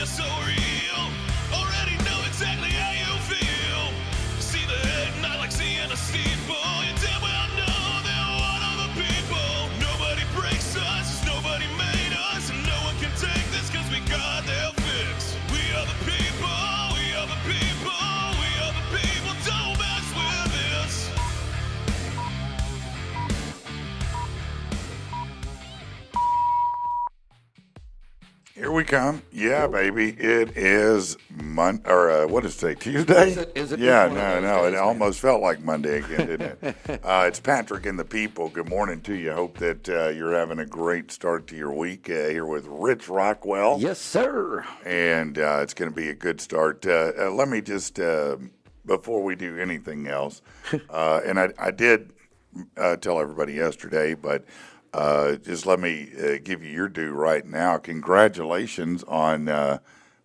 you're so real. Already know exactly how you feel. See the head, not like seeing a steeple. You damn well know they're one of the people. Nobody breaks us, 'cause nobody made us. And no one can take this, 'cause we got their fix. We are the people, we are the people, we are the people. Don't mess with this. Here we come. Yeah, baby. It is what is today? Tuesday? Is it Yeah, one of those no. It days, almost felt like Monday again, didn't it? It's Patrick and the people. Good morning to you. Hope that you're having a great start to your week here with Rich Rockwell. Yes, sir. And it's going to be a good start. Let me just, before we do anything else, and I did tell everybody yesterday, but just let me give you your due right now. Congratulations on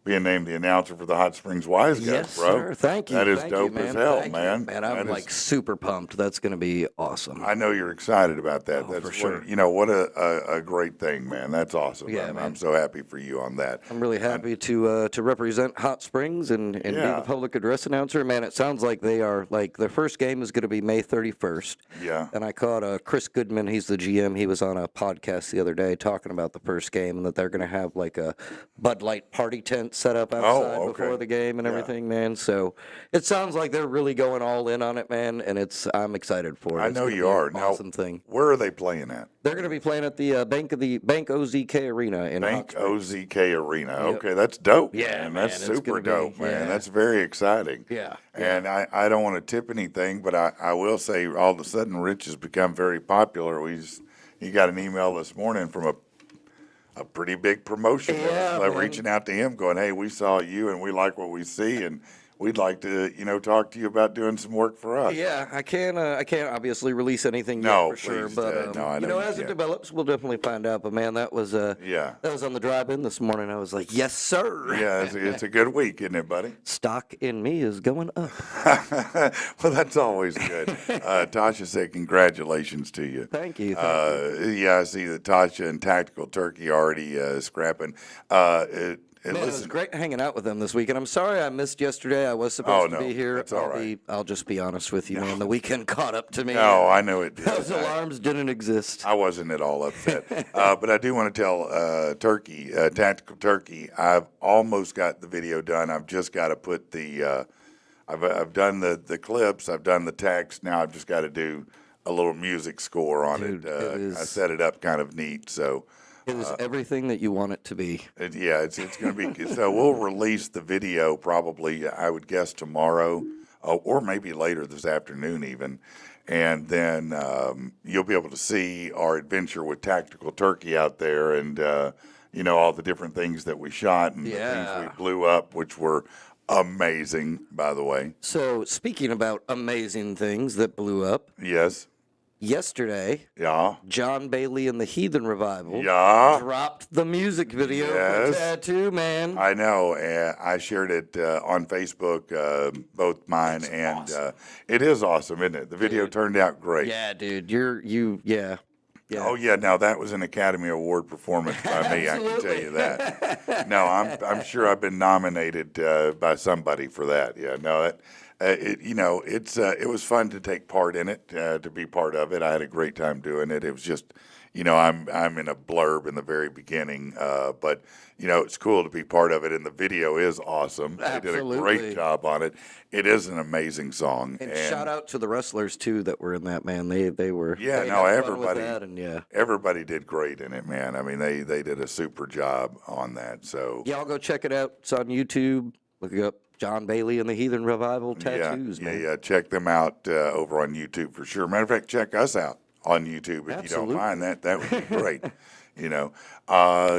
being named the announcer for the Hot Springs Wise Guys, Yes, bro. sir. Thank you. That is Thank dope you, man. as hell, Thank you. man. Man, I'm That like is- super pumped. That's going to be awesome. I know you're excited about that. Oh, That's for sure. what a great thing, man. That's awesome. Yeah, I'm man. so happy for you on that. I'm really happy to represent Hot Springs and be Yeah. the public address announcer. Man, it sounds like they are like their first game is going to be May 31st. Yeah. And I caught Chris Goodman. He's the GM. He was on a podcast the other day talking about the first game and that they're going to have like a Bud Light party tent set up outside okay. before the game and Yeah. everything, man. So it sounds like they're really going all in on it, man. And I'm excited for it. I It's know gonna you be an are. Now, awesome thing. where are they playing at? They're going to be playing at the Bank OZK Arena in Hot Bank Springs. OZK Arena. Yep. Okay, that's dope. Yeah, man. That's man, it's super gonna be- dope, man. yeah. That's very exciting. Yeah, And I don't want to tip anything, but I will say all of a sudden Rich has become very popular. He got an email this morning from a pretty big promotion. Yeah, Like man. reaching out to him going, hey, we saw you and we like what we see and we'd like to, talk to you about doing some work for us. Yeah, I can't obviously release anything No, yet for sure, please, but no, I know you as it can't. develops, we'll definitely find out. But man, that was Yeah. that was on the drive-in this morning. I was like, yes, sir. Yeah, it's a good week, isn't it, buddy? Stock in me is going up. Well, that's always good. Tasha said congratulations to you. Thank you. Yeah, I see that Tasha and Tactical Turkey already scrapping. Man, it was Listen, great hanging out with them this weekend. I'm sorry I missed yesterday. I was supposed to no, be here. that's all right. I'll just be honest with you, man. The weekend caught up to me. no, I know it did. Those alarms didn't exist. I wasn't at all upset. But I do want to tell Tactical Turkey, I've almost got the video done. I've just got to put I've done the clips, I've done the text. Now I've just got to do a little music score on Dude, it. it is- I set it up kind of neat, so. It was everything that you want it to be. It's going to be, so we'll release the video probably, I would guess tomorrow, or maybe later this afternoon even. And then you'll be able to see our adventure with Tactical Turkey out there and, all the different things that we shot and the Yeah. things we blew up, which were amazing, by the way. So speaking about amazing things that blew up, Yes. yesterday, Yeah. John Bailey and the Heathen Revival Yeah. dropped the music video Yes. for Tattoo, man. I know. I shared it on Facebook, both mine and it is awesome, isn't it? The video turned out great. Yeah, dude, yeah. Oh yeah, now that was an Academy Award performance by me. I can tell you that. No, I'm sure I've been nominated by somebody for that. Yeah, no, that it was fun to take part in it, to be part of it. I had a great time doing it. It was just, I'm in a blurb in the very beginning, but it's cool to be part of it. And the video is awesome. They did a Absolutely. great job on it. It is an amazing song. And shout out to the wrestlers too that were in that, man. They were Yeah, they no, had fun with everybody. that, and yeah. Everybody did great in it, man. I mean, they did a super job on that. So Y'all go check it out. It's on YouTube. Look it up. John Bailey and the Heathen Revival Tattoos, man. yeah. Check them out over on YouTube for sure. Matter of fact, check us out on YouTube if you Absolutely. don't mind that. That would be great.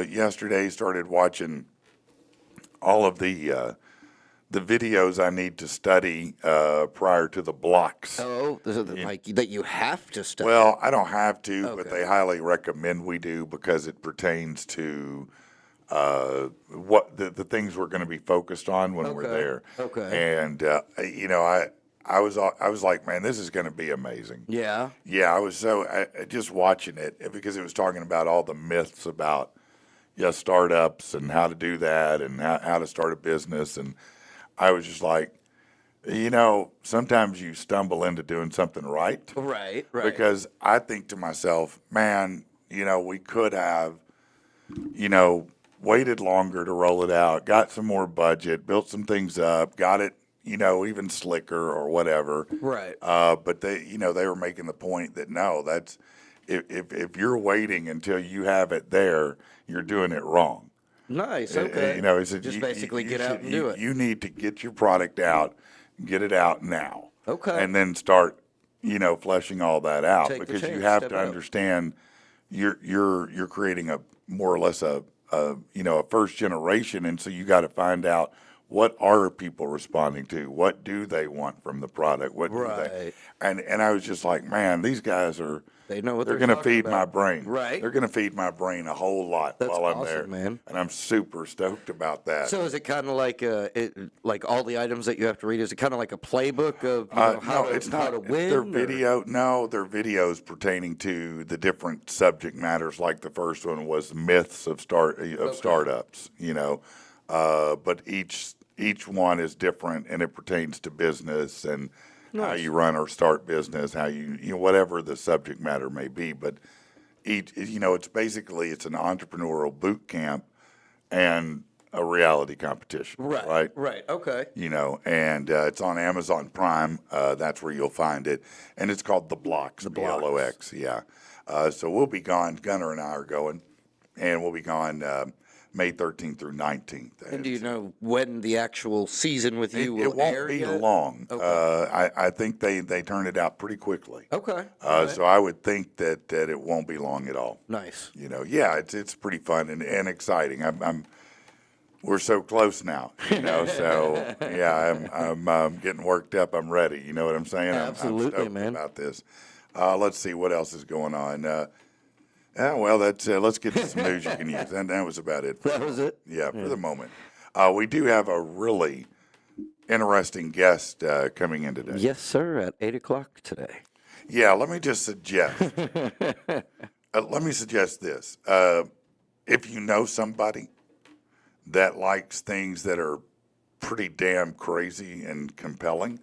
Yesterday started watching all of the videos I need to study prior to the blocks. Oh, like that you have to study. Well, I don't have to, but Okay. they highly recommend we do because it pertains to what the things we're going to be focused on when we're Okay. there. Okay. And I was like, man, this is going to be amazing. Yeah. Yeah, I was just watching it because it was talking about all the myths about startups and how to do that and how to start a business. And I was just like, sometimes you stumble into doing something right. Right. Because I think to myself, man, we could have, waited longer to roll it out, got some more budget, built some things up, got it, even slicker or whatever. Right. But they were making the point that no, that's if you're waiting until you have it there, you're doing it wrong. Nice. Okay. He said, Just basically get out and do it. You need to get your product out, get it out now. Okay. And then start, fleshing all that out, Take the because chance, you have step to out. understand you're creating a more or less a first generation, and so you got to find out what are people responding to, what do they want from the product, what do they, and I was just like, man, these guys are. They know what they're they're going to talking feed my about. brain. Right. They're going to feed my brain a whole lot That's while I'm awesome, there, man. and I'm super stoked about that. So is it kind of like like all the items that you have to read? Is it kind of like a playbook of how to win? Their video, no, their videos pertaining to the different subject matters. Like the first one was myths of startups. But each one is different, and it pertains to business and how you run or start business, how you whatever the subject matter may be. But it's basically it's an entrepreneurial boot camp and a reality competition. Right. Okay. And it's on Amazon Prime. That's where you'll find it. And it's called The Blocks, BLOX. Yeah. So we'll be gone. Gunner and I are going. And we'll be gone May 13th through 19th. And do you know when the actual season with you will It won't air be yet? long. Okay. I think they turn it out pretty quickly. Okay. So I would think that it won't be long at all. Nice. It's pretty fun and exciting. We're so close now, so I'm getting worked up. I'm ready. You know what I'm saying? Absolutely, I'm stoked man. about this. Let's see what else is going on. That's let's get to some news you can use. And that was about it. That was it? Yeah, for the moment. We do have a really interesting guest coming in today. Yes, sir. At 8:00 today. Yeah, let me just suggest. Let me suggest this. If you know somebody that likes things that are pretty damn crazy and compelling,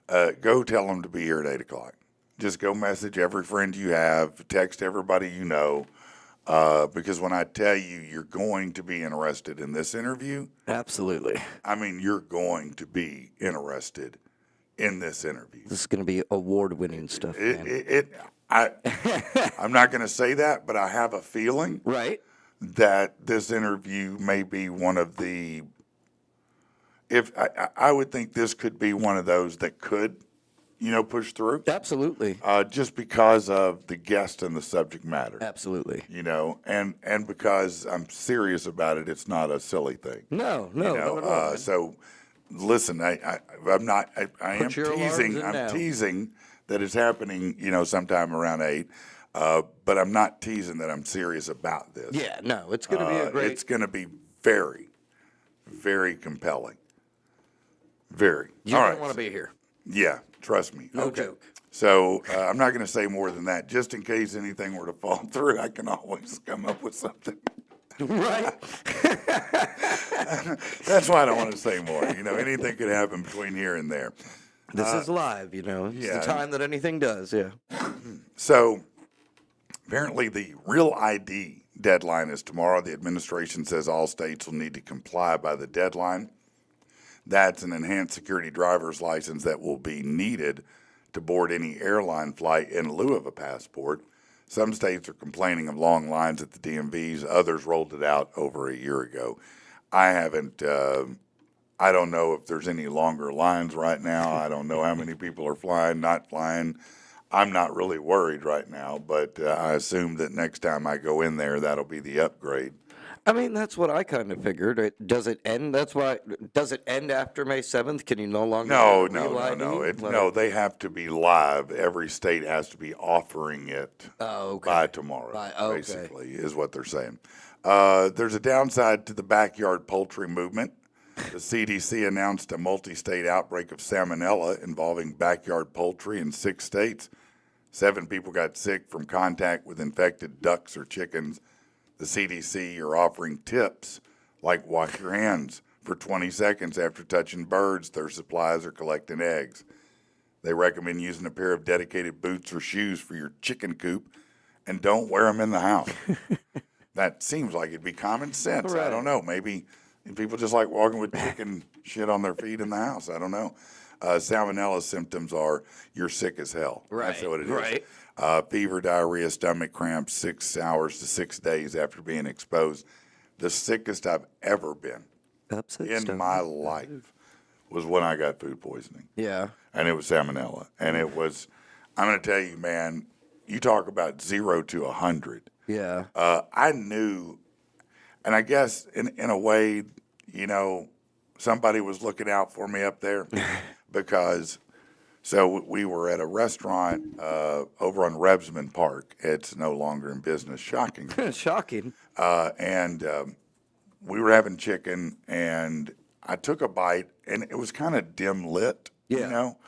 go tell them to be here at 8:00. Just go message every friend you have, text everybody you know, because when I tell you you're going to be interested in this interview, Absolutely. I mean you're going to be interested in this interview. This is going to be award-winning stuff, man. I'm not going to say that, but I have a feeling Right. that this interview may be one of the. I would think this could be one of those that could, push through. Absolutely. Just because of the guest and the subject matter. Absolutely. And because I'm serious about it, it's not a silly thing. No, not at all. Man. So, listen, I'm not. I am Put your alarms teasing. in I'm now. teasing that it's happening. Sometime around 8. But I'm not teasing that I'm serious about this. Yeah, no, it's going to be a great. It's going to be very, very compelling. Very. You're All going right. to want to be here. Yeah, trust me. No joke. So I'm not going to say more than that. Just in case anything were to fall through, I can always come up with something. Right. That's why I don't want to say more. Anything could happen between here and there. This is live, It's yeah. the time that anything does, yeah. So apparently the real ID deadline is tomorrow. The administration says all states will need to comply by the deadline. That's an enhanced security driver's license that will be needed to board any airline flight in lieu of a passport. Some states are complaining of long lines at the DMVs. Others rolled it out over a year ago. I haven't, I don't know if there's any longer lines right now. I don't know how many people are flying, not flying. I'm not really worried right now, but I assume that next time I go in there, that'll be the upgrade. I mean, that's what I kind of figured. Does it end? Does it end after May 7th? Can you no longer? No. Like- No, they have to be live. Every state has to be offering it Oh, okay. by tomorrow, Okay. basically, is what they're saying. There's a downside to the backyard poultry movement. The CDC announced a multi-state outbreak of salmonella involving backyard poultry in 6 states. 7 people got sick from contact with infected ducks or chickens. The CDC are offering tips like wash your hands for 20 seconds after touching birds, their supplies, or collecting eggs. They recommend using a pair of dedicated boots or shoes for your chicken coop, and don't wear them in the house. That seems like it'd be common sense. I don't know. Maybe people just like walking with chicken shit on their feet in the house. I don't know. Salmonella symptoms are you're sick as hell. That's what it is. Right. Fever, diarrhea, stomach cramps, 6 hours to 6 days after being exposed. The sickest I've ever been Upset in stomach. my life was when I got food poisoning. Yeah. And it was salmonella. And it was, I'm going to tell you, man, you talk about 0 to 100. Yeah. I knew, and I guess in a way, you know, somebody was looking out for me up there because, so we were at a restaurant over on Rebsman Park. It's no longer in business, shocking. Shocking. And we were having chicken, and I took a bite, and it was kind of dim lit, you Yeah. know?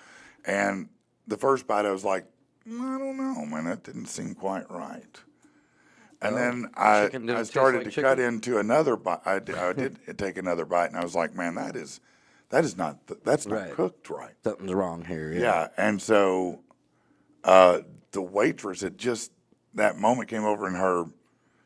And the first bite, I was like, I don't know, man, that didn't seem quite right. And then I chicken didn't started taste to like cut into another bite. I did take another bite, and I was like, man, that's not Right. cooked right. Something's wrong here. Yeah, and so the waitress had just, that moment came over, and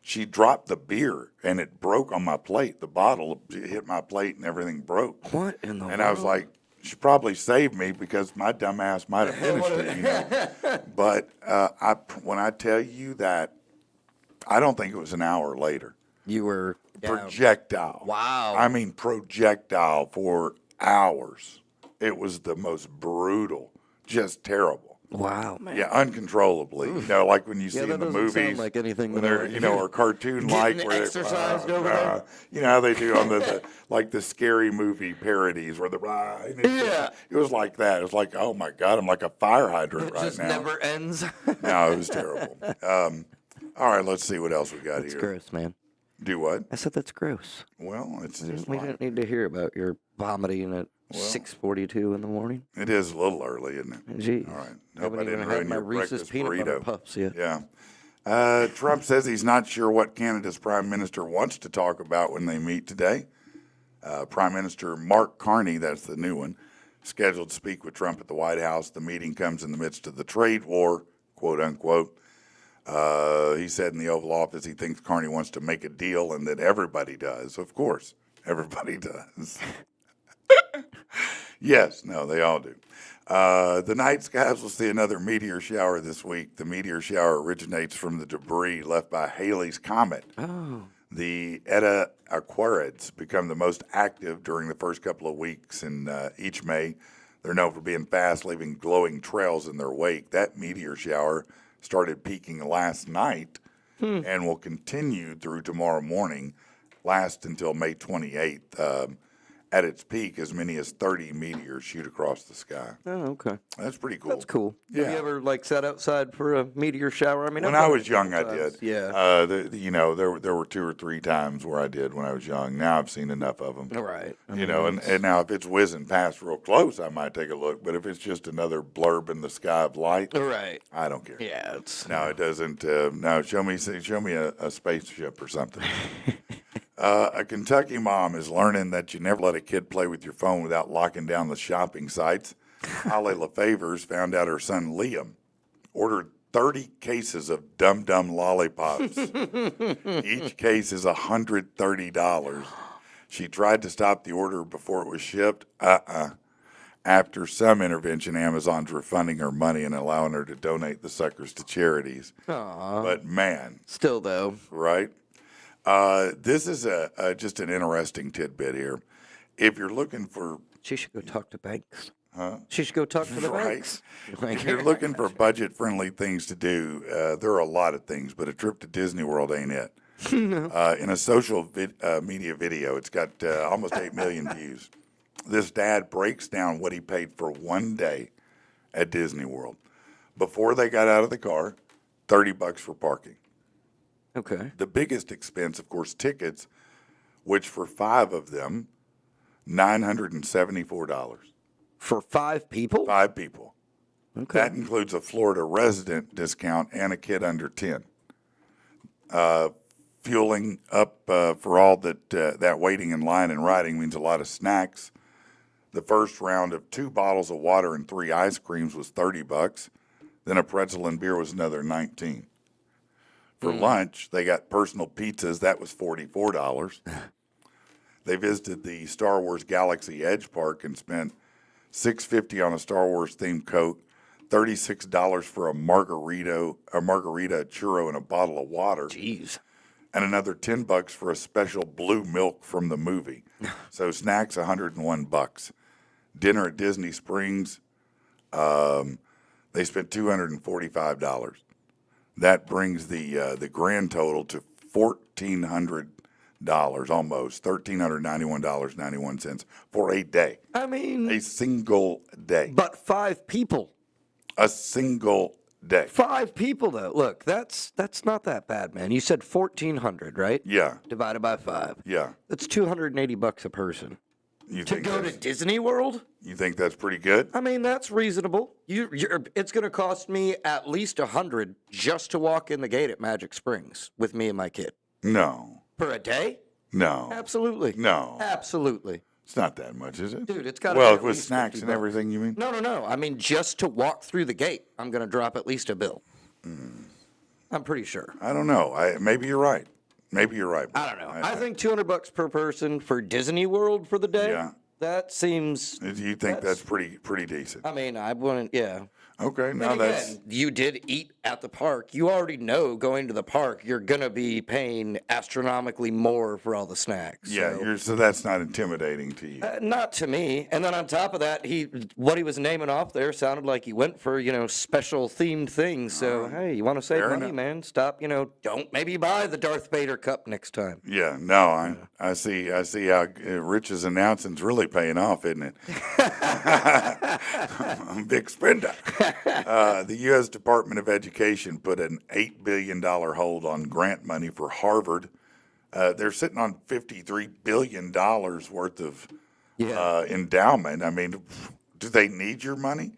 she dropped the beer, and it broke on my plate. The bottle hit my plate, and everything broke. What in the world? And I was like, she probably saved me because my dumb ass might have finished it, you know. But when I tell you that, I don't think it was an hour later. You were down. Projectile. Wow. I mean, projectile for hours. It was the most brutal, just terrible. Wow, man. Yeah, uncontrollably. You know, like when you see that in the doesn't movies, sound like anything when that I they're, would you know, hear. or cartoon-like, Getting where exercised over there. you know how they do on the like the scary movie parodies, where Yeah. it was like that. It was like, oh my god, I'm like a fire hydrant It right just now. never ends. No, it was terrible. All right, let's see what else we got It's here. gross, man. Do what? I said that's gross. Well, it's just We like, didn't need to hear about your vomiting at 6:42 in the morning. it is a little early, isn't it? Jeez. All right. I Hope haven't I even didn't had ruin my your Reese's breakfast peanut butter burrito. puffs yet. Yeah. Trump says he's not sure what Canada's prime minister wants to talk about when they meet today. Prime Minister Mark Carney, that's the new one, scheduled to speak with Trump at the White House. The meeting comes in the midst of the trade war, quote unquote. He said in the Oval Office he thinks Carney wants to make a deal and that everybody does. Of course, everybody does. Yes, no, they all do. The night skies will see another meteor shower this week. The meteor shower originates from the debris left by Halley's Comet. Oh. The Eta Aquarids become the most active during the first couple of weeks in each May. They're known for being fast, leaving glowing trails in their wake. That meteor shower started peaking last night and will continue through tomorrow morning, last until May 28th. At its peak, as many as 30 meteors shoot across the sky. Oh, okay. That's pretty cool. That's cool. Have Yeah. you ever sat outside for a meteor shower? I mean, When I've I done it was a young, I couple did. times. Yeah. You know, there were 2 or 3 times where I did when I was young. Now I've seen enough of them. All right. I You mean, know, and now if it's whizzing past real close, I might take a look. But if it's just another blurb in the sky of light, All right. I don't care. Yeah. It's No, it doesn't. No, show me a spaceship or something. A Kentucky mom is learning that you never let a kid play with your phone without locking down the shopping sites. Holly LaFavors found out her son Liam ordered 30 cases of Dum Dum lollipops. Each case is $130. She tried to stop the order before it was shipped. After some intervention, Amazon's refunding her money and allowing her to donate the suckers to charities. Aw. But man, Still though. right? This is just an interesting tidbit here. If you're looking for, She should go talk to banks. Huh? She should go talk to the Right. banks. if you're looking for budget-friendly things to do, there are a lot of things, but a trip to Disney World ain't it. In a social media video, it's got almost 8 million views. This dad breaks down what he paid for one day at Disney World. Before they got out of the car, $30 for parking. Okay. The biggest expense, of course, tickets, which for 5 of them, $974. For 5 people? 5 people. Okay. That includes a Florida resident discount and a kid under 10. fueling up for all that waiting in line and riding means a lot of snacks. The first round of 2 bottles of water and 3 ice creams was $30. Then a pretzel and beer was another $19. For lunch, they got personal pizzas. That was $44. They visited the Star Wars Galaxy Edge Park and spent $6.50 on a Star Wars themed Coke, $36 for a margarita, a churro, and a bottle of water. Jeez. And another $10 for a special blue milk from the movie. So snacks, $101. Dinner at Disney Springs, they spent $245. That brings the grand total to $1,400, almost $1,391.91 for a day. I mean, A single day. but 5 people. A single day. 5 people, though. Look, that's not that bad, man. You said 1,400, right? Yeah, Divided by 5. yeah. That's $280 a person. You To think go to that's- Disney World? You think that's pretty good? I mean, that's reasonable. It's going to cost me at least $100 just to walk in the gate at Magic Springs with me and my kid. No, For a day? no, Absolutely. no. Absolutely. It's not that much, is it? Dude, it's got to Well, be at with least snacks 50 and bucks. everything, you mean? No. I mean, just to walk through the gate, I'm going to drop at least a bill. I'm pretty sure. I don't know. Maybe you're right. Maybe you're right. I don't know. I think $200 per person for Disney World for the day. Yeah. That seems. Do you think that's pretty decent? I mean, I wouldn't. Yeah. Okay, now And that's again, you did eat at the park. You already know going to the park, you're gonna be paying astronomically more for all the snacks. yeah. So that's not intimidating to you. Not to me. And then on top of that, what he was naming off there sounded like he went for special themed things. So hey, you want to save Fair money, enough. man? Stop. Don't maybe buy the Darth Vader cup next time. Yeah, no, I see how Rich's announcing's really paying off, isn't it? I'm a big spender. The U.S. Department of Education put an $8 billion hold on grant money for Harvard. They're sitting on $53 billion worth of endowment. I mean, do they need your money?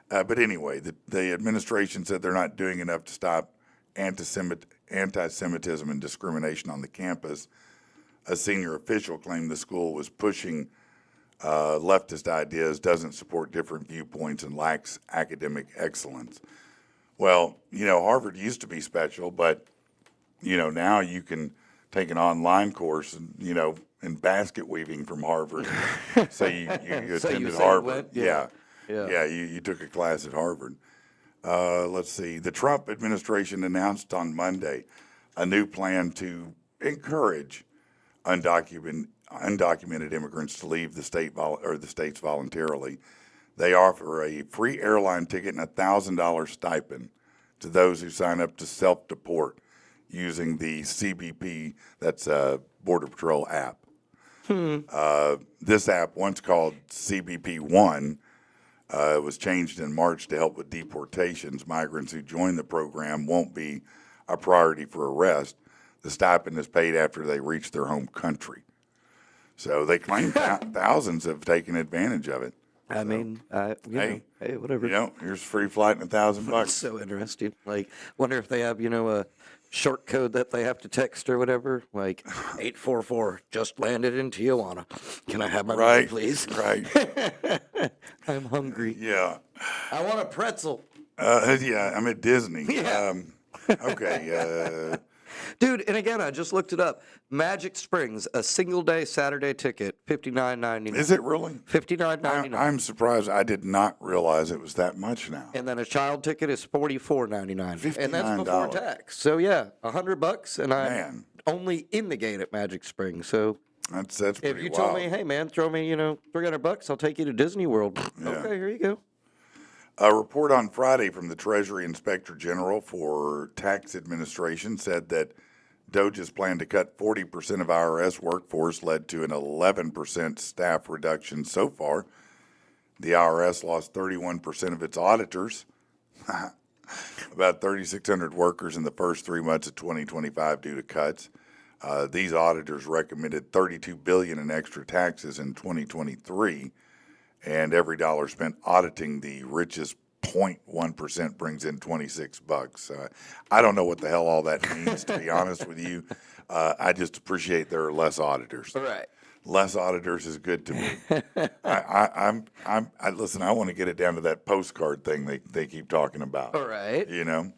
But anyway, the administration said they're not doing enough to stop anti-Semitism and discrimination on the campus. A senior official claimed the school was pushing leftist ideas, doesn't support different viewpoints, and lacks academic excellence. Well, Harvard used to be special, but, now you can take an online course, in basket weaving from Harvard. So you So you attended say you Harvard. went? Yeah. Yeah. You took a class at Harvard. Let's see. The Trump administration announced on Monday a new plan to encourage undocumented immigrants to leave the states voluntarily. They offer a free airline ticket and a $1,000 stipend to those who sign up to self-deport using the CBP, that's a Border Patrol app. This app, once called CBP One, was changed in March to help with deportations. Migrants who join the program won't be a priority for arrest. The stipend is paid after they reach their home country. So they claim thousands have taken advantage of it. I mean, hey, whatever. Here's a free flight and $1,000. So interesting. Like, wonder if they have, a short code that they have to text or whatever. Like, 844 just landed in Tijuana. Can I have my money, Right, please? right. I'm hungry. Yeah. I want a pretzel. Yeah, I'm at Disney. Yeah. Okay. Dude, and again, I just looked it up. Magic Springs, a single day Saturday ticket, $59.99. Is it really? $59.99. I'm surprised. I did not realize it was that much now. And then a child ticket is $44.99. And that's before $59. tax. So yeah, $100, and I'm Man. only in the gate at Magic Springs. So That's if pretty you wild. told me, hey man, throw me, $300, I'll take you to Disney World. Okay, here you go. A report on Friday from the Treasury Inspector General for Tax Administration said that DOJ's plan to cut 40% of IRS workforce led to an 11% staff reduction so far. The IRS lost 31% of its auditors, about 3,600 workers in the first 3 months of 2025 due to cuts. These auditors recommended $32 billion in extra taxes in 2023, and every dollar spent auditing the richest 0.1% brings in $26. I don't know what the hell all that means, to be honest with you. I just appreciate there are less auditors. Right. Less auditors is good to me. Listen, I want to get it down to that postcard thing they keep talking about. All right. You know,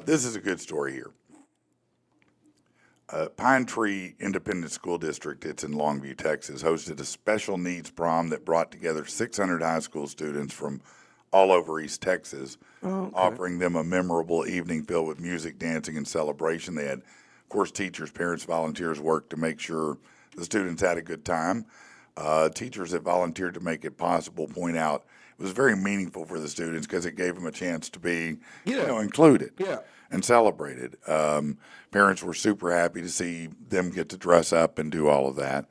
this is a good story here. Pine Tree Independent School District, it's in Longview, Texas, hosted a special needs prom that brought together 600 high school students from all over East Texas, offering them a memorable evening filled with music, dancing, and celebration. They had, of course, teachers, parents, volunteers worked to make sure the students had a good time. Teachers that volunteered to make it possible point out it was very meaningful for the students because it gave them a chance to be, included. Yeah. And celebrated. Parents were super happy to see them get to dress up and do all of that.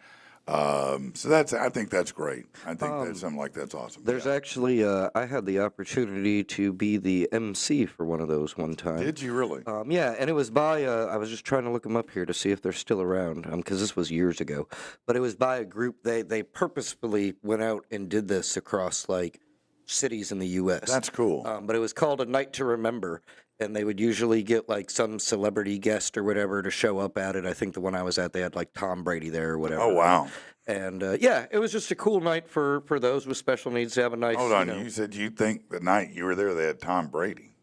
So I think that's great. I think that something like that's awesome. There's actually, I had the opportunity to be the MC for one of those one time. Did you really? Yeah, and it was by, I was just trying to look them up here to see if they're still around, because this was years ago. But it was by a group, they purposefully went out and did this across, like, cities in the U.S. That's cool. But it was called A Night to Remember. And they would usually get like some celebrity guest or whatever to show up at it. I think the one I was at, they had like Tom Brady there or whatever. Oh, wow. And yeah, it was just a cool night for those with special needs to have a nice. Hold on, you said you think the night you were there they had Tom Brady.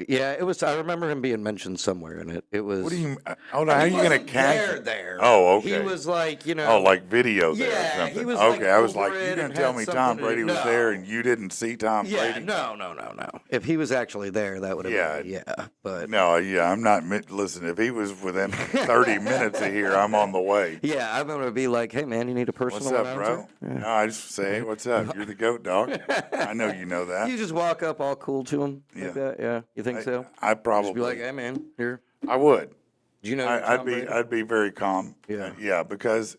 Yeah, it was. I remember him being mentioned somewhere in it. It was. What do you? Hold on, how are you going to catch it? There. Oh, okay. He was like, Oh, like video there or Yeah, something. he was, okay, like, I was over like, it you're going and to tell had me something Tom to Brady do. was No. there and you didn't see Tom Yeah, Brady? no. If he was actually there, that would have been, but. No, I'm not. Listen, if he was within 30 minutes of here, I'm on the way. Yeah, I'm going to be like, hey, man, you need a personal What's up, announcer? bro? No, I just say, hey, what's up? You're the goat dog. I know you know that. You just walk up all cool to him like that? Yeah. You think so? I probably Just be like, hey, man, here. I would. Do you know I'd be very calm. Yeah. Yeah, because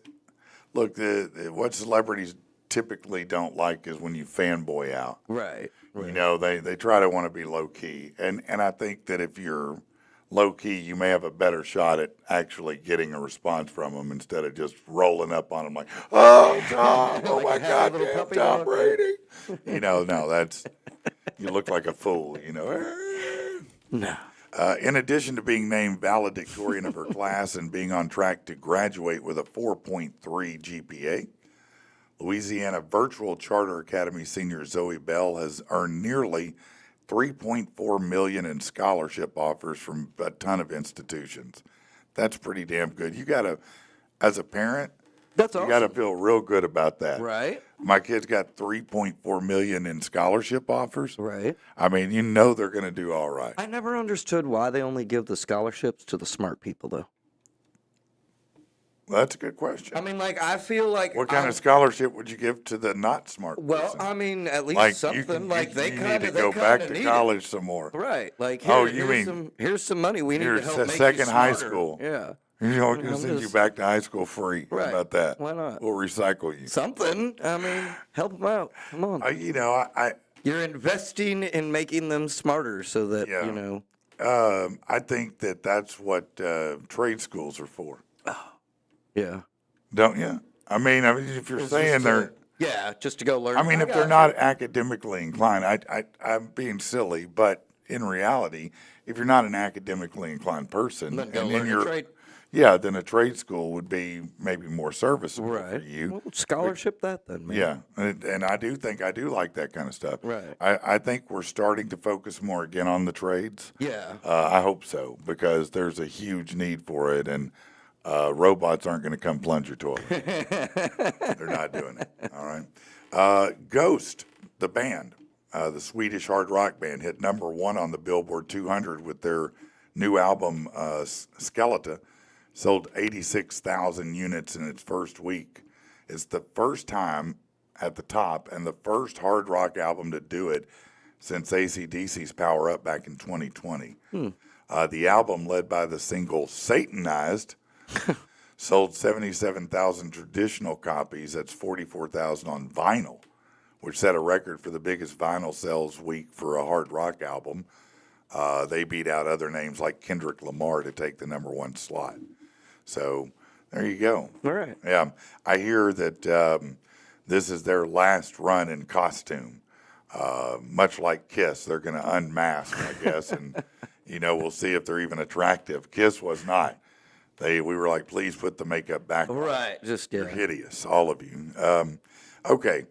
look, what celebrities typically don't like is when you fanboy out. Right. You know, they try to want to be low key, and I think that if you're low key, you may have a better shot at actually getting a response from them instead of just rolling up on them like, oh, Tom, oh my God, little damn, puppy Tom dog. Brady. No, that's you look like a fool. You know. No. In addition to being named valedictorian of her class and being on track to graduate with a 4.3 GPA, Louisiana Virtual Charter Academy senior Zoe Bell has earned nearly $3.4 million in scholarship offers from a ton of institutions. That's pretty damn good. You gotta, as a parent, That's you awesome. gotta feel real good about that. Right. My kids got $3.4 million in scholarship offers. Right. I mean, you know they're gonna do all right. I never understood why they only give the scholarships to the smart people, though. Well, that's a good question. I mean, like, I feel like. What kind of scholarship would you give to the not smart Well, person? I mean, at least Like something. you can, like, they you kind need of to go back to college some more. Right. Like, Oh, here, you here's mean- here's some money we need to Here's help the make second you high smarter. school. Yeah. You know, we're going I'm to send you just- back to high school free. How Right. about that? Why not? We'll recycle you. Something. I mean, help them out. Come on. You know, You're investing in making them smarter so that, Yeah. you know. I think that's what trade schools are for, Yeah. don't you? I mean, if you're saying they're, Yeah, just to go learn. I mean, if they're not academically inclined, I'm being silly, but in reality, if you're not an academically inclined person, Then go and learn then a you're, trade. yeah, then a trade school would be maybe more serviceable Right. for you. Well, scholarship that then, man. Yeah, and I do like that kind of stuff. Right. I think we're starting to focus more again on the trades. Yeah. I hope so because there's a huge need for it, and robots aren't going to come plunge your toilet. They're not doing it. All right. Ghost, the band, the Swedish hard rock band, hit #1 on the Billboard 200 with their new album Skeleta. Sold 86,000 units in its first week. It's the first time at the top and the first hard rock album to do it since AC/DC's Power Up back in 2020. The album, led by the single Satanized, sold 77,000 traditional copies. That's 44,000 on vinyl, which set a record for the biggest vinyl sales week for a hard rock album. They beat out other names like Kendrick Lamar to take the #1 slot. So there you go. All right. Yeah, I hear that this is their last run in costume. much like Kiss, they're going to unmask, I guess, and we'll see if they're even attractive. Kiss was not. We were like, please put the makeup back on. Right. Just You're hideous, all of you. Okay.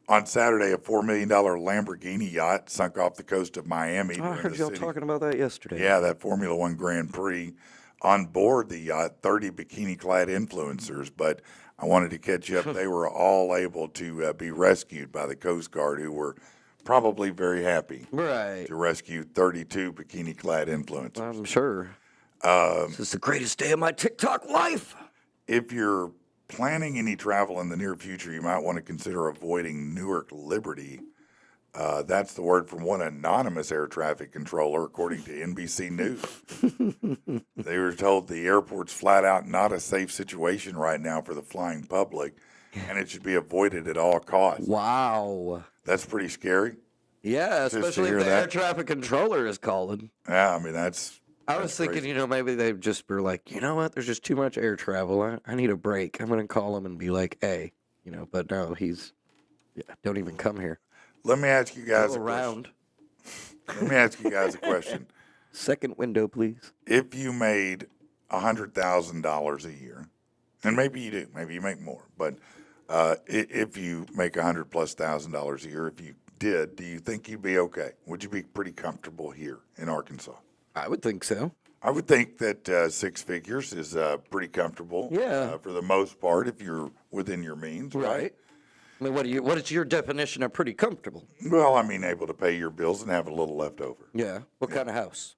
On Saturday, a $4 million Lamborghini yacht sunk off the coast of Miami. I heard y'all talking about that yesterday. Yeah, that Formula One Grand Prix. On board the yacht, 30 bikini-clad influencers, but I wanted to catch you up. They were all able to be rescued by the Coast Guard, who were probably very happy Right. to rescue 32 bikini-clad influencers. I'm sure. This is the greatest day of my TikTok life. If you're planning any travel in the near future, you might want to consider avoiding Newark Liberty. That's the word from one anonymous air traffic controller, according to NBC News. They were told the airport's flat out not a safe situation right now for the flying public, and it should be avoided at all costs. Wow. That's pretty scary. Yeah, to especially hear if the that. air traffic controller is calling. Yeah, I mean, that's I was thinking, crazy. maybe they just were like, you know what? There's just too much air travel. I need a break. I'm going to call him and be like, hey, but no, don't even come here. Let me ask you guys Go around. Let me ask you guys a question. Second window, please. If you made $100,000 a year, and maybe you do, maybe you make more, but if you make $100,000+ a year, if you did, do you think you'd be okay? Would you be pretty comfortable here in Arkansas? I would think so. I would think that six figures is pretty comfortable. Yeah. For the most part, if you're within your means, right? I mean, what is your definition of pretty comfortable? Well, I mean, able to pay your bills and have a little left over. Yeah. What kind of house?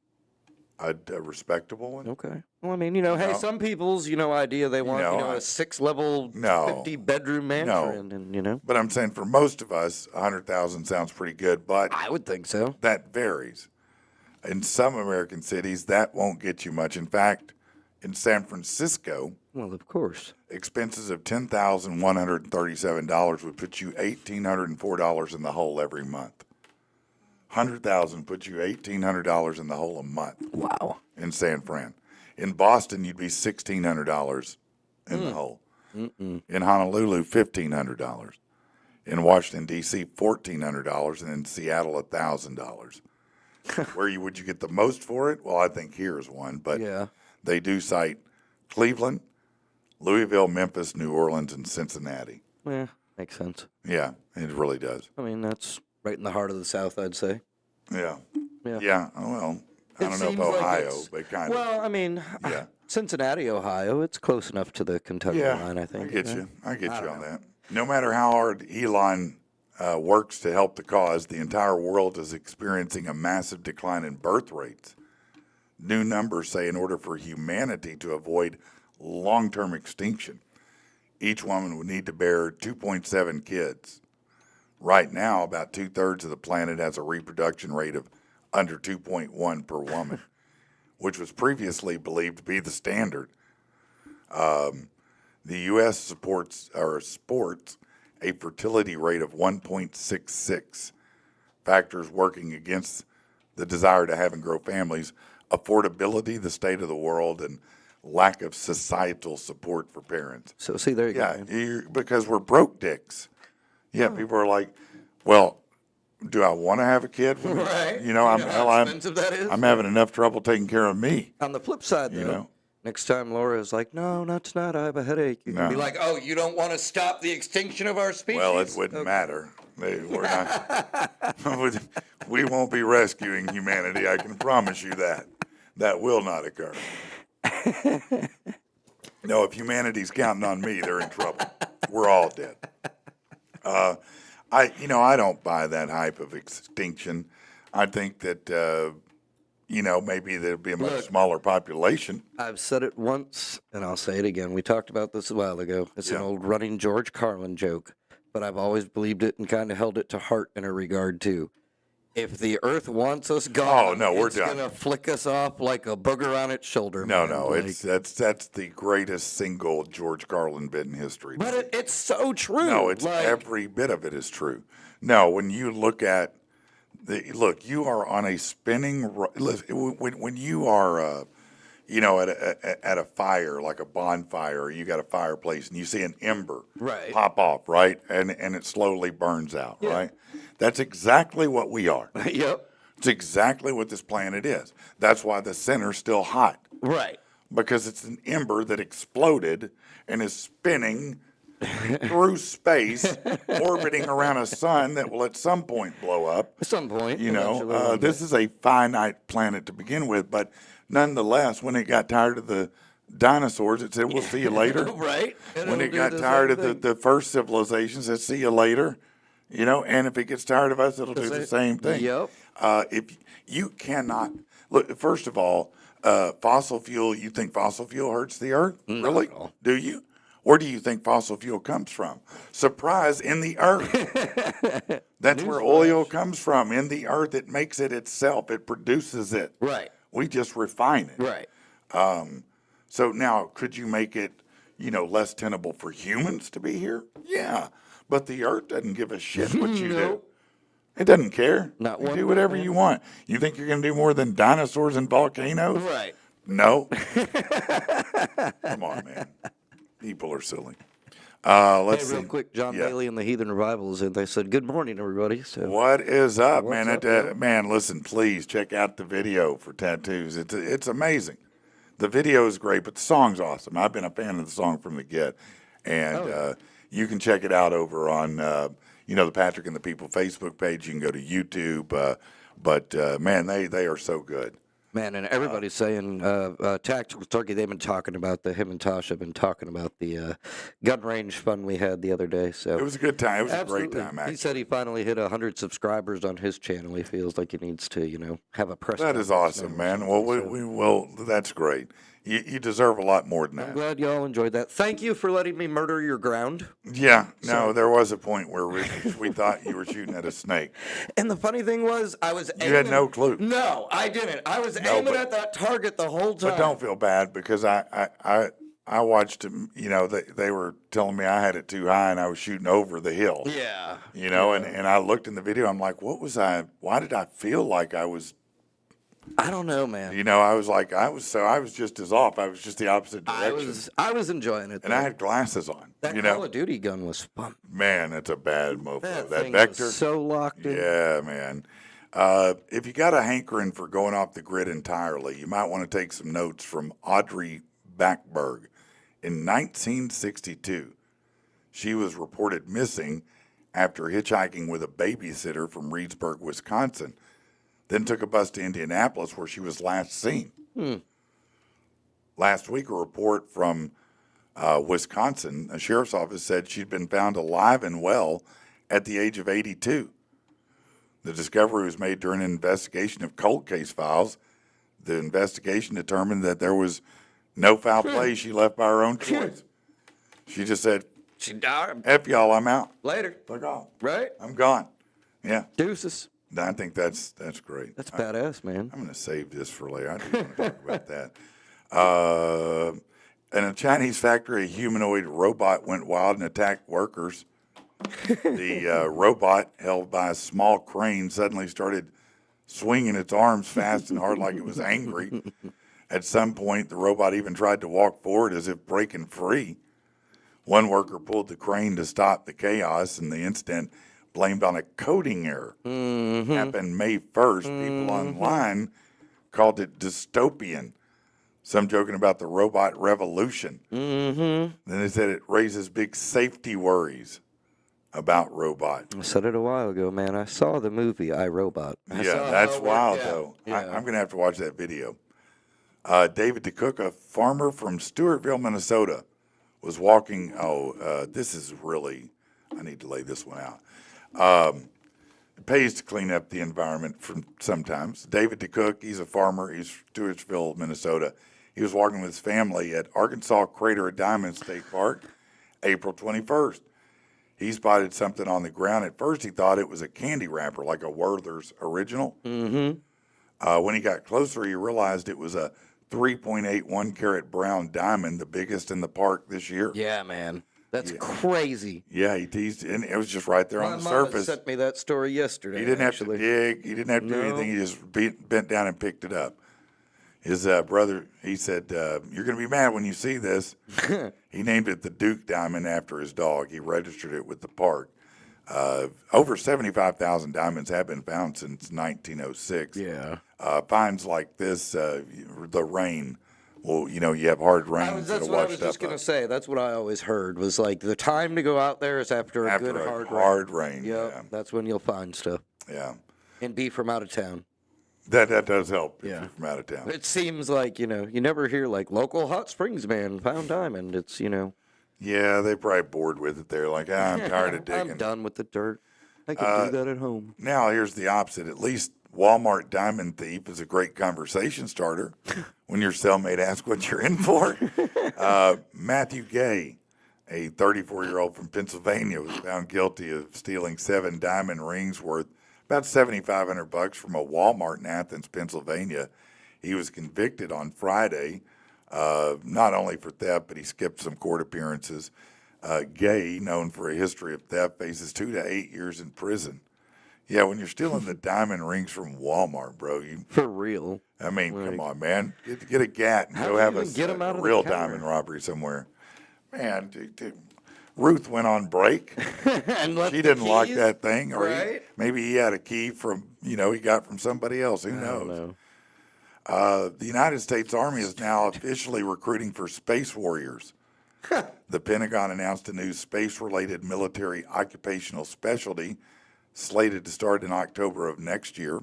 A respectable one. Okay. Well, I mean, hey, some people's, idea they want, No, a 6-level, No. 50-bedroom mansion, and But I'm saying for most of us, 100,000 sounds pretty good, but I would think so. that varies. In some American cities, that won't get you much. In fact, in San Francisco, Well, of course. expenses of $10,137 would put you $1,804 in the hole every month. $100,000 puts you $1,800 in the hole a month Wow. in San Fran. In Boston, you'd be $1,600 in the hole. In Honolulu, $1,500. In Washington, D.C., $1,400, and in Seattle, $1,000. Where would you get the most for it? Well, I think here's one, but Yeah. they do cite Cleveland, Louisville, Memphis, New Orleans, and Cincinnati. Yeah, makes sense. Yeah, it really does. I mean, that's right in the heart of the South, I'd say. Yeah. Yeah. Yeah. Well, I It don't know seems about like Ohio, it's- but kind of. Well, I mean, Yeah. Cincinnati, Ohio, it's close enough to the Kentucky line, I think. I get yeah. you. I get you don't on know. that. No matter how hard Elon works to help the cause, the entire world is experiencing a massive decline in birth rates. New numbers say in order for humanity to avoid long-term extinction, each woman would need to bear 2.7 kids. Right now, about 2/3 of the planet has a reproduction rate of under 2.1 per woman, which was previously believed to be the standard. The U.S. sports a fertility rate of 1.66. Factors working against the desire to have and grow families, affordability, the state of the world, and lack of societal support for parents. So, see, there you Yeah, go. man. because we're broke dicks. Yeah, people are like, well, do I want to have a kid? Right. You know, how expensive that is? I'm having enough trouble taking care of me. On the flip side, though, know? next time Laura is like, no, not tonight, I have a headache. You can be No. like, oh, you don't want to stop the extinction of our species? Well, it wouldn't matter. We're not. We won't be rescuing humanity. I can promise you that. That will not occur. No, if humanity's counting on me, they're in trouble. We're all dead. I don't buy that hype of extinction. I think that maybe there'd be a much Look. smaller population. I've said it once, and I'll say it again. We talked about this a while ago. It's an Yeah. old running George Carlin joke, but I've always believed it and kind of held it to heart in a regard, too. If the Earth wants us gone, Oh, no, we're it's done. going to flick us off like a booger on its shoulder. No, man. no, Like- that's the greatest single George Carlin bit in history. But it's so true. No, it's like, every bit of it is true. No, when you look at you are on a spinning. When you are, at a fire like a bonfire, you got a fireplace, and you see an ember Right. pop off, right, and it slowly burns out, Yeah. right. That's exactly what we are. Yep. It's exactly what this planet is. That's why the center's still hot. Right. Because it's an ember that exploded and is spinning through space, orbiting around a sun that will at some point blow up. At some point. You eventually know, one this day. is a finite planet to begin with, but nonetheless, when it got tired of the dinosaurs, it said, we'll see you later. Right. And When it'll it do got the tired same of thing. the first civilizations, it said, see you later. You know, and if it gets tired of us, it'll do the same thing. Yep. If you cannot, look, first of all, fossil fuel, you think fossil fuel hurts the earth? Really? at all. Do you? Where do you think fossil fuel comes from? Surprise, in the earth. That's where oil comes from, in the earth. It makes it itself. It produces it. Right. We just refine it. Right. So now, could you make it, you know, less tenable for humans to be here? Yeah. But the earth doesn't give a shit what you do. Nope. It doesn't care. Not you one do bit, whatever man. you want. You think you're going to do more than dinosaurs and volcanoes? Right. No. Come on, man. People are silly. Let's Hey, see. real quick, John Yeah. Bailey and the Heathen Revivals, and they said, "Good morning, everybody." So What is up, What's man? up, bro? Man, listen, please check out the video for Tattoos. It's amazing. The video is great, but the song's awesome. I've been a fan of the song from the get, and you can check it out over on the Patrick and the People Facebook page. You can go to YouTube, but man, they are so good. man, and everybody's saying Tactical Turkey. They've been talking about him and Tasha have been talking about the gun range fun we had the other day. So It was a good time. It was absolutely. a great time, actually. He said he finally hit 100 subscribers on his channel. He feels like he needs to, have a press. That is conference awesome, now or man. Well, something, so that's great. You deserve a lot more than I'm that. glad y'all enjoyed that. Thank you for letting me murder your ground. Yeah, no, there was a point where we thought you were shooting at a snake. And the funny thing was, I was aiming. You had no clue. No, I didn't. I was aiming but- at that target the whole time. But don't feel bad because I watched them. You know, they were telling me I had it too high and I was shooting over the hill. Yeah. You know, and I looked in the video. I'm like, why did I feel like I was? I don't know, man. You know, I was just as off. I was just the opposite direction. I was enjoying it. And I had glasses on. that you Call know, of Duty gun was fun. man, that's a bad mofo. That That thing Vector. was so locked in. Yeah, man. If you got a hankering for going off the grid entirely, you might want to take some notes from Audrey Backberg. In 1962, she was reported missing after hitchhiking with a babysitter from Reedsburg, Wisconsin, then took a bus to Indianapolis where she was last seen. Last week, a report from Wisconsin, a sheriff's office said she'd been found alive and well at the age of 82. The discovery was made during an investigation of cold case files. The investigation determined that there was no foul play. She left by her own choice. She just said, She died. F y'all, I'm out. Later. Fuck off. Right? I'm gone. Yeah, Deuces. I think that's great. That's badass, man. I'm going to save this for later. I do want to talk about that. In a Chinese factory, a humanoid robot went wild and attacked workers. The robot, held by a small crane, suddenly started swinging its arms fast and hard like it was angry. At some point, the robot even tried to walk forward as if breaking free. One worker pulled the crane to stop the chaos, and the incident blamed on a coding error. Happened May 1st. People online called it dystopian. Some joking about the robot revolution. Then they said it raises big safety worries about robots. I said it a while ago, man. I saw the movie I, Robot. I Yeah, saw that's how it wild, worked out. though. Yeah. I'm going to have to watch that video. David DeCook, a farmer from Stewartville, Minnesota, was walking. This is really, I need to lay this one out. It pays to clean up the environment from sometimes. David DeCook, he's a farmer. He's Stewartville, Minnesota. He was walking with his family at Arkansas Crater of Diamond State Park, April 21st. He spotted something on the ground. At first, he thought it was a candy wrapper, like a Werther's original. When he got closer, he realized it was a 3.81 carat brown diamond, the biggest in the park this year. Yeah, man. That's crazy. Yeah, he teased, and it was just right there My on the mama surface. sent me that story yesterday. He didn't have actually. to dig. He didn't have to do anything. He just bent down and picked it up. His brother, he said, "You're going to be mad when you see this." He named it the Duke Diamond after his dog. He registered it with the park. Over 75,000 diamonds have been found since 1906. Yeah. Finds like this, the rain. Well, you have hard rains That's that'll what I wash was stuff just gonna up. say. That's what I always heard was like the time to go out there is after a good hard rain. Yep, Yeah. that's when you'll find stuff Yeah. and be from out of town. That does help if Yeah. you're from out of town. It seems like you never hear like local hot springs man found diamond. It's Yeah, they're probably bored with it. They're like, I'm tired of digging. I'm done with the dirt. I can do that at home. Now, here's the opposite. At least Walmart Diamond Thief is a great conversation starter when your cellmate asks what you're in for. Matthew Gay, a 34-year-old from Pennsylvania, was found guilty of stealing 7 diamond rings worth about $7,500 from a Walmart in Athens, Pennsylvania. He was convicted on Friday, not only for theft, but he skipped some court appearances. Gay, known for a history of theft, faces 2 to 8 years in prison. Yeah, when you're stealing the diamond rings from Walmart, bro, For real. come on, man. Get a GAT and How go do you have even get 'em out a of the real counter? diamond robbery somewhere. Man, Ruth went on break. And left She the didn't lock keys? that thing, or Right? maybe he had a key from, he got from somebody else. Who I don't knows? know. The United States Army is now officially recruiting for space warriors. The Pentagon announced a new space-related military occupational specialty slated to start in October of next year.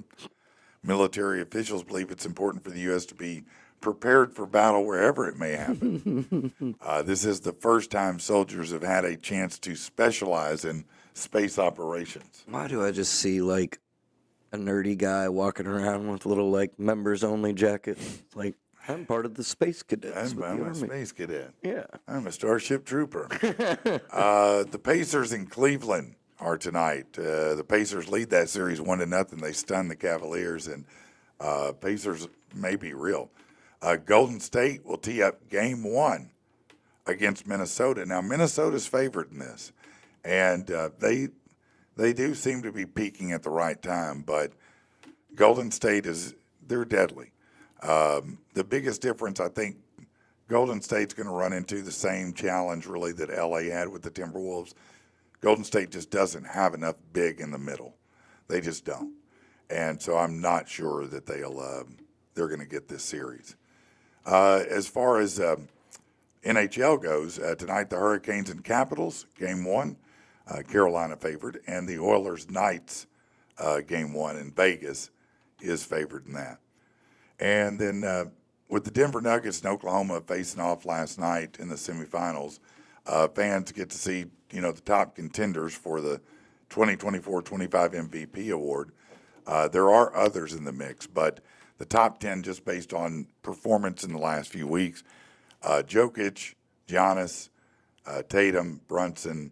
Military officials believe it's important for the U.S. to be prepared for battle wherever it may happen. This is the first time soldiers have had a chance to specialize in space operations. Why do I just see like a nerdy guy walking around with a little like members only jacket? Like, I'm part of the space cadets. with I'm the a Army. space cadet. Yeah. I'm a Starship Trooper. The Pacers in Cleveland are tonight. The Pacers lead that series 1-0. They stun the Cavaliers, and Pacers may be real. Golden State will tee up Game 1 against Minnesota. Now, Minnesota's favored in this, and they do seem to be peaking at the right time, but Golden State they're deadly. The biggest difference, I think, Golden State's going to run into the same challenge, really, that LA had with the Timberwolves. Golden State just doesn't have enough big in the middle. They just don't. And so I'm not sure that they're going to get this series. As far as NHL goes, tonight the Hurricanes and Capitals, Game 1, Carolina favored, and the Oilers Knights, Game 1 in Vegas, is favored in that. And then with the Denver Nuggets and Oklahoma facing off last night in the semifinals, fans get to see, the top contenders for the 2024-25 MVP award. There are others in the mix, but the top 10 just based on performance in the last few weeks. Jokic, Giannis, Tatum, Brunson,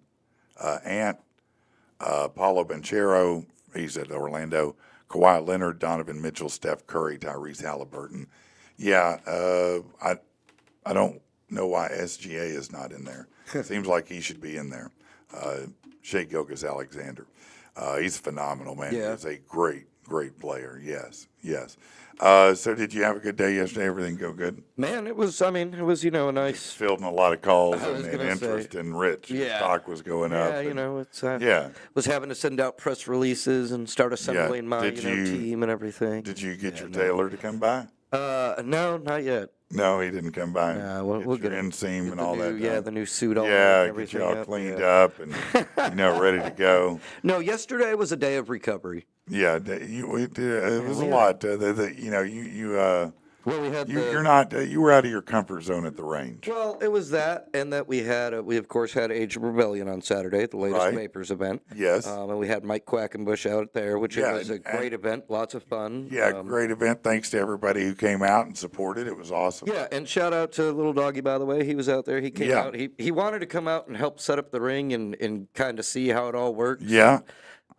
Ant, Paulo Banchero, he's at Orlando, Kawhi Leonard, Donovan Mitchell, Steph Curry, Tyrese Halliburton. Yeah, I don't know why SGA is not in there. Seems like he should be in there. Shai Gilgeous-Alexander. He's phenomenal, man. Yeah. He's a great, great player. Yes. So did you have a good day yesterday? Everything go good? Man, it was a nice. Fielding a lot of calls I was and gonna interest say, in Rich. His yeah. stock was going up. Yeah, it's yeah. was having to send out press releases and start assembling my Did you- team and everything. Did you get your tailor to come by? No, not yet. No, he didn't come by. Nah, we'll get get your inseam Get and the all new, that. yeah, done. the new suit on. Yeah, and get everything you all up, cleaned yeah. up and ready to go. No, yesterday was a day of recovery. Yeah, it was a lot. Well, we had You were out of your comfort zone at the range. Well, it was that, and that we of course had Age of Rebellion on Saturday, the latest Right. Vapors event. Yes. And we had Mike Quackenbush out there, which Yeah, was a great event, lots of fun. Yeah, great event. Thanks to everybody who came out and supported. It was awesome. Yeah, and shout out to Little Doggy, by the way. He was out there. He came Yeah. out. He wanted to come out and help set up the ring and kind of see how it all works. Yeah.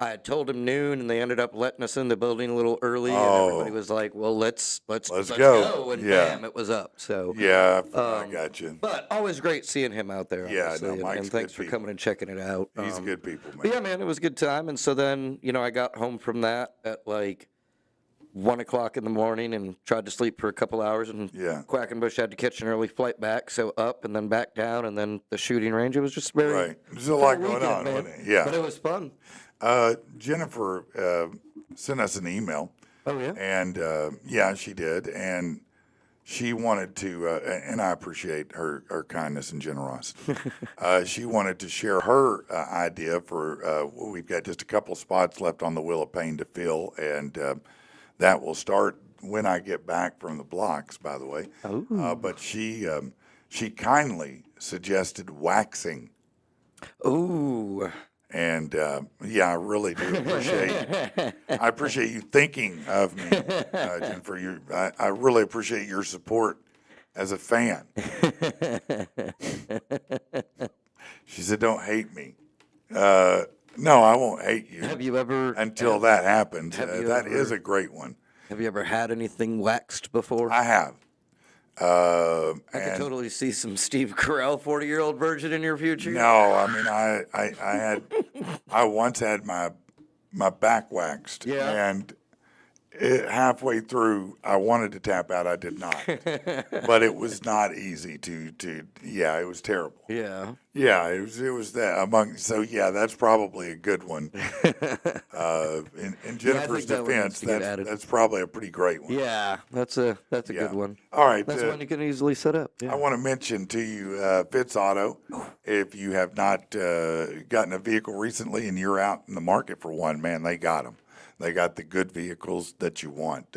I had told him noon, and they ended up letting us in the building a little early. And Oh. everybody was like, "Well, let's go." And Yeah. bam, it was up. So Yeah, I got you. But always great seeing him out there. Yeah, honestly, no, and Mike's thanks good for people. coming and checking it out. He's good people, man. But yeah, man, it was a good time. And so then, I got home from that at like 1 o'clock in the morning and tried to sleep for a couple hours. And Yeah. Quackenbush had to catch an early flight back, so up and then back down, and then the shooting range. It was just very Right. There's a lot going weekend, on, man. wasn't it? Yeah. But it was fun. Jennifer sent us an email. Oh yeah. And yeah, she did. And she wanted to, and I appreciate her kindness and generosity. She wanted to share her idea for, we've got just a couple spots left on the Wheel of Pain to fill, and that will start when I get back from the blocks, by the way. But she kindly suggested waxing. Ooh. And yeah, I really do I appreciate you thinking of me, Jennifer. I really appreciate your support as a fan. She said, "Don't hate me." No, I won't hate you. Have you ever until that happens? That ever- is a great one. Have you ever had anything waxed before? I have. I could And totally see some Steve Carell 40-year-old version in your future. no, I mean, I once had my back waxed, Yeah. and halfway through, I wanted to tap out. I did not, but it was not easy to. Yeah, it was terrible. Yeah. Yeah, it was that among. So yeah, that's probably a good one. In Jennifer's that one needs defense, to get added. that's probably a pretty great one. Yeah, that's a Yeah. good one. All right. That's one you can easily set up. I Yeah. want to mention to you, Fitz Auto, if you have not gotten a vehicle recently and you're out in the market for one, man, they got them. They got the good vehicles that you want.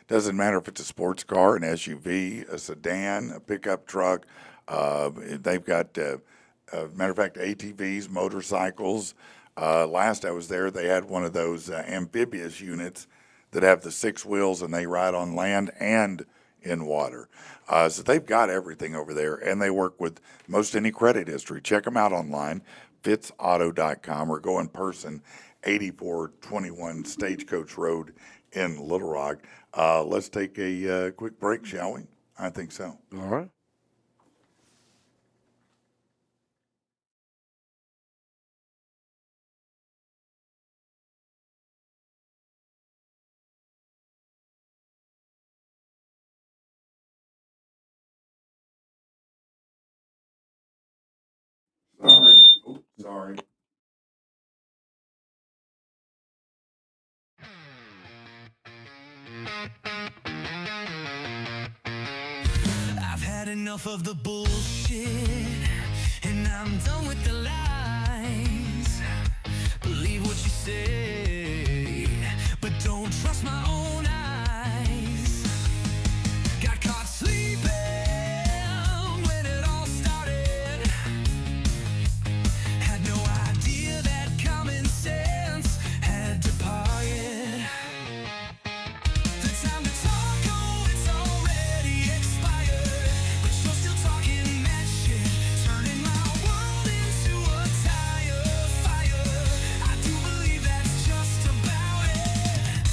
Doesn't matter if it's a sports car, an SUV, a sedan, a pickup truck. They've got, matter of fact, ATVs, motorcycles. Last I was there, they had one of those amphibious units that have the 6 wheels and they ride on land and in water. So they've got everything over there, and they work with most any credit history. Check them out online, fitzauto.com, or go in person, 8421 Stagecoach Road in Little Rock. Let's take a quick break, shall we? I think so. All right. Sorry. Oh, sorry. I've had enough of the bullshit, and I'm done with the lies. Believe what you say, but don't trust my own eyes. Got caught sleeping when it all started. Had no idea that common sense had departed. The time to talk, oh, it's already expired. But you're still talking that shit, turning my world into a tire fire. I do believe that's just about it.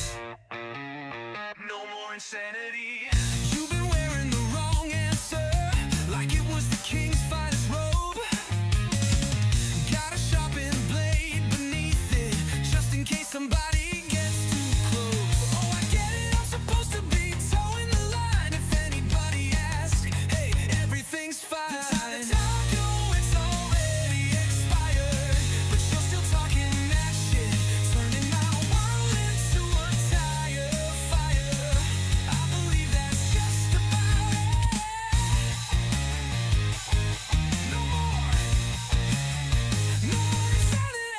No more insanity. You've been wearing the wrong answer, like it was the king's finest robe. Got a sharpened blade beneath it, just in case somebody gets too close. Oh, I get it, I'm supposed to be towing the line. If anybody asks, hey, everything's fine. The time to talk, oh, it's already expired. But you're still talking that shit, turning my world into a tire fire. I believe that's just about it. No more. No more insanity.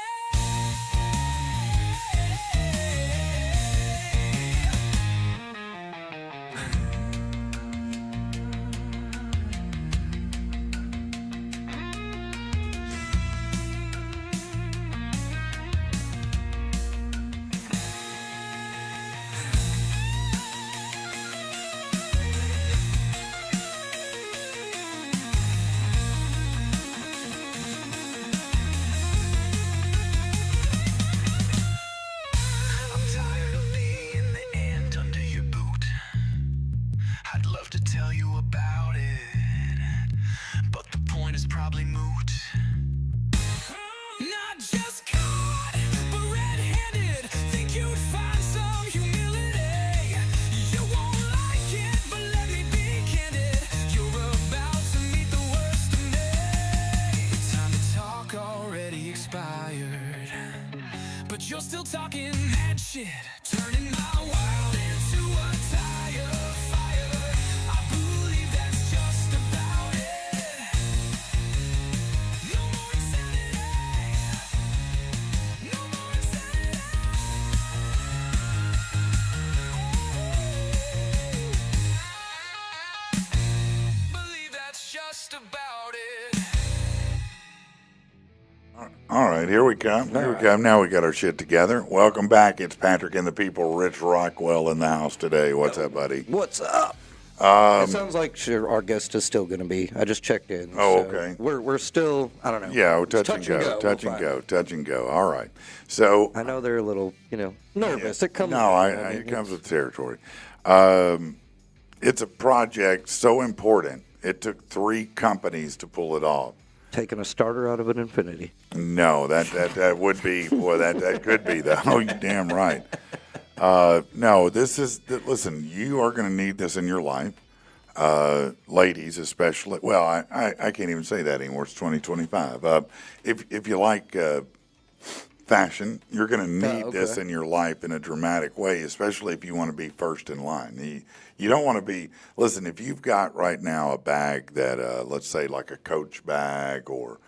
I'm tired of being the ant under your boot. I'd love to tell you about it, but the point is probably moot. Not just caught, but red-handed. Think you'd find some humility. it, turning my world into a tire fire. I believe that's just about it. No more insanity. No more insanity. Believe that's just about it. All right, here we come. Here we come. Now we got our shit together. Welcome back. It's Patrick and the people. Rich Rockwell in the house today. What's up, buddy? What's up? It sounds like our guest is still going to be. I just checked in. Oh, so okay. We're still, I don't know. Yeah, we're touch It's and go. Touch and go. Touch and go. All right. So I know they're a little, nervous. It comes. No, with it comes with territory. It's a project so important. It took 3 companies to pull it off. Taking a starter out of an Infinity. No, that would be, boy, that could be though. Oh, you're damn right. No, listen, you are going to need this in your life. Ladies especially. Well, I can't even say that anymore. It's 2025. If you like fashion, you're going to need this in your life in a dramatic way, especially if you want to be first in line. You don't want to be, listen, if you've got right now a bag that, let's say like a Coach bag or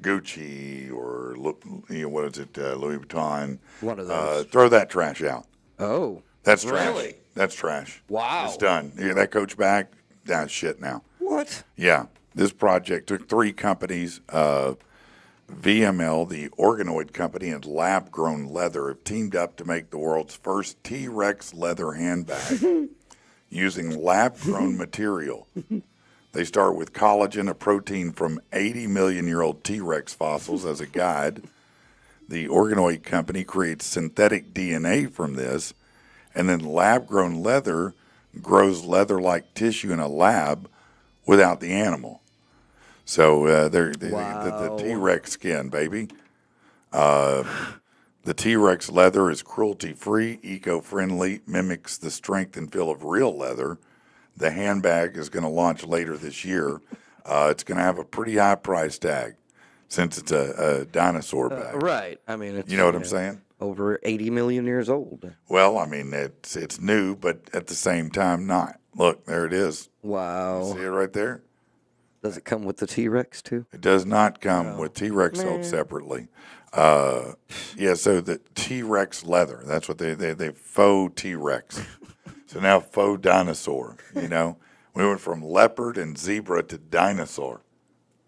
Gucci or, what is it, Louis Vuitton. One of those. Throw that trash out. Oh. That's trash. Really? That's trash. Wow. It's done. Yeah, that Coach bag, that's shit now. What? Yeah. This project took 3 companies. VML, the organoid company, and Lab Grown Leather have teamed up to make the world's first T-Rex leather handbag using lab-grown material. They start with collagen, a protein from 80 million-year-old T-Rex fossils, as a guide. The organoid company creates synthetic DNA from this, and then lab-grown leather grows leather-like tissue in a lab without the animal. So the T-Rex skin, baby. The T-Rex leather is cruelty-free, eco-friendly, mimics the strength and feel of real leather. The handbag is going to launch later this year. It's going to have a pretty high price tag since it's a dinosaur bag. Right. I mean, it's, you know what I'm saying? Over 80 million years old. Well, I mean, it's new, but at the same time, not. Look, there it is. Wow. See it right there? Does it come with the T-Rex too? It does not come with T-Rex sold separately. So the T-Rex leather, that's what they faux T-Rex. So now faux dinosaur, We went from leopard and zebra to dinosaur.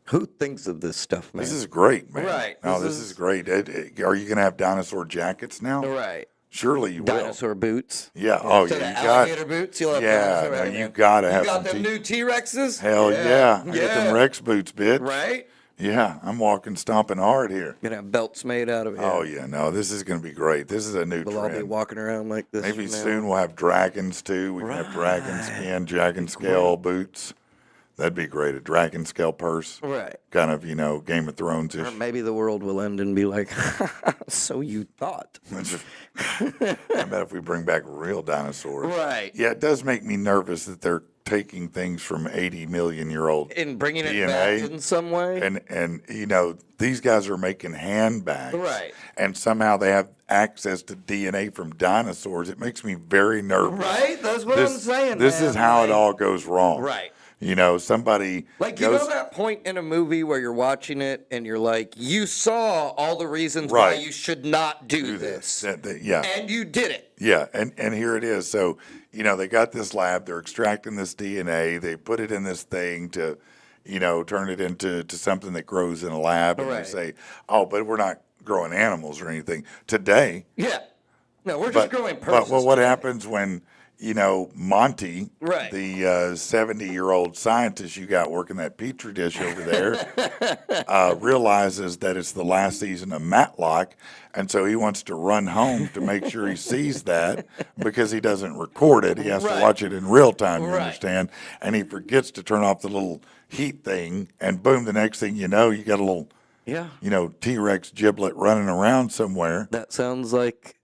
Who thinks of this stuff, man? This is great, man. Right. No, this is great. Are you going to have dinosaur jackets now? Right. Surely you will. Dinosaur boots. Yeah. Oh, So yeah. the You alligator boots. You'll have dinosaur no, right you now. got to have You got some them new T-Rexes? Hell yeah. I got them Rex boots, bitch. Right? Yeah, I'm walking, stomping hard here. You're going to have belts made out of it. Oh, yeah, no, this is going to be great. This is a new We'll all be trend. walking around like this. Maybe now. soon we'll have dragons, too. We can have dragon skin, dragon scale boots. That'd be great. A dragon scale purse. Right. Kind of, Game of Thrones-ish. Or maybe the world will end and be like, so you thought. I bet if we bring back real dinosaurs. Right. Yeah, it does make me nervous that they're taking things from 80 million-year-old And bringing it DNA, back in some way. and these guys are making handbags. Right. And somehow they have access to DNA from dinosaurs. It makes me very nervous. Right? That's what I'm saying, This man. is how it Like- all goes wrong. Right. Somebody Like, goes, that point in a movie where you're watching it and you're like, you saw all the reasons Right. why you should not do this. Yeah. And you did it. Yeah, and here it is. So, they got this lab, they're extracting this DNA, they put it in this thing to, turn it into something that grows in a lab. And Right. you say, oh, but we're not growing animals or anything. Today. Yeah. No, we're just growing persons. But what happens when, Monty, Right. the 70-year-old scientist you got working that Petri dish over there, realizes that it's the last season of Matlock, and so he wants to run home to make sure he sees that because he doesn't record it. He has to Right. watch it in real time, you Right. understand? And he forgets to turn off the little heat thing, and boom, the next thing you know, you got a little Yeah. T-Rex giblet running around somewhere. That sounds like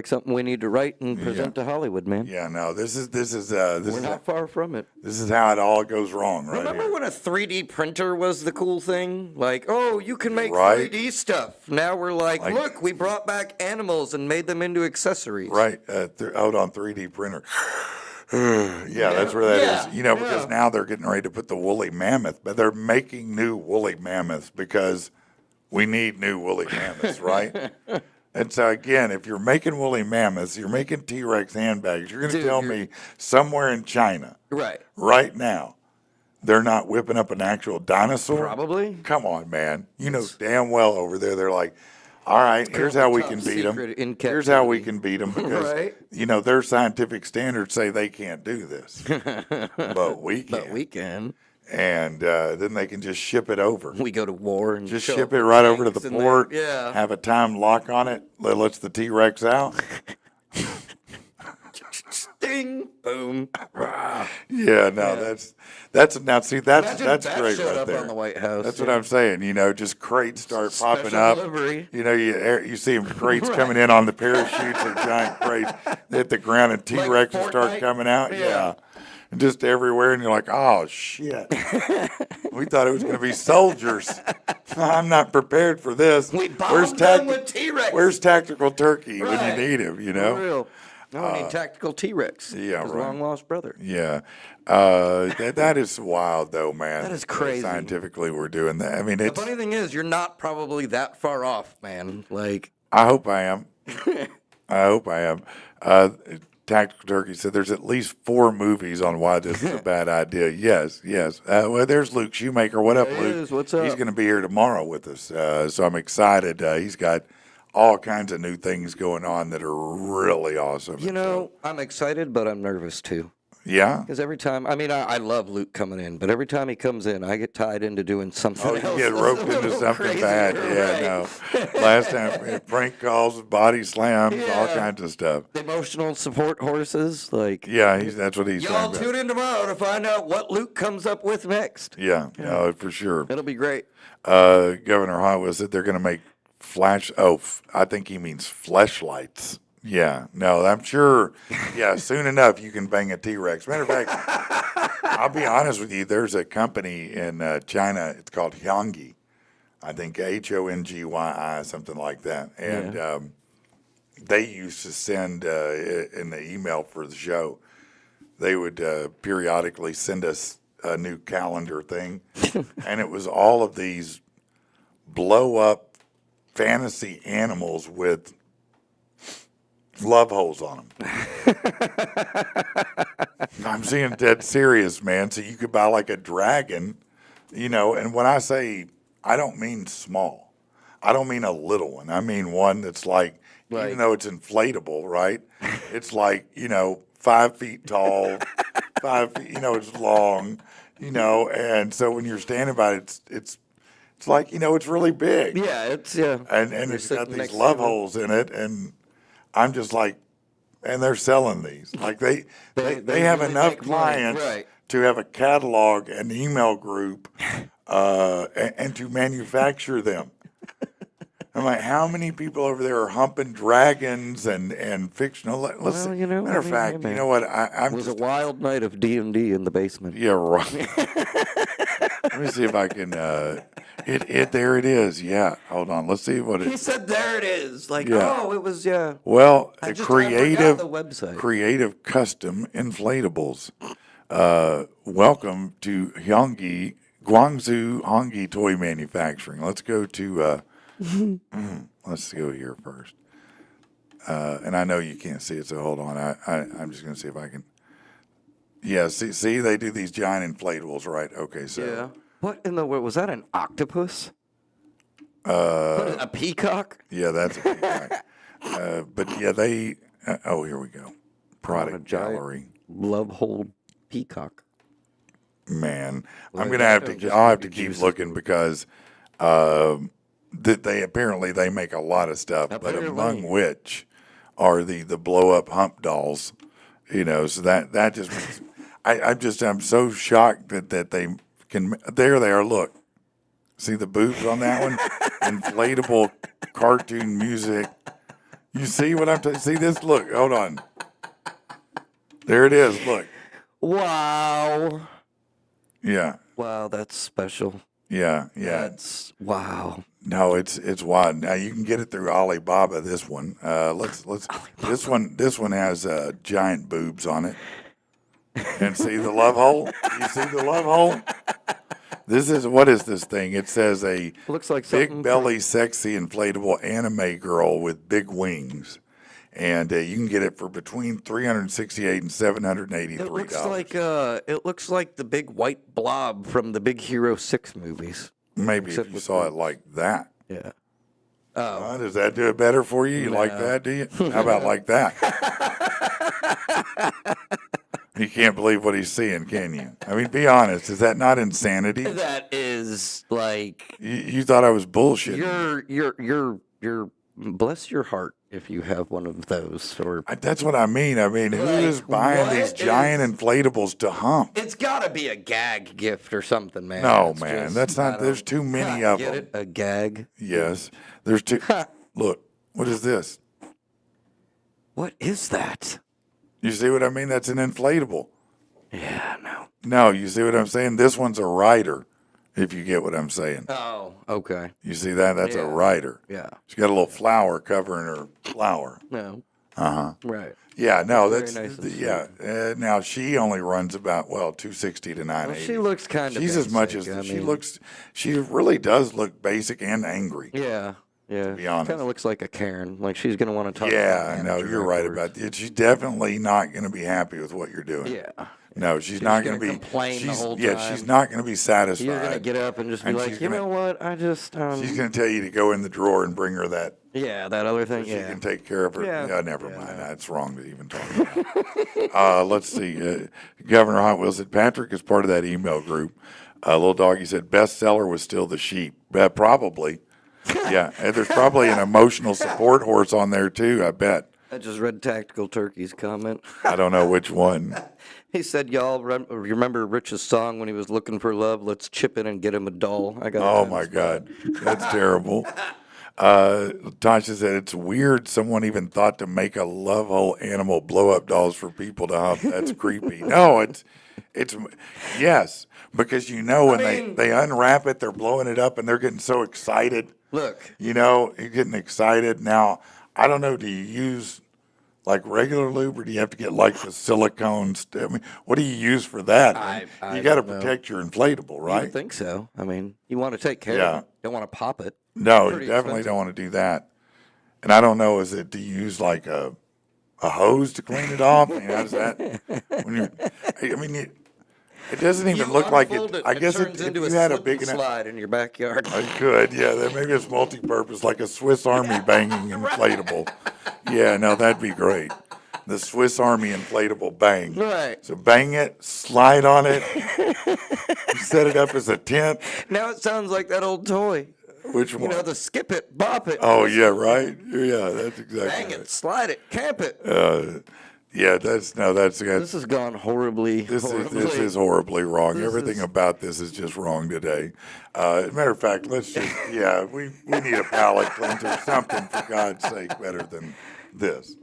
something we need to write and present to Hollywood, man. Yeah, no, this is We're not far from it. this is how it all goes wrong, right? Remember here. when a 3D printer was the cool thing? Like, oh, you can make Right. 3D stuff. Now we're like, look, we brought back animals and made them into accessories. Right, out on 3D printer. Yeah, that's where that is. Because now they're getting ready to put the woolly mammoth, but they're making new woolly mammoths because we need new woolly mammoths, right? And so again, if you're making woolly mammoths, you're making T-Rex handbags. You're going to tell me somewhere in China, right now, they're not whipping up an actual dinosaur? Probably. Come on, man. You know damn well over there they're like, all right, here's how we can beat them. Here's how we can beat them because, their scientific standards say they can't do this. But we can. But we can. And then they can just ship it over. We go to war and just ship it right over to the port. Yeah. Have a time lock on it. That lets the T-Rex out. Ding, boom. Yeah, no, that's now see that's Imagine that great showed right up there. on the White House. That's what I'm saying. Just crates start popping Special up. delivery. You see them crates coming in on the parachutes and giant crates. They hit the ground and T-Rexes start Fortnite? coming out. Yeah. And just everywhere, and you're like, oh shit. We thought it was going to be soldiers. I'm not prepared for this. We bombed them with T-Rex. Where's Tactical Turkey when Right. you need him? For real. No, we need Tactical T-Rex. yeah, His right. long-lost brother. Yeah. That is wild, though, man. That is crazy. Scientifically, we're doing that. I mean, The it's. funny thing is, you're not probably that far off, man. Like, I hope I am. I hope I am. Tactical Turkey said there's at least 4 movies on why this is a bad idea. Yes. Well, there's Luke Shoemaker. What up, There he Luke? is. What's up? He's going to be here tomorrow with us. So I'm excited. He's got all kinds of new things going on that are really awesome. I'm excited, but I'm nervous too. Yeah? Because every time, I love Luke coming in, but every time he comes in, I get tied into doing something Oh, else. you get that's roped a into little something crazier, bad. Yeah, right? no. Last time, we had prank calls, body slams, all Yeah. kinds of stuff. Emotional support horses, like. Yeah, that's what he's Y'all talking about. tune in tomorrow to find out what Luke comes up with next. Yeah, no, for sure. It'll be great. Governor Hotwell said they're going to make I think he means fleshlights. Yeah, no, I'm sure. Yeah, soon enough you can bang a T-Rex. Matter of fact, I'll be honest with you. There's a company in China. It's called Hyongyi. I think HONGYI, something like that. And they used to send in the email for the show. They would periodically send us a new calendar thing, and it was all of these blow up fantasy animals with love holes on them. I'm seeing dead serious, man. So you could buy like a dragon, and when I say, I don't mean small. I don't mean a little one. I mean one that's like, even though it's inflatable, right? It's like, 5 feet tall, 5 feet, it's long, and so when you're standing by it, it's like, it's really big. Yeah, And it's got these love holes in it, and I'm just like, and they're selling these. Like they have really enough make money, clients right. to have a catalog, an email group, and to manufacture them. I'm like, how many people over there are humping dragons and fictional? Matter of fact, you know what? It was a wild night of D&D in the basement. Yeah, right. Let me see if I can. There it is. Yeah, hold on. Let's see what He it. said, "There it is." Like, Yeah. it was, yeah. Well, I forgot creative the website. creative custom inflatables. Welcome to Guangzhou Hongyi Toy Manufacturing. Let's go to. Let's go here first. And I know you can't see it, so hold on. I'm just going to see if I can. Yeah, see, they do these giant inflatables, right? Okay, so. Yeah. What in the world? Was that an octopus? A peacock? Yeah, that's a peacock. But yeah, they. Here we go. Product giant gallery. Love hole peacock. Man, Well, I'm gonna that have or to. just I'll have to maybe keep juices looking because that they apparently they make a lot of stuff, but Apparently. among which are the blow up hump dolls. So that just makes, I'm so shocked that they can. There they are. Look, See the boobs on that one? Inflatable cartoon music. You see what I'm see this? Look, hold on. There it is. Look. Wow. Yeah. Wow, that's special. Yeah. That's wow. No, it's wild. Now you can get it through Alibaba. This one. Let's. This one has giant boobs on it. And see the love hole? You see the love hole? What is this thing? It says a Looks like big belly, sexy, inflatable anime girl with big wings. And you can get it for between $368 and $783. It looks like the big white blob from the Big Hero 6 movies. Maybe if you saw it like that. Yeah. Does that do it better for you? You like that, do you? How about like that? You can't believe what he's seeing, can you? I mean, be honest. Is that not insanity? That is like You thought I was bullshitting. you're bless your heart if you have one of those. Or That's what I mean. I mean, who is buying these giant inflatables to hump? it's got to be a gag gift or something, man. No, It's man. just- That's I not. don't- There's too many of Get them. it? A gag? Yes. There's too. Look. What is this? What is that? You see what I mean? That's an inflatable. Yeah, no. No, you see what I'm saying? This one's a rider, if you get what I'm saying. Oh, okay. You see that? That's a Yeah. rider. Yeah. She's got a little flower covering her flower. No. Uh-huh. Right. Yeah, no, Very that's, nice and yeah. Now, she only runs about, 260 to 980. She looks kind of She's as much as, she really does look basic and angry. Yeah. Yeah. be honest. Kind of looks like a Karen. Like she's going to want to talk Yeah, to the no, manager you're right afterwards. about it. She's definitely not going to be happy with what you're doing. Yeah. No, she's not going to be. complain the whole Yeah, time. she's not going to be satisfied. You're going to get up and just be And like, she's you gonna- know what? I just, She's going to tell you to go in the drawer and bring her that. yeah, that other thing. She Yeah. can take care of her. Yeah. Yeah, never mind. That's wrong to even talk about. Let's see. Governor Hot Wheels said Patrick is part of that email group. Little Doggy said bestseller was still the sheep. Probably. Yeah, and there's probably an emotional support horse on there too. I bet. I just read Tactical Turkey's comment. I don't know which one. He said, y'all remember Rich's song when he was looking for love? Let's chip in and get him a doll. I got. Oh my God, that's terrible. Tasha said it's weird someone even thought to make a love hole animal blow up dolls for people to hump. That's creepy. No, it's yes, because when they unwrap it, they're blowing it up and they're getting so excited. Look. You're getting excited. Now, I don't know, do you use like regular lube or do you have to get like the silicone I mean, what do you use for that? I You got to don't know. protect your inflatable, I right? think so. I mean, you want to take care Yeah. of it. Don't want to pop it. No, you Pretty definitely expensive. don't want to do that. And I don't know, do you use like a hose to clean it off? I mean, how's that? It doesn't even look like unfold it. I guess turns if into you a had a slip big and enough. slide in your backyard. I could, yeah. Maybe it's multi-purpose, like a Swiss Army banging inflatable. Yeah, no, that'd be great. The Swiss Army inflatable bang. Right. So bang it, slide on it, you set it up as a tent. Now it sounds like that old toy. Which You one? know, the skip it, bop it. Oh yeah, right. Yeah, that's exactly Bang right. it, slide it, camp it. Yeah, that's This has gone horribly. This is horribly wrong. Everything about this is just wrong today. As a matter of fact, let's just we need a palate cleanser, something for God's sake better than this.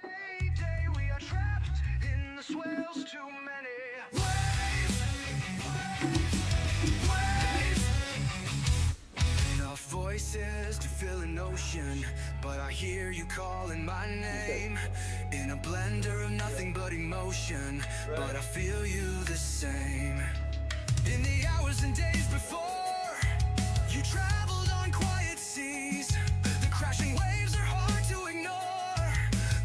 Mayday, we are trapped in the swells, too many waves. Enough voices to fill an ocean, but I hear you calling my name in a blender of nothing but emotion. But I feel you the same. In the hours and days before, you traveled on quiet seas. The crashing waves are hard to ignore,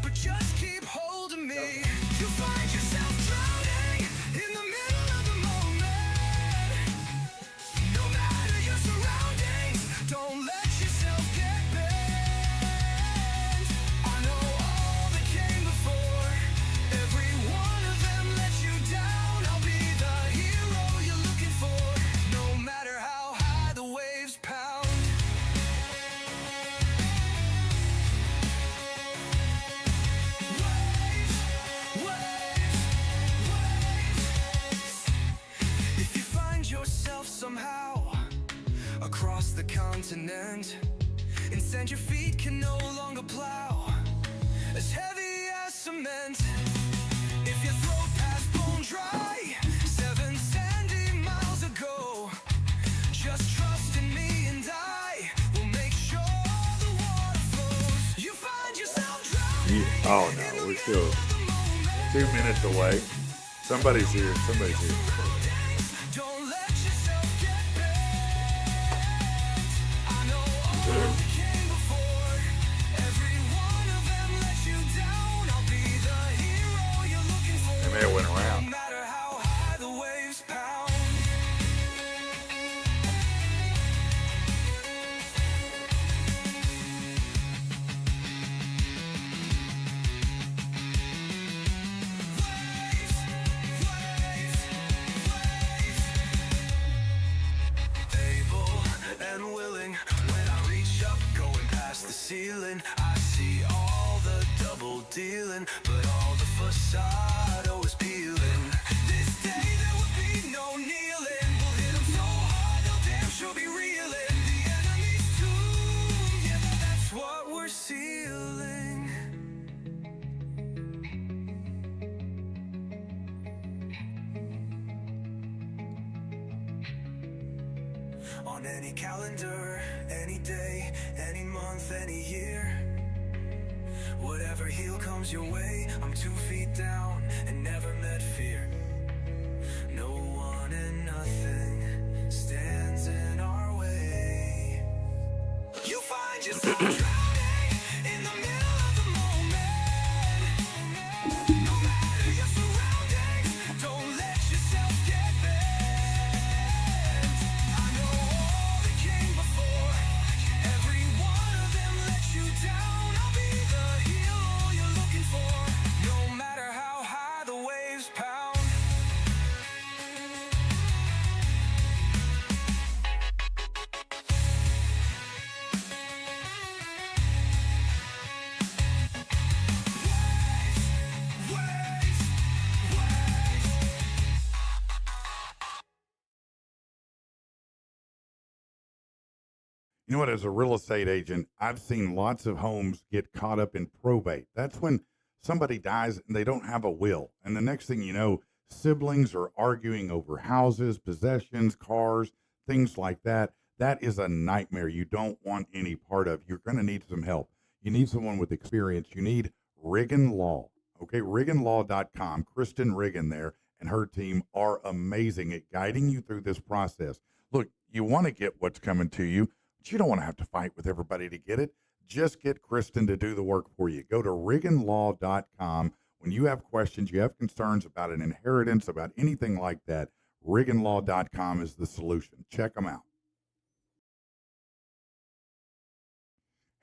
but just keep holding me. You find yourself drowning in the middle of the moment. No matter your surroundings, don't let yourself get bent. I know all that came before. Every one of them let you down. I'll be the hero you're looking for. No matter how high the waves pound. across the continent, and sand your feet can no longer plow, as heavy as cement. If your throat has bone dry 7 sandy miles ago, just trust in me and I will make sure the water flows. You find yourself drowning. Oh no, we're still 2 minutes away. Somebody's here. Somebody's here. Don't let yourself get bent. I know all that came before. Every one of them let you down. I'll be the hero you're looking for. They may have went around. No matter how high the waves pound. Able and willing, when I reach up, going past the ceiling, I see all the double dealing, but all the facade always peeling. This day there would be no kneeling. We'll hit 'em so hard they'll damn sure be reeling. The enemy's tomb, yeah, that's what we're sealing. On any calendar, any day, any month, any year, whatever heel comes your way, I'm 2 feet down and never met fear. No one and nothing stands in our way. You find yourself drowning in the middle of the moment. No matter your surroundings, don't let yourself get bent. I know all that came before. Every one of them let you down. I'll be the hero you're looking for. No matter how high the waves pound. Waves, waves. You know what? As a real estate agent, I've seen lots of homes get caught up in probate. That's when somebody dies and they don't have a will. And the next thing you know, siblings are arguing over houses, possessions, cars, things like that. That is a nightmare you don't want any part of. You're going to need some help. You need someone with experience. You need Riggin Law. Okay, RigginLaw.com. Kristen Riggin there and her team are amazing at guiding you through this process. Look, you want to get what's coming to you, but you don't want to have to fight with everybody to get it. Just get Kristen to do the work for you. Go to RigginLaw.com. When you have questions, you have concerns about an inheritance, about anything like that, RigginLaw.com is the solution. Check them out.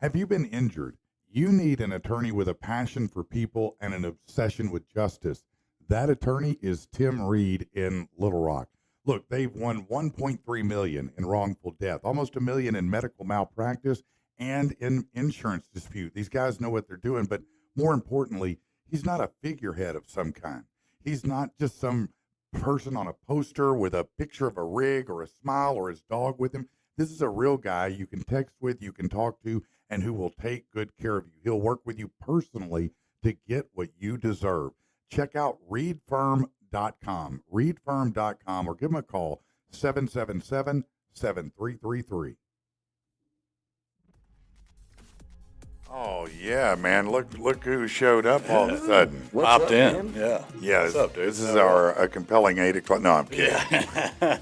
Have you been injured? You need an attorney with a passion for people and an obsession with justice. That attorney is Tim Reed in Little Rock. Look, they've won $1.3 million in wrongful death, almost $1 million in medical malpractice and in insurance dispute. These guys know what they're doing, but more importantly, he's not a figurehead of some kind. He's not just some person on a poster with a picture of a rig or a smile or his dog with him. This is a real guy you can text with, you can talk to, and who will take good care of you. He'll work with you personally to get what you deserve. Check out reedfirm.com, reedfirm.com, or give him a call, 777-7333. Oh, yeah, man. Look who showed up all of a sudden. Popped in. Yeah. Yeah, What's up, dude? this is our compelling 8 o'clock. No, I'm kidding.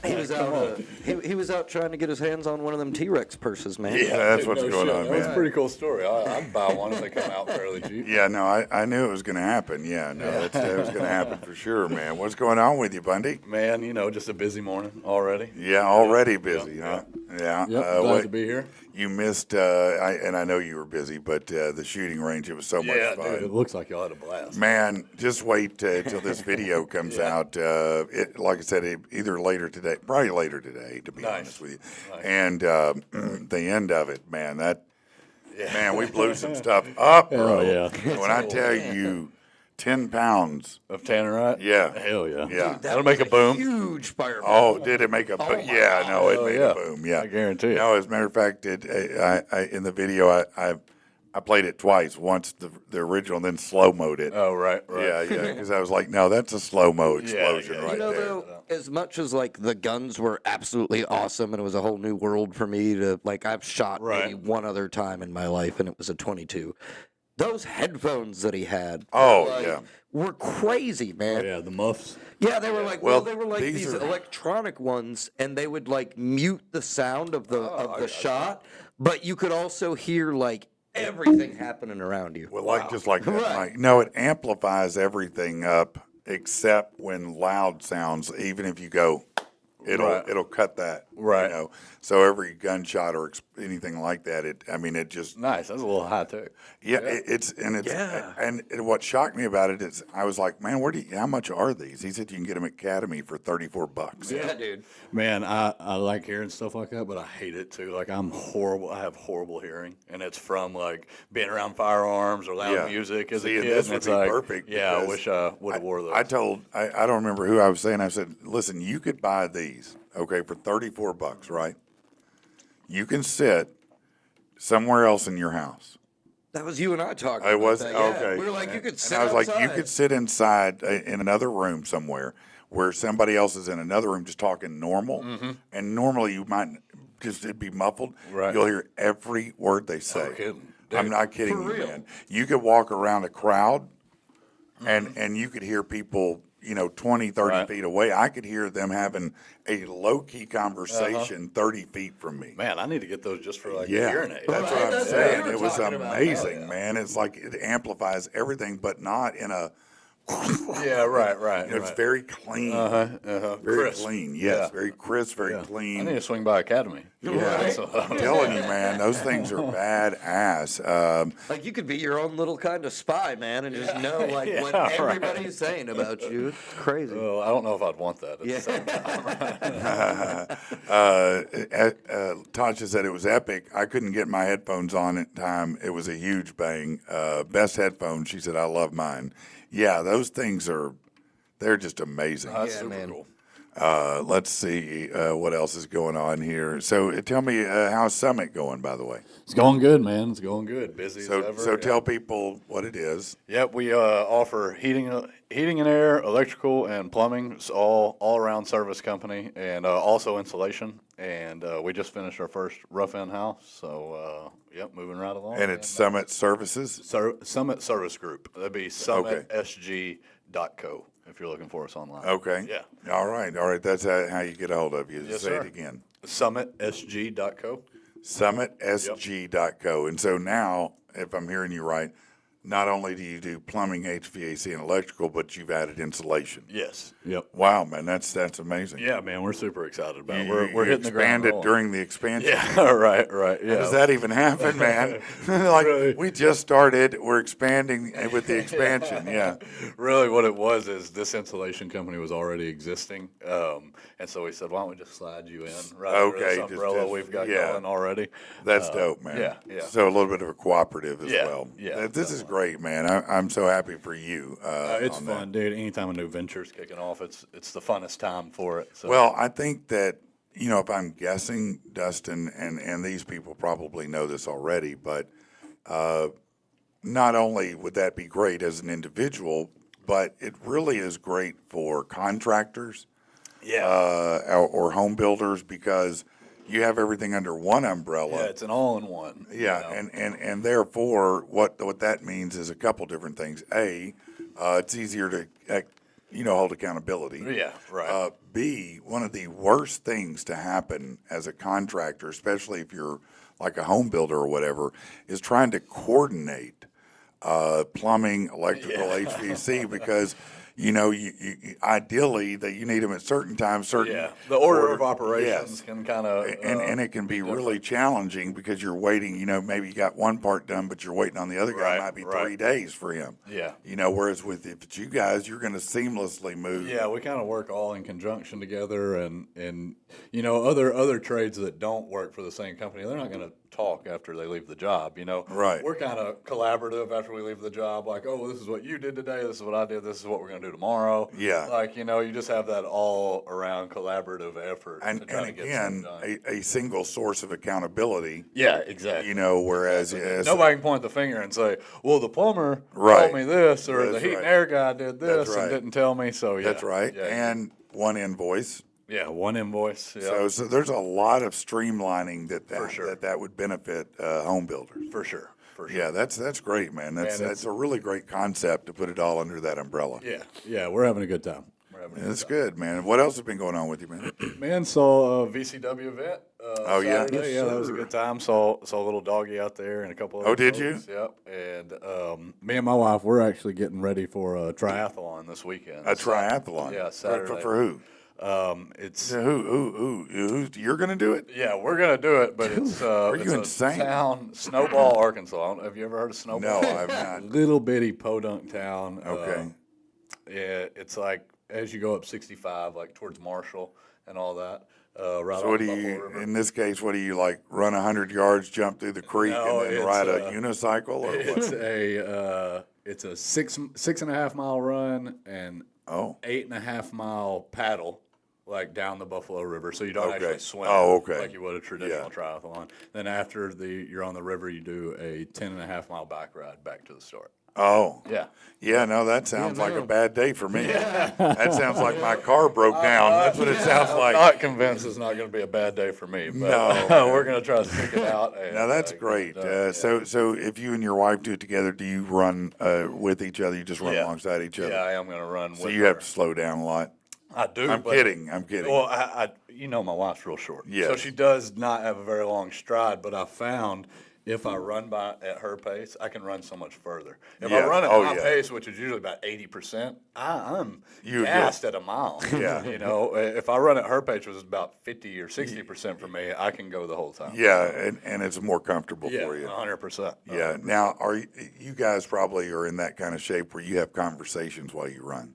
He was out. He was out trying to get his hands on one of them T-Rex purses, man. Yeah, that's Dude, what's no going shit. on, That was a man. pretty cool story. I'd buy one if they come out fairly cheap. Yeah, no, I knew it was going to happen. Yeah, no, that was going to happen for sure, man. What's going on with you, Bundy? Man, just a busy morning already. Yeah, already busy, huh? Yeah. Yep, glad to be here. You missed, and I know you were busy, but the shooting range, it was so much Yeah, fun. dude, it looks like y'all had a blast. Man, just wait till this video comes out. Like I said, either later today, probably later today, to be Nice. honest with you. Nice. And the end of it, man, man, we blew some stuff up, bro. Oh, yeah. When I tell you, 10 pounds. Of tannerite? Yeah. Hell yeah. Yeah. Dude, That'll make a boom. Huge fireball. Oh, did it make a boom? Yeah, no, it Oh, made yeah. a boom. Yeah. I guarantee it. No, as a matter of fact, in the video, I played it twice. Once the original, and then slow mode it. Oh, right. Yeah, yeah. Because I was like, no, that's a slow mo explosion yeah. right You know, there. though, as much as like the guns were absolutely awesome and it was a whole new world for me to like, I've shot maybe one other time in my life and it was a 22. Those headphones that he had, were crazy, man. Oh, yeah, the muffs. Yeah, they were like Well, they were like these these are- electronic ones, and they would like mute the sound of the shot, but you could also hear like everything happening around you. Well, just like that. Right. Mike. No, it amplifies everything up except when loud sounds. Even if you go, it'll cut that. Right. You know, so every gunshot or anything like that, it just Nice. That's a little high tech. and what shocked me about it is I was like, man, how much are these? He said you can get them at Academy for $34. Yeah, dude. Man, I like hearing stuff like that, but I hate it too. Like I'm horrible. I have horrible hearing, and it's from like being around firearms or loud Yeah. music as See, a and kid. this and would it's be like, perfect Yeah, I because wish I would have wore those. I don't remember who I was saying. I said, listen, you could buy these, okay, for $34, right? You can sit somewhere else in your house. That was you and I talking. It about was that, yeah. okay. We were like, you could sit And I was outside. like, you could sit inside in another room somewhere where somebody else is in another room just talking normal, and normally you might it'd be muffled. Right. You'll hear every word they say. kidding. I'm Dude, not kidding for you, real. man. You could walk around a crowd, and you could hear people, 20, 30 Right. feet away. I could hear them having a low-key conversation 30 feet from me. Man, I need to get those just for like Yeah, hearing aid. that's what Right, I'm that's what saying. we were It was talking about. amazing, man. It's like it amplifies everything, but not in a. Yeah, right. It's very clean, very Crisp. clean. Yes, Yeah. very crisp, very I clean. need to swing by Academy. Yeah, I'm telling you, man, those things are badass. Like you could be your own little kind of spy, man, and just know like what Yeah, right. everybody's saying about you. It's crazy. Well, I don't know if I'd want that. At the same time. Tasha said it was epic. I couldn't get my headphones on in time. It was a huge bang. Best headphones. She said, I love mine. Yeah, those things they're just amazing. That's Yeah, super man. cool. Let's see what else is going on here. So tell me, how's Summit going, by the way? It's going good, man. It's going good. Busy as ever. So yeah. tell people what it is. Yep, we offer heating and air, electrical, and plumbing. It's all around service company, and also insulation. And we just finished our first rough end house, so yep, moving right along. And it's Summit Services. Summit Service Group. That'd be summitsg.co if you're looking for us online. Okay. Yeah. All right. That's how you get a hold of you. Yes, Say sir. it again. Summitsg.co. SummitSG.co. And so now, if I'm hearing you right, not only do you do plumbing, HVAC, and electrical, but you've added insulation. Yes. Yep. Wow, man, that's amazing. Yeah, man, we're super excited about it. You, We're hitting the ground expanded rolling. during the expansion. Yeah, right. Yeah. How does that even happen, man? Like Really? we just started, we're expanding with the expansion. Yeah. Really, what it was is this insulation company was already existing, and so we said, "Why don't we just slide you in right under Okay, this just- umbrella we've got yeah. going already?" That's dope, man. yeah. So a little bit of a cooperative as Yeah, well. yeah, This is great, man. I'm so happy for you. It's on fun, dude. Anytime a new venture's kicking off, it's the funnest time for it. So. Well, I think that, if I'm guessing, Dustyn, and these people probably know this already, but not only would that be great as an individual, but it really is great for contractors or home builders because you have everything under one umbrella. yeah, it's an all-in-one. Yeah, you know? and therefore, what that means is a couple different things. A, it's easier to hold accountability. Yeah, right. B, one of the worst things to happen as a contractor, especially if you're like a home builder or whatever, is trying to coordinate plumbing, electrical, HVAC because. You ideally that you need them at certain times, certain. Yeah, the order of yes. operations can kind of And it can be really challenging because you're waiting, maybe you got one part done, but you're waiting on the other guy. Right, It might be right. 3 days for him. Yeah. Whereas if it's you guys, you're going to seamlessly move. Yeah, we kind of work all in conjunction together, and other trades that don't work for the same company, they're not going to talk after they leave the job. You know, Right. We're kind of collaborative after we leave the job. Like, oh, this is what you did today. This is what I did. This is what we're gonna do tomorrow. Yeah. Like, you know, you just have that all around collaborative effort And to try to get something again, done. a single source of accountability. Yeah, exactly. You know, whereas as, Nobody can point the finger and say, "Well, the plumber Right. told me this," or That's "the heat right. and air guy did this That's right. and didn't tell me." So yeah, that's right, Yeah, and one invoice. yeah, one invoice. Yeah, So there's a lot of streamlining For sure. that would benefit home builders. for sure. Yeah, that's great, man. That's a really great concept to put it all under that umbrella. Yeah, we're having a good time. That's good, man. What else has been going on with you, man? Man, saw a VCW event. Oh, yeah? Saturday. Yes, Yeah, that was a sir. good time. Saw a little doggy out there and a couple of Oh, did you? Yep. And me and my wife, we're actually getting ready for a triathlon this weekend. A triathlon. Yeah, Saturday. For who? It's Who? You're gonna do it? yeah, we're gonna do it, but it's Are it's you a insane? town, Snowball, Arkansas. Have you ever heard of Snowball? No, I've not. Little bitty podunk town. Okay. Yeah, it's like as you go up 65, like towards Marshall and all that. Right So on what the do Buffalo you? River. In this case, what do you like? Run 100 yards, jump through the creek, No, and then it's, ride a unicycle, or what? It's a 6.5 mile run and Oh. 8.5 mile paddle, like down the Buffalo River. So you don't Okay. actually swim. Oh, okay. Like you would a traditional Yeah. triathlon. Then after you're on the river, you do a 10.5 mile bike ride back to the start. Oh. Yeah. Yeah, no, that sounds like a bad day for me. That sounds like my car broke down. That's what it sounds I'm like. not convinced it's not going to be a bad day for me, but No. we're going to try to stick it out. And, Now that's get great. it done. So if you and your wife do it together, do you run with each other? You just run Yeah. alongside each other. Yeah, I am going to run So with you her. have to slow down a lot. I do. I'm but- kidding. Well, you know, my wife's real short. Yes. So she does not have a very long stride, but I found if I run by at her pace, I can run so much further. If I Yeah. run at Oh, my yeah. pace, which is usually about 80%, I'm You're gassed at a mile. Yeah. You know, if I run at her pace, which is about 50 or 60% for me, I can go the whole time. Yeah, and it's more comfortable Yeah, for you. 100%. Yeah. Now, you guys probably are in that kind of shape where you have conversations while you run?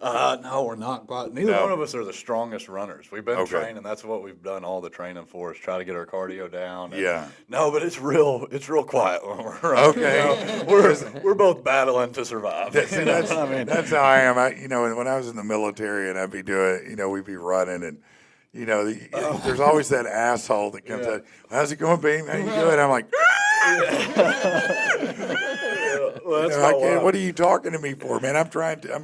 No, we're not quite. Neither No. one of us are the strongest runners. We've been Okay. training. That's what we've done all the training for is try to get our cardio down. And- Yeah. No, but it's real quiet when we're running. Okay. You know? We're both battling to survive. You know what I mean? That's how I am. When I was in the military and I'd be doing, we'd be running and, there's always that asshole that comes out, how's it going, babe? How you doing? I'm like, Well, that's I my can't, wife. what are you talking to me for, man? I'm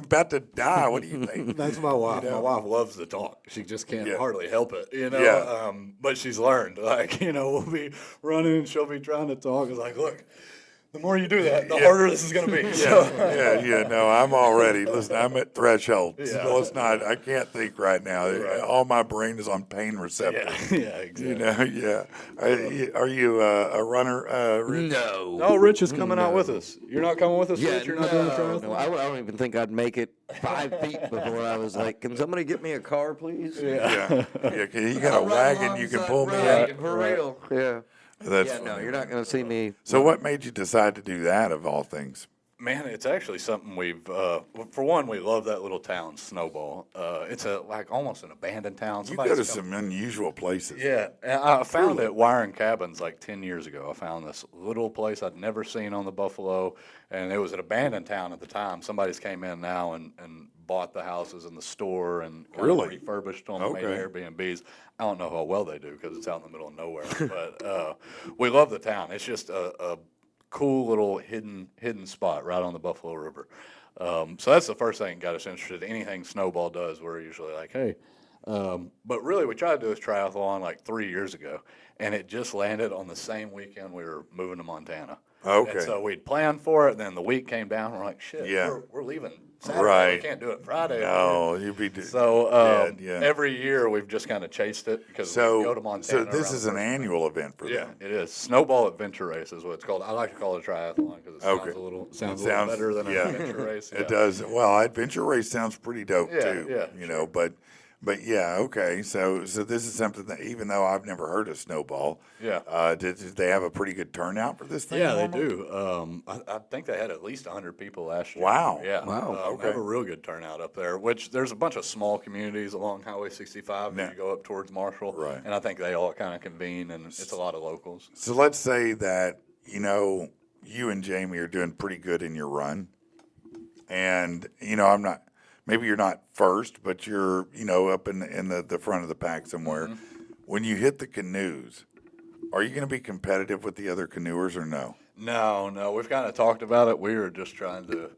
about to die. What do you think? That's my wife. My wife loves to talk. She just can't Yeah. hardly help it, you know. Yeah. But she's learned. Like, we'll be running and she'll be trying to talk. It's like, look, the more you do that, the harder this is going to be. So, No, I'm already, listen, I'm at threshold. Yeah. So it's not, I can't think right now. Right. All my brain is on pain receptors. exactly. Are you a runner, Rich? No. Oh, Rich is coming out with us. You're not coming with us, Yeah, Rich? You're not doing the triathlon? no, I don't even think I'd make it 5 feet before I was like, can somebody get me a car, please? Yeah. 'Cause you got a wagon you can pull me out. For real. Yeah. That's Yeah, no, funny. you're not going to see me. So what made you decide to do that of all things? Man, it's actually something we've. For one, we love that little town, Snowball. It's like almost an abandoned town. You go to some unusual places. Yeah, and I found it wiring cabins like 10 years ago. I found this little place I'd never seen on the Buffalo, and it was an abandoned town at the time. Somebody's came in now and bought the houses and the store and kind of Really? refurbished them, made Okay. Airbnbs. I don't know how well they do because it's out in the middle of nowhere, but we love the town. It's just a cool little hidden spot right on the Buffalo River. So that's the first thing that got us interested. Anything Snowball does, we're usually like, hey. But really, we tried to do this triathlon like 3 years ago, and it just landed on the same weekend we were moving to Montana. Okay. And so we'd planned for it, and then the week came down, and we're like, shit, Yeah. we're leaving Saturday. Right. We can't do it Friday. No, you'd be. So yeah. every year we've just kind of chased it because we go to So Montana. this around is the an first- annual event for Yeah, them. it is. Snowball Adventure Race is what it's called. I like to call it a triathlon because it sounds Okay. a little Sounds- better than yeah. an adventure race. It does. Well, adventure race sounds pretty dope Yeah, too. yeah, But But yeah, okay. So this is something that even though I've never heard of Snowball, did they have a pretty good turnout for this thing? Yeah, they normally? do. I think they had at least 100 people last year. Wow. Yeah. Wow. They have a real good turnout up there, which there's a bunch of small communities along Highway 65 Yeah. as you go up towards Marshall. Right. And I think they all kind of convene, and it's a lot of locals. So let's say that, you and Jamie are doing pretty good in your run. And, I'm not, maybe you're not first, but you're, up in the front of the pack somewhere. Mm-hmm. When you hit the canoes, are you going to be competitive with the other canoers or no? No, we've kind of talked about it. We were just trying to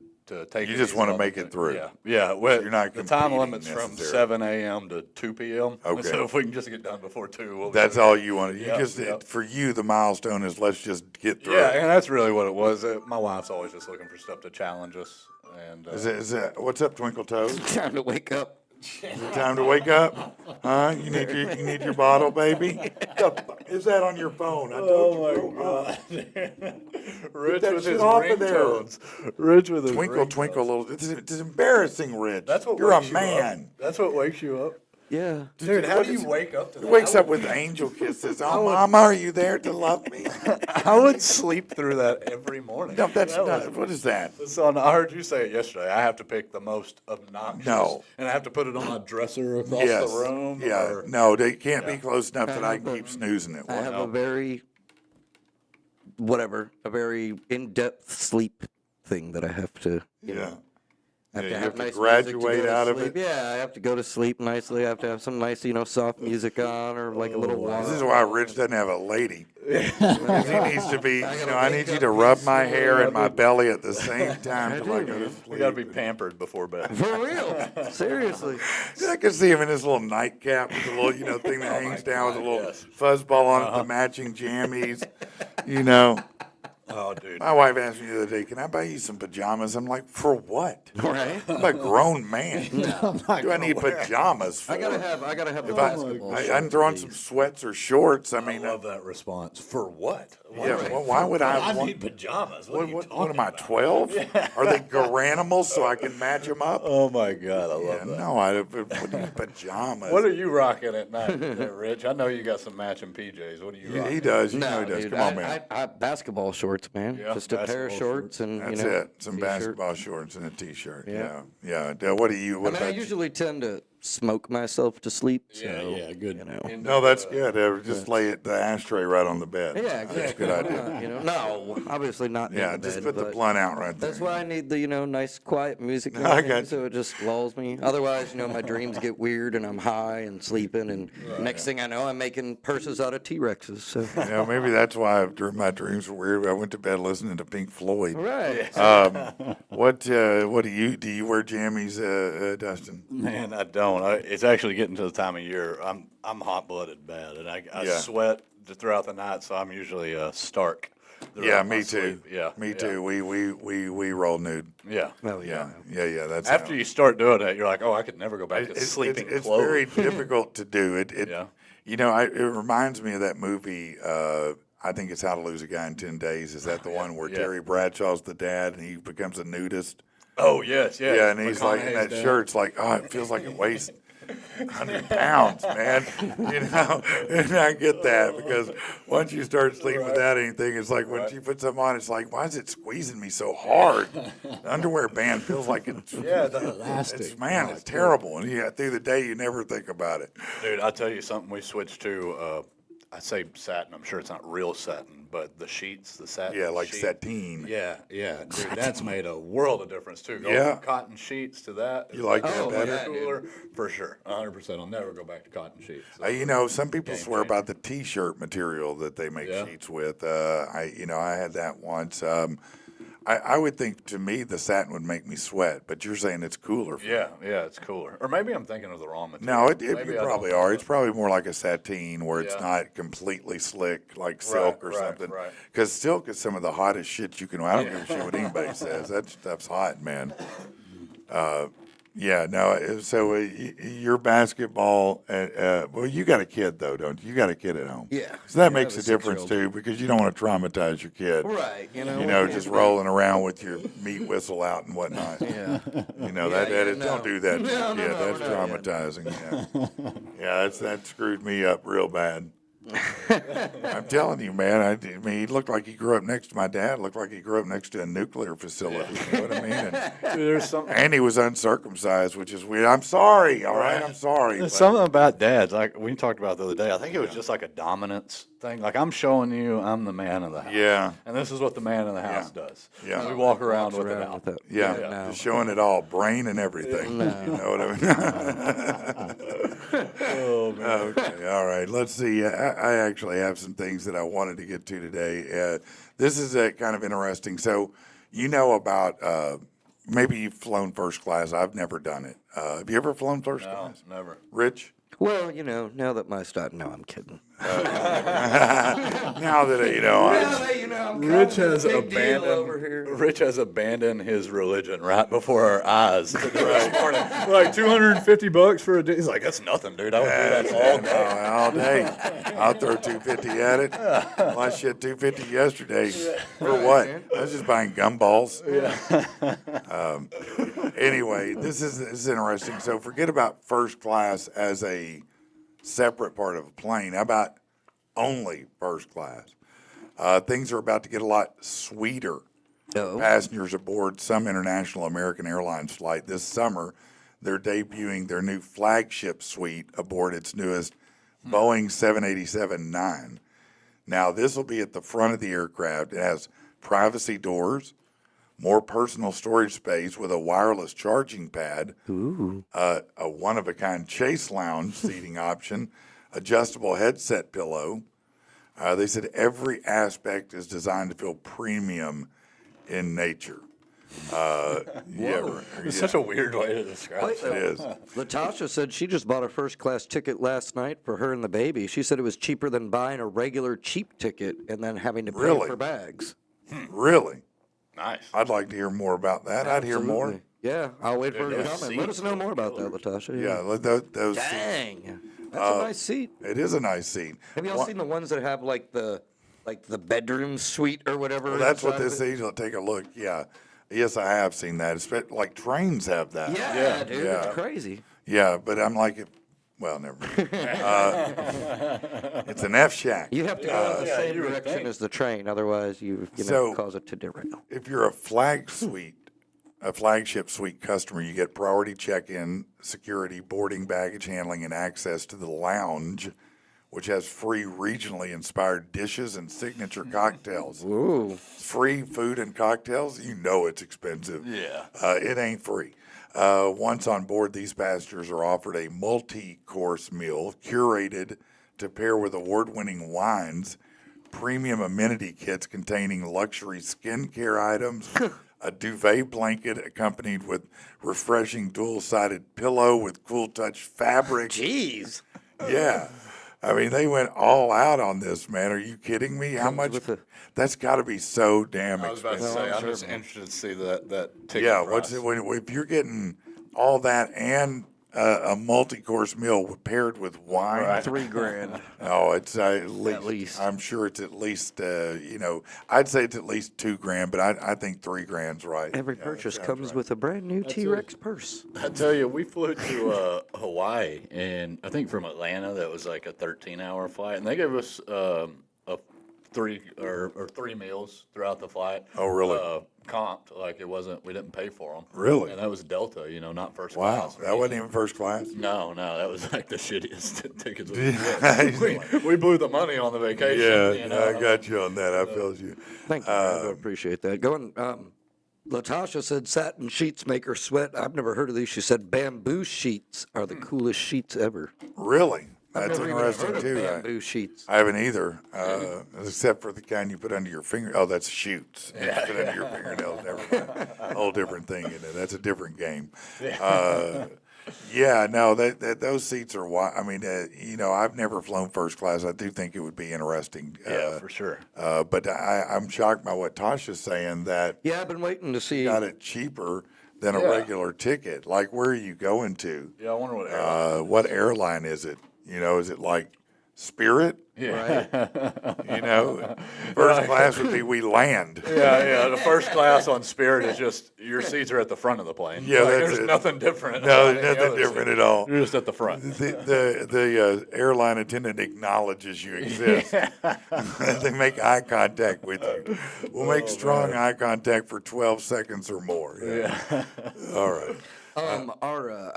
take. You it just easy wanna on make the- it through. Yeah. Well, you're not the time competing limit's from necessarily. 7 a.m. to 2 p.m. Okay. So if we can just get done before 2, we'll be That's okay. all you want. You Yeah, just yeah. for you, the milestone is let's just get through. Yeah, it. and that's really what it was. My wife's always just looking for stuff to challenge us. And Is it what's up, Twinkle Toes? Time to wake up. Is it time to wake up? Huh? You need your bottle, baby. Is that on your phone? I told you. God. Rich that with shit his off of there. ringtones. Rich with his Twinkle, ringtones. twinkle, little. It's embarrassing, Rich. That's what you're a wakes you up. man. That's what wakes you up. Yeah. Dude, how what do you is- wake up to He that? wakes up with angel kisses. Oh, Mama, are you there to love me? I would sleep through that every morning. No, that's That not. was- What is that? So I heard you say it yesterday. I have to pick the most obnoxious. No. And I have to put it on my dresser across Yes. the room. Yeah. or- No, they can't be close enough that I can keep snoozing it. I have a very, a very in-depth sleep thing that I have to, Yeah. I have Yeah, to you have have to nice graduate music to go out to of sleep. it? Yeah, I have to go to sleep nicely. I have to have some nice, soft music on or like a little warm. This is why Rich doesn't have a lady. 'Cause he needs to be, I need you to rub my hair and my belly at the same time till I go to sleep. We got to be pampered before bed. For real. Seriously. I can see him in his little nightcap with the little, thing that hangs down with a little yes. fuzzball on it, the matching jammies. Oh, dude. My wife asked me the other day, "Can I buy you some pajamas?" I'm like, "For what? Right. I'm a grown man. What do I need pajamas for? I gotta have a If basketball. I'm throwing some sweats or shorts. I mean, I love that response. For what? yeah. Well, why would I? I want, need pajamas. What, are you what talking am I? about? 12? Are they garanimals so I can match them up? Oh, my God. I love Yeah, that. no, I what do you pajamas. What are you rocking at night, there, Rich? I know you got some matching PJs. What are you rocking? He does. You No, know he does. dude, Come on, man. I Basketball shorts, man. Yeah, Just a pair of basketball shorts and That's it. Some t-shirt. basketball shorts and a t-shirt. Yeah. Yeah. What do you? What I about you? usually tend to smoke myself to sleep. So, good. No, that's good. Just lay the ashtray right on the bed. Yeah, That's a exactly. good idea. No, obviously not. Yeah, in the just bed, put the but blunt out right there. That's why I need the nice quiet music. And I everything, got you. so it just lulls me. Otherwise, my dreams get weird and I'm high and sleeping, and next thing I know, I'm making purses out of T-Rexes. So. Maybe that's why my dreams were weird. I went to bed listening to Pink Floyd. Right. What do you wear jammies, Dustyn? Man, I don't. It's actually getting to the time of year. I'm hot blooded bad, and I Yeah. sweat throughout the night, so I'm usually stark. Yeah, throughout my me too. sleep. Yeah, Me yeah. too. We roll nude. Yeah. Oh Yeah. That's After how- you start doing that, you're like, oh, I could never go back to sleeping it's clothes. very difficult to do. It Yeah. it reminds me of that movie. I think it's How to Lose a Guy in 10 Days. Is that the one where yeah. Terry Bradshaw's the dad and he becomes a nudist? Oh yes, yes. Yeah, and he's like, in that McConaughey's dad. shirt's like, oh, it feels like it weighs 100 pounds, man. And I get that because once you start sleeping without anything, it's like when you put something on, it's like, why is it squeezing me so hard? The underwear band feels like it's, Yeah, it's terrible. And through the day, you never think about it. dude, I'll tell you something. We switched to. I say satin. I'm sure it's not real satin, but the sheets, the satin. Yeah, like sheet. sateen. Yeah, dude, that's made a world of difference too. Going Yeah. from cotton sheets to that. You like that Oh, better? yeah, dude. Cooler, for sure, 100%. I'll never go back to cotton sheets. Some people Game swear changer. about the T-shirt material that they make Yeah. sheets with. I had that once. I would think to me the satin would make me sweat, but you're saying it's cooler. For Yeah, it's cooler. Or maybe I'm thinking of the wrong material. No, Maybe you I probably don't are. know. It's probably more like a sateen where it's Yeah. not completely slick like silk or right, something. right. Because silk is some of the hottest shit you can. I don't give a shit what anybody says. That stuff's hot, man. Yeah, no. So your basketball. Well, you got a kid though, don't you? You got a kid at home. Yeah. So that Yeah, I makes a have a difference 6-year-old. too, because you don't want to traumatize your kid. Right. You know, just rolling around with your meat whistle out and whatnot. Yeah. You know Yeah, that yeah, is, no. don't do that. No, no, Yeah, no, that's we're not yet. traumatizing. Yeah, that screwed me up real bad. I'm telling you, man. I mean, he looked like he grew up next to my dad. Looked like he grew up next to a nuclear facility. You know what I mean? There's something. And he was uncircumcised, which is weird. I'm sorry. All right, I'm sorry. There's but- something about dads, like we talked about the other day. I think it was just like a dominance thing. Like I'm showing you, I'm the man of the house. Yeah. And this is what the man of the house does. Yeah. And we walk around with it Around out. with it. Yeah, no. just showing it all, brain and everything. You know what I mean? Oh man. Okay, all right. Let's see. I actually have some things that I wanted to get to today. This is kind of interesting. So, you know about maybe you've flown first class. I've never done it. Have you ever flown first No, class? never. Rich? Well, now that my start, no, I'm kidding. Now that, I'm Rich has big deal over abandoned. here. Rich has abandoned his religion right before our eyes. This morning. We're like $250 for a day. He's like, that's nothing, dude. I would do that all day. all day. I'll throw $250 at it. Well, I shit $250 yesterday. For what? I was just buying gumballs. Anyway, this is interesting. So forget about first class as a separate part of a plane. How about only first class? Things are about to get a lot sweeter. No. Passengers aboard some international American Airlines flight this summer, they're debuting their new flagship suite aboard its newest Boeing 787-9. Now, this will be at the front of the aircraft. It has privacy doors, more personal storage space with a wireless charging pad, a one-of-a-kind chase lounge seating option, adjustable headset pillow. They said every aspect is designed to feel premium in nature. It's such a weird way to describe It it. is. Latasha said she just bought a first class ticket last night for her and the baby. She said it was cheaper than buying a regular cheap ticket and then having to pay Really? for bags. Really? Nice. I'd like to hear more about that. I'd hear more. Absolutely. Yeah, I'll wait for her to those comment. Let us know more about that, Latasha. Yeah, those seats. Dang. That's a nice seat. It is a nice seat. Have y'all seen the ones that have like the bedroom suite or whatever? Well, that's what inside of this it? is. I'll take a look. Yeah. Yes, I have seen that. Like trains have that. Yeah, dude, Yeah. it's crazy. Yeah, but I'm like, well, never mind. It's an F shack. You have to go in the same you would direction think. as the train, otherwise you So- cause it to derail. If you're a flagship suite customer, you get priority check-in, security, boarding, baggage handling, and access to the lounge, which has free regionally inspired dishes and signature cocktails. Ooh. Free food and cocktails, you know it's expensive. Yeah. It ain't free. Once on board, these passengers are offered a multi-course meal curated to pair with award-winning wines, premium amenity kits containing luxury skincare items, a duvet blanket accompanied with refreshing dual-sided pillow with cool touch fabric. Jeez. Yeah. I mean, they went all out on this, man. Are you kidding me? How Comes much? with a- That's got to be so damn I was about to expensive. say, I'm just interested to see that ticket Yeah, price. what's it if you're getting all that and a multi-course meal paired with wine? Right. $3,000. No, it's at least. least. I'm sure it's at least. I'd say it's at least $2,000, but I think $3,000's right. Every Yeah, that purchase sounds comes right. with a brand new T-Rex purse. I tell you, we flew to Hawaii, and I think from Atlanta, that was like a 13-hour flight, and they gave us three meals throughout the flight. Oh, really? Comped, like it wasn't. We didn't pay for them. Really? And that was Delta, not first Wow, class. that wasn't even first class. No, that was like the shittiest tickets we Yeah. we blew the money on the vacation. Yeah, I got you on that. I feel you. Thank you. I appreciate that. Latasha said satin sheets make her sweat. I've never heard of these. She said bamboo sheets are the coolest sheets ever. Really? That's Never even interesting heard of too. bamboo sheets. I haven't either, except for the kind you put under your finger. Oh, that's shoots. You put under your fingernails. Never mind. A whole different thing in it. That's a different game. Yeah, no, those seats are wide. I mean, I've never flown first class. I do think it would be interesting. Yeah, for sure. But I'm shocked by what Tasha's saying that Yeah, I've been waiting to see. got it cheaper than a Yeah. regular ticket. Like, where are you going to? Yeah, I wonder what airline. What airline is it? You know, is it like Spirit? Yeah. You know, first class would be we land. Yeah. The first class on Spirit is just your seats are at the front of the plane. Yeah, Like, that's there's it. nothing different. No, on any nothing other different seat. at all. You're just at the front. The airline attendant acknowledges you exist. They make eye contact with you. We'll make strong eye contact for 12 seconds or more. Yeah. All right. I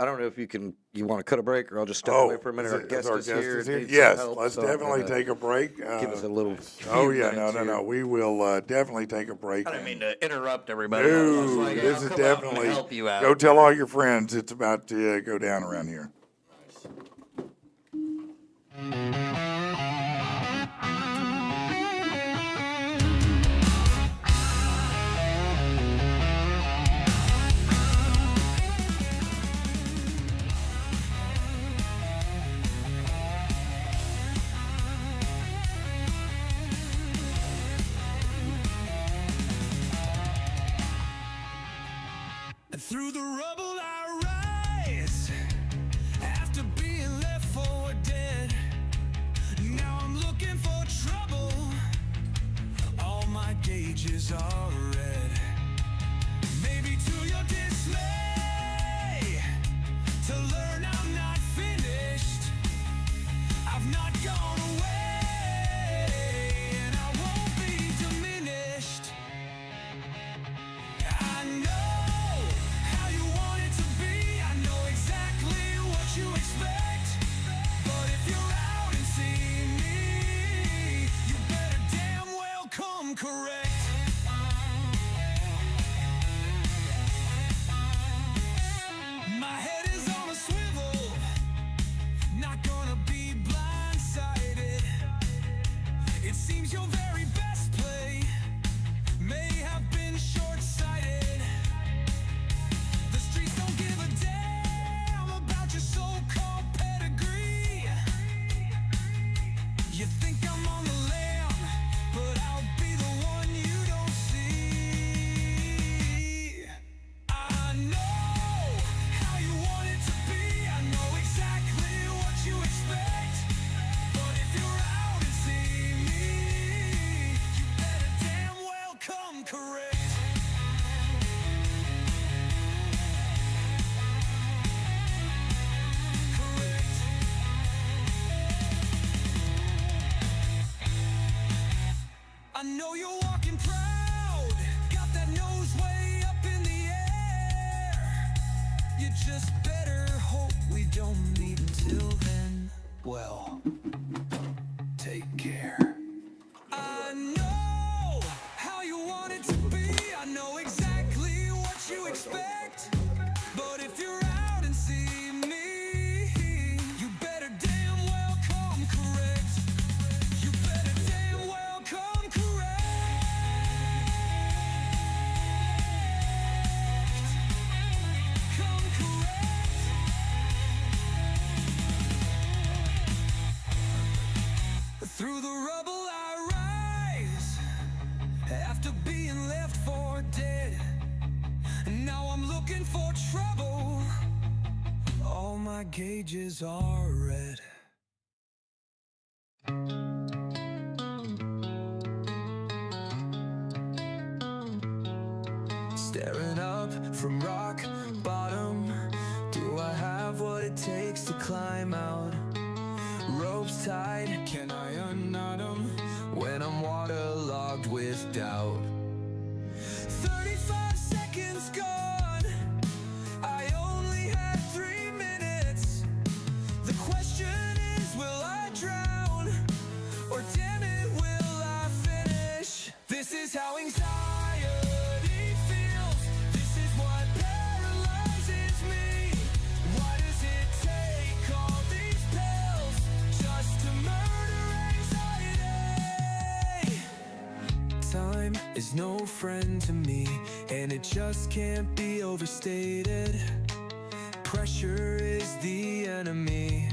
don't know if you want to cut a break, or I'll just step away for a minute. Our guest is here. needs some Yes, help, let's so I'm definitely gonna take a break. Give us a little. Oh, few yeah, minutes here. no. We will definitely take a break. I didn't mean to interrupt everybody. I was No, like, this I'll is come out and definitely. help you out. Go tell all your friends it's about to go down around here. Through the rubble I rise, after being left for dead. Now I'm looking for trouble, all my gauges are red. Maybe to your dismay, to learn I'm not finished. I've not gone away, and I won't be diminished. I know how you want it to be. I know exactly what you expect. But if you're out and see me, you better damn well come correct. My head is on a swivel, not gonna be blindsided. It seems your very best play may have been short-sighted. The streets don't give a damn about your so-called pedigree. You think I'm on the lam, but I'll be the one you don't see. I know how you want it to be. I know exactly what you expect. But if you're out and see me, you better damn well come correct. I know you're walking proud, got that nose way up in the air. You just better hope we don't meet until then. Well, take care. I know how you want it to be. I know exactly what you expect. But if you're out and see me, you better damn well come correct. You better damn well come correct. Come correct. Through the rubble I rise, after being left for dead. Now I'm looking for trouble, all my gauges are red. Staring up from rock bottom, do I have what it takes to climb out? Ropes tied, can I unknot them when I'm waterlogged with doubt? 35 seconds gone, I only had 3 minutes. The question is, will I drown? Or damn it, will I finish? This is how anxiety feels. This is what paralyzes me. Why does it take all these pills just to murder anxiety? Time is no friend to me, and it just can't be overstated. Pressure is the enemy.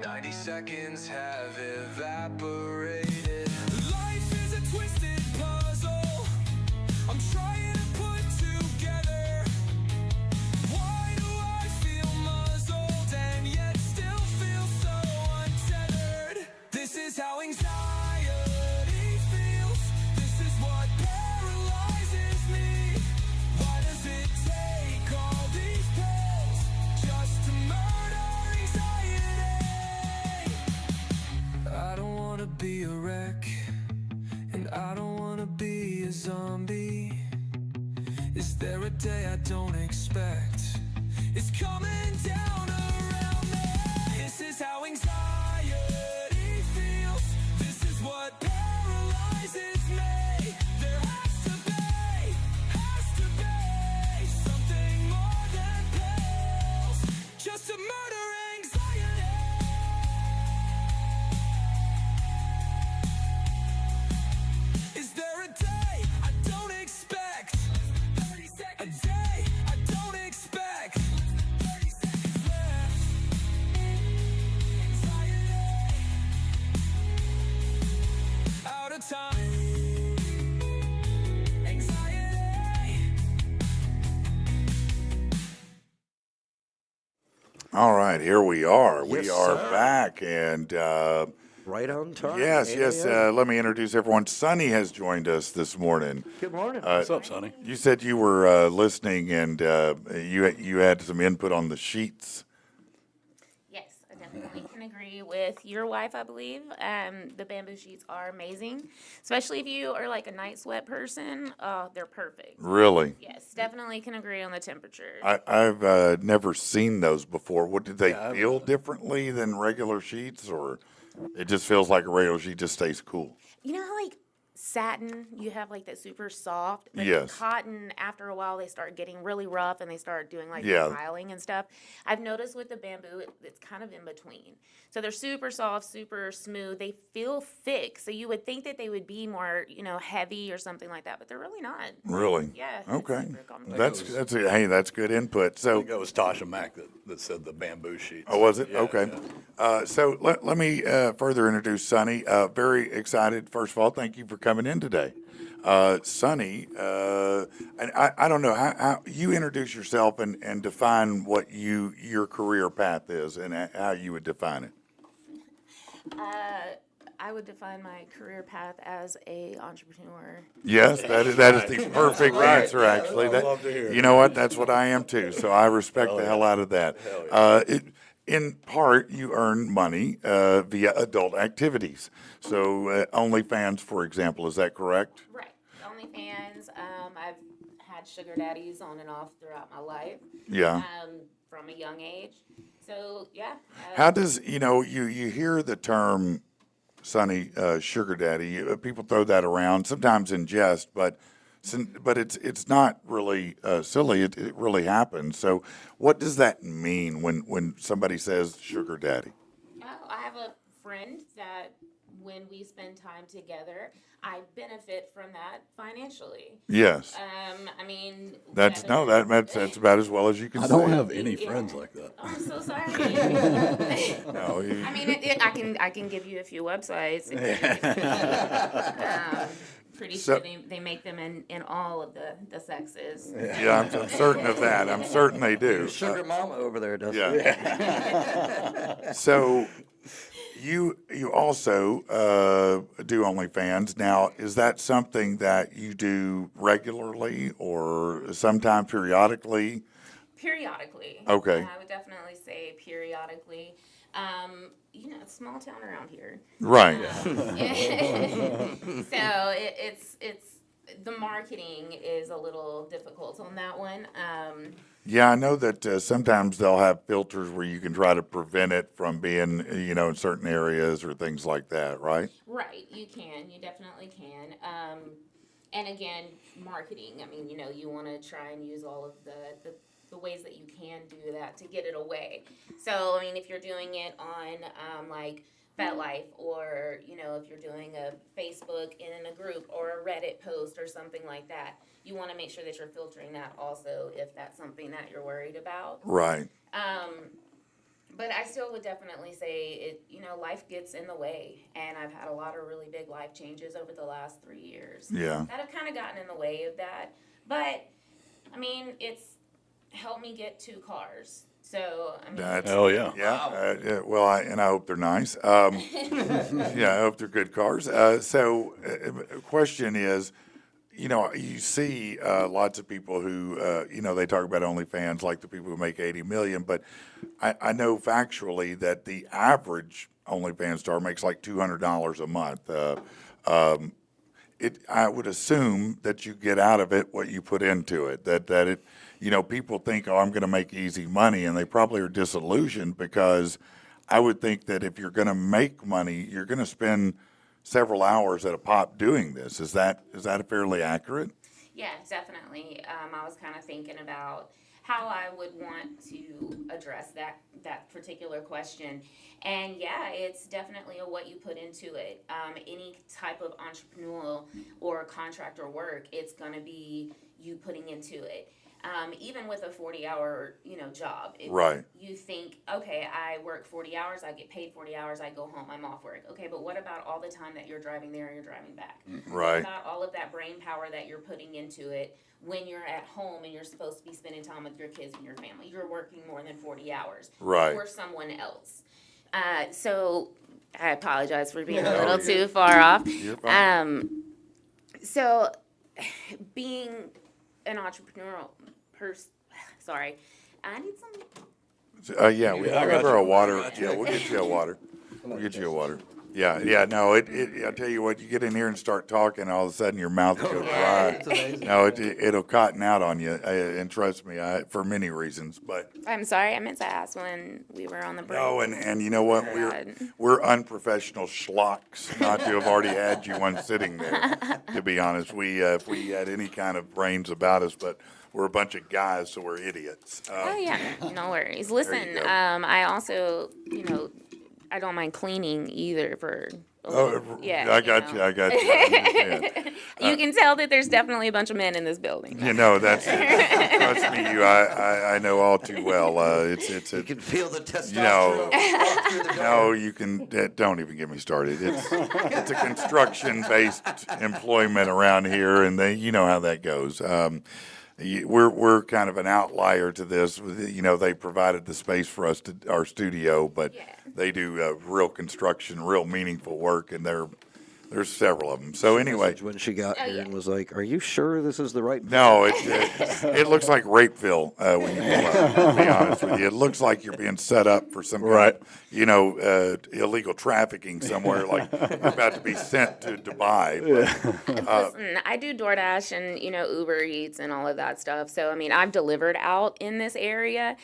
90 seconds have evaporated. Life is a twisted puzzle I'm trying to put together. be a wreck, and I don't wanna be a zombie. Is there a day I don't expect? It's coming down around me. This is how anxiety feels. This is what paralyzes me. There has to be something more than pills. Just to murder anxiety. Is there a day I don't expect? 30 seconds. A day I don't expect. 30 seconds left. Anxiety. Out of time. Anxiety. All right, here we are. We Yes, are sir. back, and Right on time. yes, 8 yes. a.m. Let me introduce everyone. Sonny has joined us this morning. Good morning. What's up, Sonny? You said you were listening, and you had some input on the sheets. Yes, I definitely can agree with your wife, I believe. The bamboo sheets are amazing, especially if you are like a night sweat person. Oh, they're perfect. Really, Yes, definitely can agree on the temperature. I've never seen those before. What did they Yeah, I've- feel differently than regular sheets, or it just feels like a regular sheet just stays cool? You know how like satin, you have like that super soft, but Yes. cotton, after a while, they start getting really rough and they start doing like Yeah. piling and stuff. I've noticed with the bamboo, it's kind of in between. So they're super soft, super smooth. They feel thick. So you would think that they would be more, heavy or something like that, but they're really not. Really? Yeah. it's Okay. super comfortable. That's good input. I So. think that was Tasha Mack that said the bamboo sheets. Oh, was it? Yeah, Okay. yeah. So let me further introduce Sonny. Very excited. First of all, thank you for coming in today. Sonny, and I don't know how you introduce yourself and define what your career path is and how you would define it. I would define my career path as a entrepreneur. Yes, that is the perfect answer. Actually, I'd love to hear it. You know what? That's what I am too. So I respect the hell out of that. In part, you earn money via adult activities. So OnlyFans, for example, is that correct? Right. OnlyFans. I've had sugar daddies on and off throughout my life. Yeah. From a young age. So yeah. How does you hear the term, Sonny, sugar daddy? People throw that around sometimes in jest, but it's not really silly. It really happens. So, what does that mean when somebody says sugar daddy? I have a friend that when we spend time together, I benefit from that financially. Yes, I mean, that's about as well as you can I say. don't have any friends like that. I'm so sorry. No, I mean, I can give you a few websites. Pretty So- sure they make them in all of the sexes. yeah, I'm certain of that. I'm certain they do. Sugar mama over there, Dustyn. Yeah. So you also do OnlyFans. Now, is that something that you do regularly or sometime periodically? Periodically. Okay. I would definitely say periodically. It's a small town around here. Right. So it's the marketing is a little difficult on that one. Yeah, I know that sometimes they'll have filters where you can try to prevent it from being, in certain areas or things like that, right? Right, you definitely can. And again, marketing. I mean, you want to try and use all of the ways that you can do that to get it away. So, I mean, if you're doing it on like FetLife, or if you're doing a Facebook in a group or a Reddit post or something like that, you want to make sure that you're filtering that also if that's something that you're worried about. Right. But I still would definitely say life gets in the way, and I've had a lot of really big life changes over the last 3 years. Yeah. That have kind of gotten in the way of that. But I mean, it's helped me get 2 cars. So I mean, That's, Hell yeah. Yeah. Yeah. Well, I hope they're nice. Yeah, I hope they're good cars. So, question is, you see lots of people who, they talk about OnlyFans like the people who make $80 million, but I know factually that the average OnlyFans star makes like $200 a month. I would assume that you get out of it what you put into it. That it, people think, oh, I'm going to make easy money, and they probably are disillusioned because I would think that if you're going to make money, you're going to spend several hours at a pop doing this. Is that fairly accurate? Yeah, definitely. I was kind of thinking about how I would want to address that particular question. And yeah, it's definitely what you put into it. Any type of entrepreneurial or contractor work, it's going to be you putting into it. Even with a 40-hour, job. Right. You think, okay, I work 40 hours, I get paid 40 hours, I go home, I'm off work. Okay, but what about all the time that you're driving there and you're driving back? Right. What about all of that brain power that you're putting into it when you're at home and you're supposed to be spending time with your kids and your family? You're working more than 40 hours. Right. For someone else. So I apologize for being a little too far off. You're fine. So being an entrepreneurial person, sorry, I need some. We'll give her a water. Yeah, we'll get you a water. We'll get you a water. Yeah, no, I tell you what, you get in here and start talking, all of a sudden your mouth will go dry. It's amazing. No, it'll cotton out on you, and trust me, for many reasons, but. I'm sorry, I meant to ask when we were on the break. No, and you know what, we're unprofessional schlocks not to have already had you one sitting there, to be honest. If we had any kind of brains about us, but we're a bunch of guys, so we're idiots. Oh yeah, no worries. Listen, go. I also, I don't mind cleaning either for. Yeah, I got you. I understand. You can tell that there's definitely a bunch of men in this building. That's it. Trust me, I know all too well. You can feel the testosterone. walk through the door. No, you can. Don't even get me started. It's a construction-based employment around here, and you know how that goes. We're kind of an outlier to this. They provided the space for us to our studio, but they do real construction, real meaningful work, and there's several of them. So anyway, When she got here yeah. and was like, "Are you sure this is the right?" no, it looks like Rapeville when you pull up. To be honest with you, it looks like you're being set up for some kind of, illegal trafficking somewhere. Like you're about to be sent to Dubai. But, Listen, I do DoorDash and Uber Eats and all of that stuff. So I mean, I've delivered out in this area.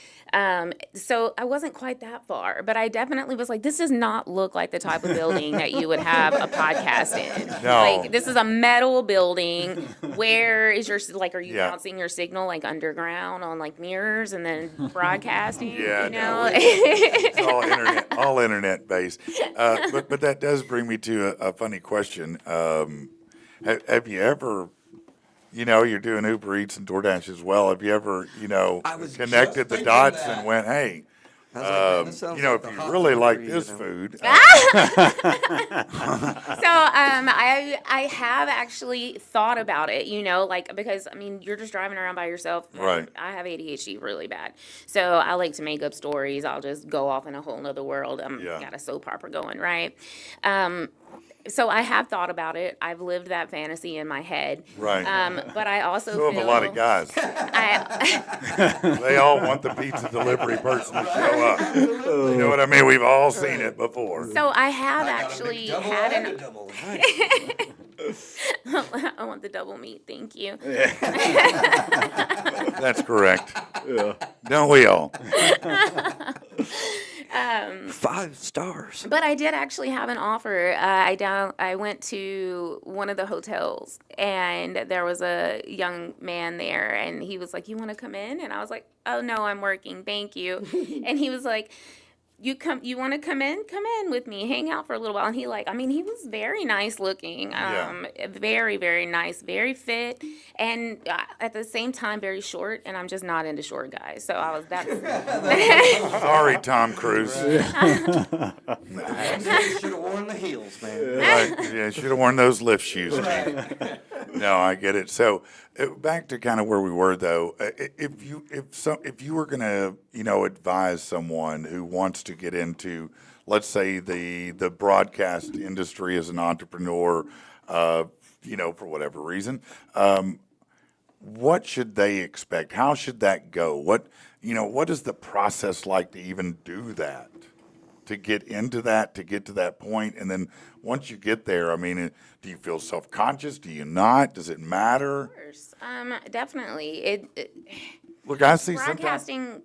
So I wasn't quite that far, but I definitely was like, this does not look like the type of building that you would have a podcast in. No. Like this is a metal building. Where is your are you Yeah. bouncing your signal like underground on like mirrors and then broadcasting? Yeah, you no, know. it's all internet based. But that does bring me to a funny question. Have you ever, you're doing Uber Eats and DoorDash as well. Have you ever, I was connected just the thinking dots that. and went, hey, I was like, man, this sounds like if the you hot really like delivery, this food, So I have actually thought about it, because I mean you're just driving around by yourself. Right. I have ADHD really bad, so I like to make up stories. I'll just go off in a whole nother world. Yeah. Got a soap opera going, right? So I have thought about it. I've lived that fantasy in my head. Right. But I also so have feel a lot of guys. They all want the pizza delivery person to show up. You know what I mean? We've all seen it before. So I have I got a actually big double had and an. a double. I want the double meat, thank you. That's correct. Yeah. Don't we all? 5 stars. But I did actually have an offer. I went to one of the hotels, and there was a young man there, and he was like, "You want to come in?" And I was like, "Oh no, I'm working. Thank you." And he was like, You want to come in? Come in with me, hang out for a little while. And he was very nice looking, very, very nice, very fit, and at the same time very short. And I'm just not into short guys, so I was Sorry, Tom Cruise. Should have worn the heels, man. Right. Yeah, should have worn those lift shoes. No, I get it. So back to kind of where we were, though. If you were going to, advise someone who wants to get into, let's say the broadcast industry as an entrepreneur, for whatever reason, what should they expect? How should that go? What is the process like to even do that? to get into that, to get to that point, and then once you get there, I mean, do you feel self-conscious? Do you not? Does it matter? Of course. Definitely. Look, I see sometimes. Broadcasting.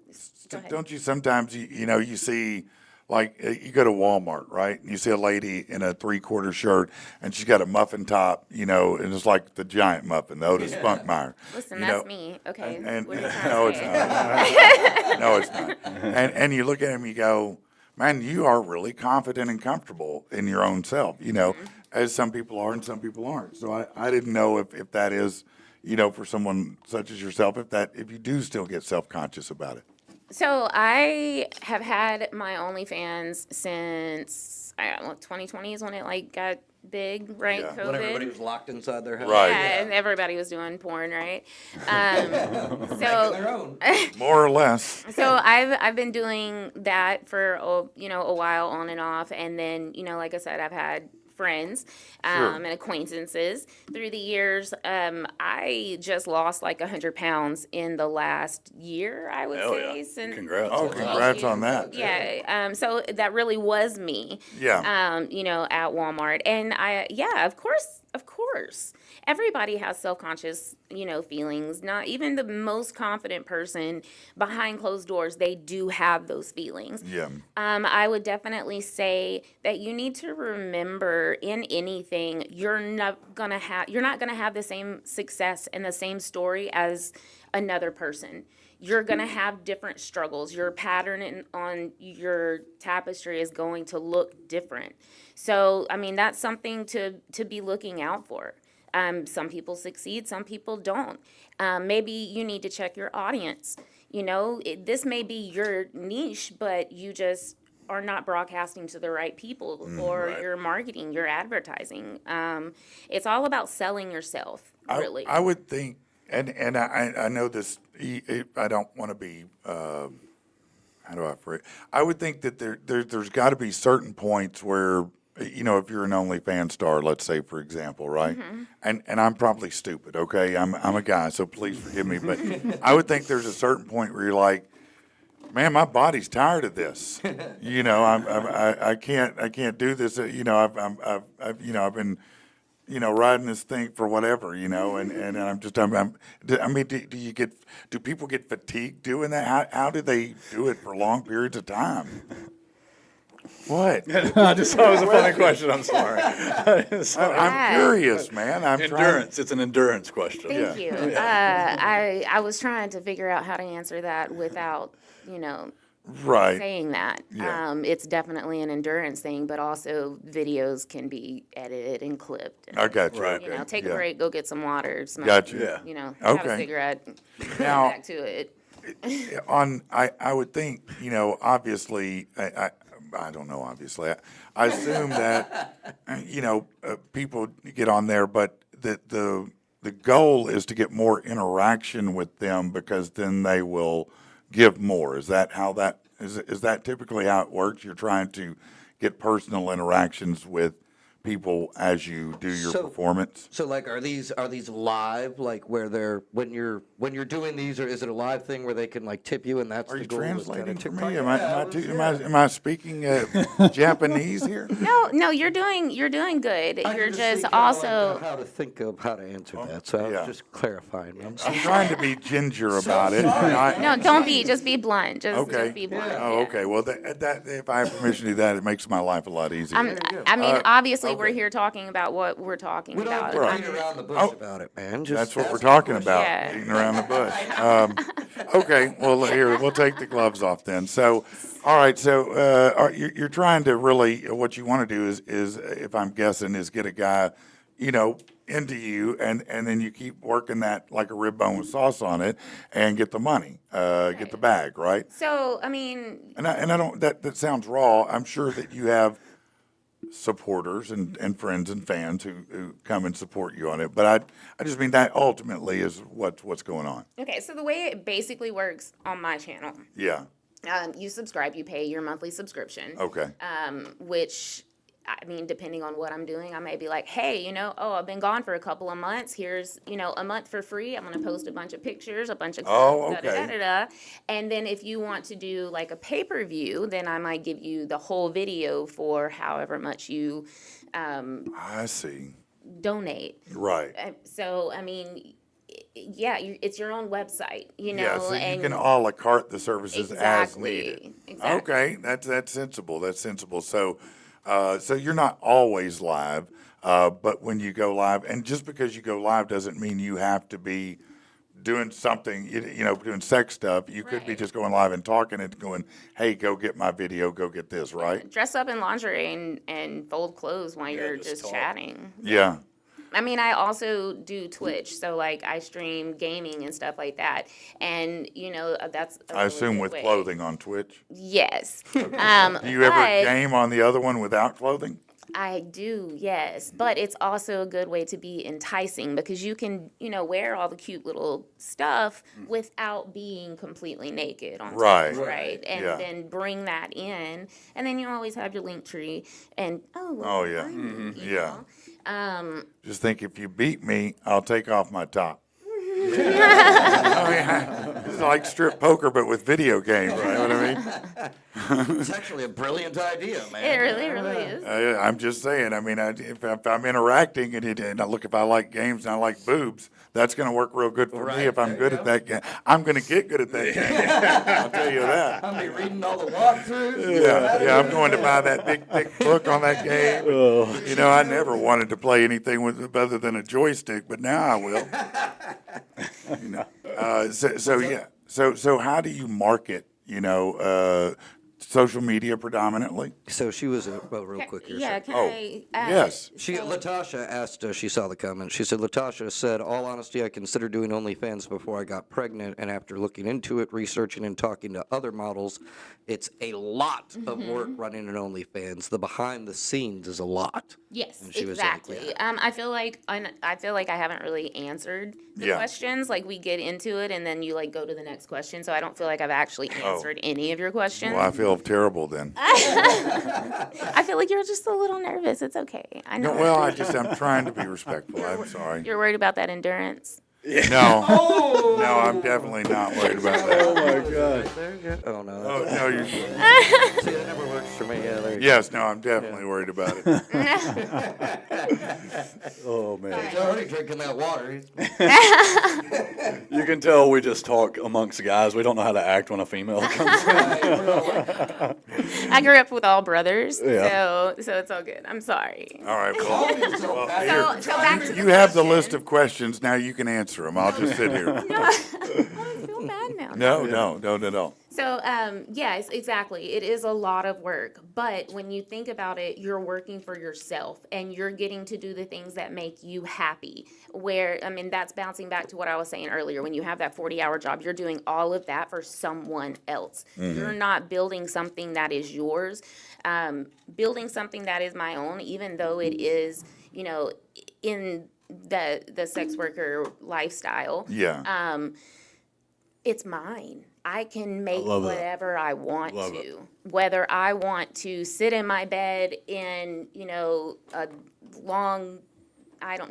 Go ahead. Don't you sometimes you see like you go to Walmart, right? And you see a lady in a 3/4 shirt and she's got a muffin top, and it's like the giant muffin, the Otis Spunkmeyer. Listen, you that's know. me. Okay. And What are you trying no, to it's say? not. No, it's not. And you look at him, you go, man, you are really confident and comfortable in your own self, as some people are and some people aren't. So I didn't know if that is, for someone such as yourself, if you do still get self-conscious about it. So I have had my OnlyFans since 2020 is when it got big, right? Yeah. COVID. When everybody was locked inside their house. Right. Yeah, and everybody was doing porn, right? Their So, own. More or less. so I've been doing that for a while on and off, and then like I said, I've had friends Sure. and acquaintances through the years. I just lost like 100 pounds in the last year, I would Hell say. yeah. Since Congrats. Oh, on that. congrats on that. Yeah. So that really was me. Yeah. At Walmart. And of course. Everybody has self-conscious, feelings. Not even the most confident person behind closed doors, they do have those feelings. Yeah. I would definitely say that you need to remember in anything, you're not gonna have the same success and the same story as another person. You're gonna have different struggles. Your pattern on your tapestry is going to look different. So, I mean, that's something to be looking out for. Some people succeed, some people don't. Maybe you need to check your audience. This may be your niche, but you just are not broadcasting to the right people, or right. your marketing, your advertising. It's all about selling yourself, really. I would think, and I know this, I don't want to be, how do I phrase it? I would think that there's got to be certain points where, if you're an OnlyFans star, let's say, for example, right? And I'm probably stupid, okay? I'm a guy, so please forgive me, but I would think there's a certain point where you're like, man, my body's tired of this. I can't do this. I've been, riding this thing for whatever, and I mean, do people get fatigued doing that? How do they do it for long periods of time? What? I just thought it was a funny question. I'm sorry. I'm curious, man. I'm Endurance. It's an endurance question. Thank you. I was trying to figure out how to answer that without, Right. saying that. Yeah. It's definitely an endurance thing, but also videos can be edited and clipped. And, I got you. Right. take a Yeah. break, go get some water, smoke, Got you. Yeah. have Okay. a cigarette, Now- back to it. I would think, obviously, I don't know, obviously. I assume that, people get on there, but the goal is to get more interaction with them because then they will give more. Is that is that typically how it works? You're trying to get personal interactions with people as you do your performance? So like, are these live? Like where they're when you're doing these, or is it a live thing where they can like tip you and that's Are the you goal? translating for me? TikTok? Am I speaking Japanese here? No, you're doing good. I'm You're just just thinking, also. like, how to think of how to answer that. So I yeah. was just clarifying. Man. I'm trying to be ginger about it. No, don't be. Just be blunt. Just be blunt. Oh, okay. Well, that if I have permission to do that, it makes my life a lot easier. I mean, obviously, we're okay. here talking about what we're talking We don't have about. to beat around the bush about it, man. Just That's what we're ask talking the about, Yeah. beating around the bush. Okay, well, here, we'll take the gloves off then. So, all right, so you're trying to really, what you want to do is, if I'm guessing, is get a guy, into you, and then you keep working that like a rib bone with sauce on it and get the money, get the bag, right? So, I mean, And I don't, that sounds raw. I'm sure that you have supporters and friends and fans who come and support you on it. But I just mean that ultimately is what's going on. okay, so the way it basically works on my channel, Yeah. you subscribe, you pay your monthly subscription. Okay. Which I mean, depending on what I'm doing, I may be like, hey, I've been gone for a couple of months. Here's, a month for free. I'm going to post a bunch of pictures, a bunch of clips, Oh, okay. da-da-da-da-da. And then if you want to do like a pay-per-view, then I might give you the whole video for however much you I see. donate. Right. So, I mean, yeah, it's your own website, Yeah, so and you can a la carte the services as needed. Exactly. Okay, that's sensible. That's sensible. So, so you're not always live, but when you go live, and just because you go live doesn't mean you have to be doing something, doing sex stuff. You could be Right. just going live and talking and going, "Hey, go get my video. Go get this." Right? Dress up in lingerie and fold clothes while you're just just talk. chatting. Yeah. I mean, I also do Twitch, so like I stream gaming and stuff like that, and that's a I really assume good with way. clothing on Twitch. Yes. Do you ever but game on the other one without clothing? I do, yes. But it's also a good way to be enticing because you can, wear all the cute little stuff without being completely naked on Right. Twitch, right? And Yeah. then bring that in, and then you always have your link tree, and Oh, yeah. find me, you Yeah. know? Just think, if you beat me, I'll take off my top. It's like strip poker, but with video games. You know what I mean? It's actually a brilliant idea, man. It really, really is. I'm just saying. I mean, if I'm interacting and I look, if I like games and I like boobs, that's going to work real good for me. Right, If I'm there good you at that game, I'm going to get good at that game. I'll tell you that. I'll be reading all the walkthroughs. Yeah, I'm going to buy that big, thick book on that game. I never wanted to play anything with other than a joystick, but now I will. So how do you market? Social media predominantly. So she was real quick here. Yeah, so- can Oh, I? yes. Latasha asked, she saw the comment. She said, Latasha said, all honesty, I considered doing OnlyFans before I got pregnant. And after looking into it, researching and talking to other models, it's a lot of work running an OnlyFans. The behind the scenes is a lot. Yes, And she was like, exactly. I feel like I haven't really answered the Yeah. questions. Like we get into it and then you like go to the next question. So I don't feel like I've actually answered any of your questions. Well, I feel terrible then. I feel like you're just a little nervous. It's okay. I know. No, well, I'm trying to be respectful. I'm sorry. You're worried about that endurance. No, no, I'm definitely not worried about that. my God. There you go. Oh, no. Oh, no, you. See, that never works for me. Yeah, there you Yes, no, I'm definitely worried about it. Oh, man. He's already drinking that water. You can tell we just talk amongst guys. We don't know how to act when a female comes in. I grew up with all brothers, Yeah. so it's all good. I'm sorry. All right, well, here, So back to you have the list of questions. Now you can answer them. I'll just sit here. I feel bad now. No. So, yes, exactly. It is a lot of work. But when you think about it, you're working for yourself and you're getting to do the things that make you happy. That's bouncing back to what I was saying earlier. When you have that 40-hour job, you're doing all of that for someone else. You're not building something that is yours. Building something that is my own, even though it is, in the sex worker lifestyle. Yeah. It's mine. I can make love that. whatever I want Love to. it. Whether I want to sit in my bed in, a long,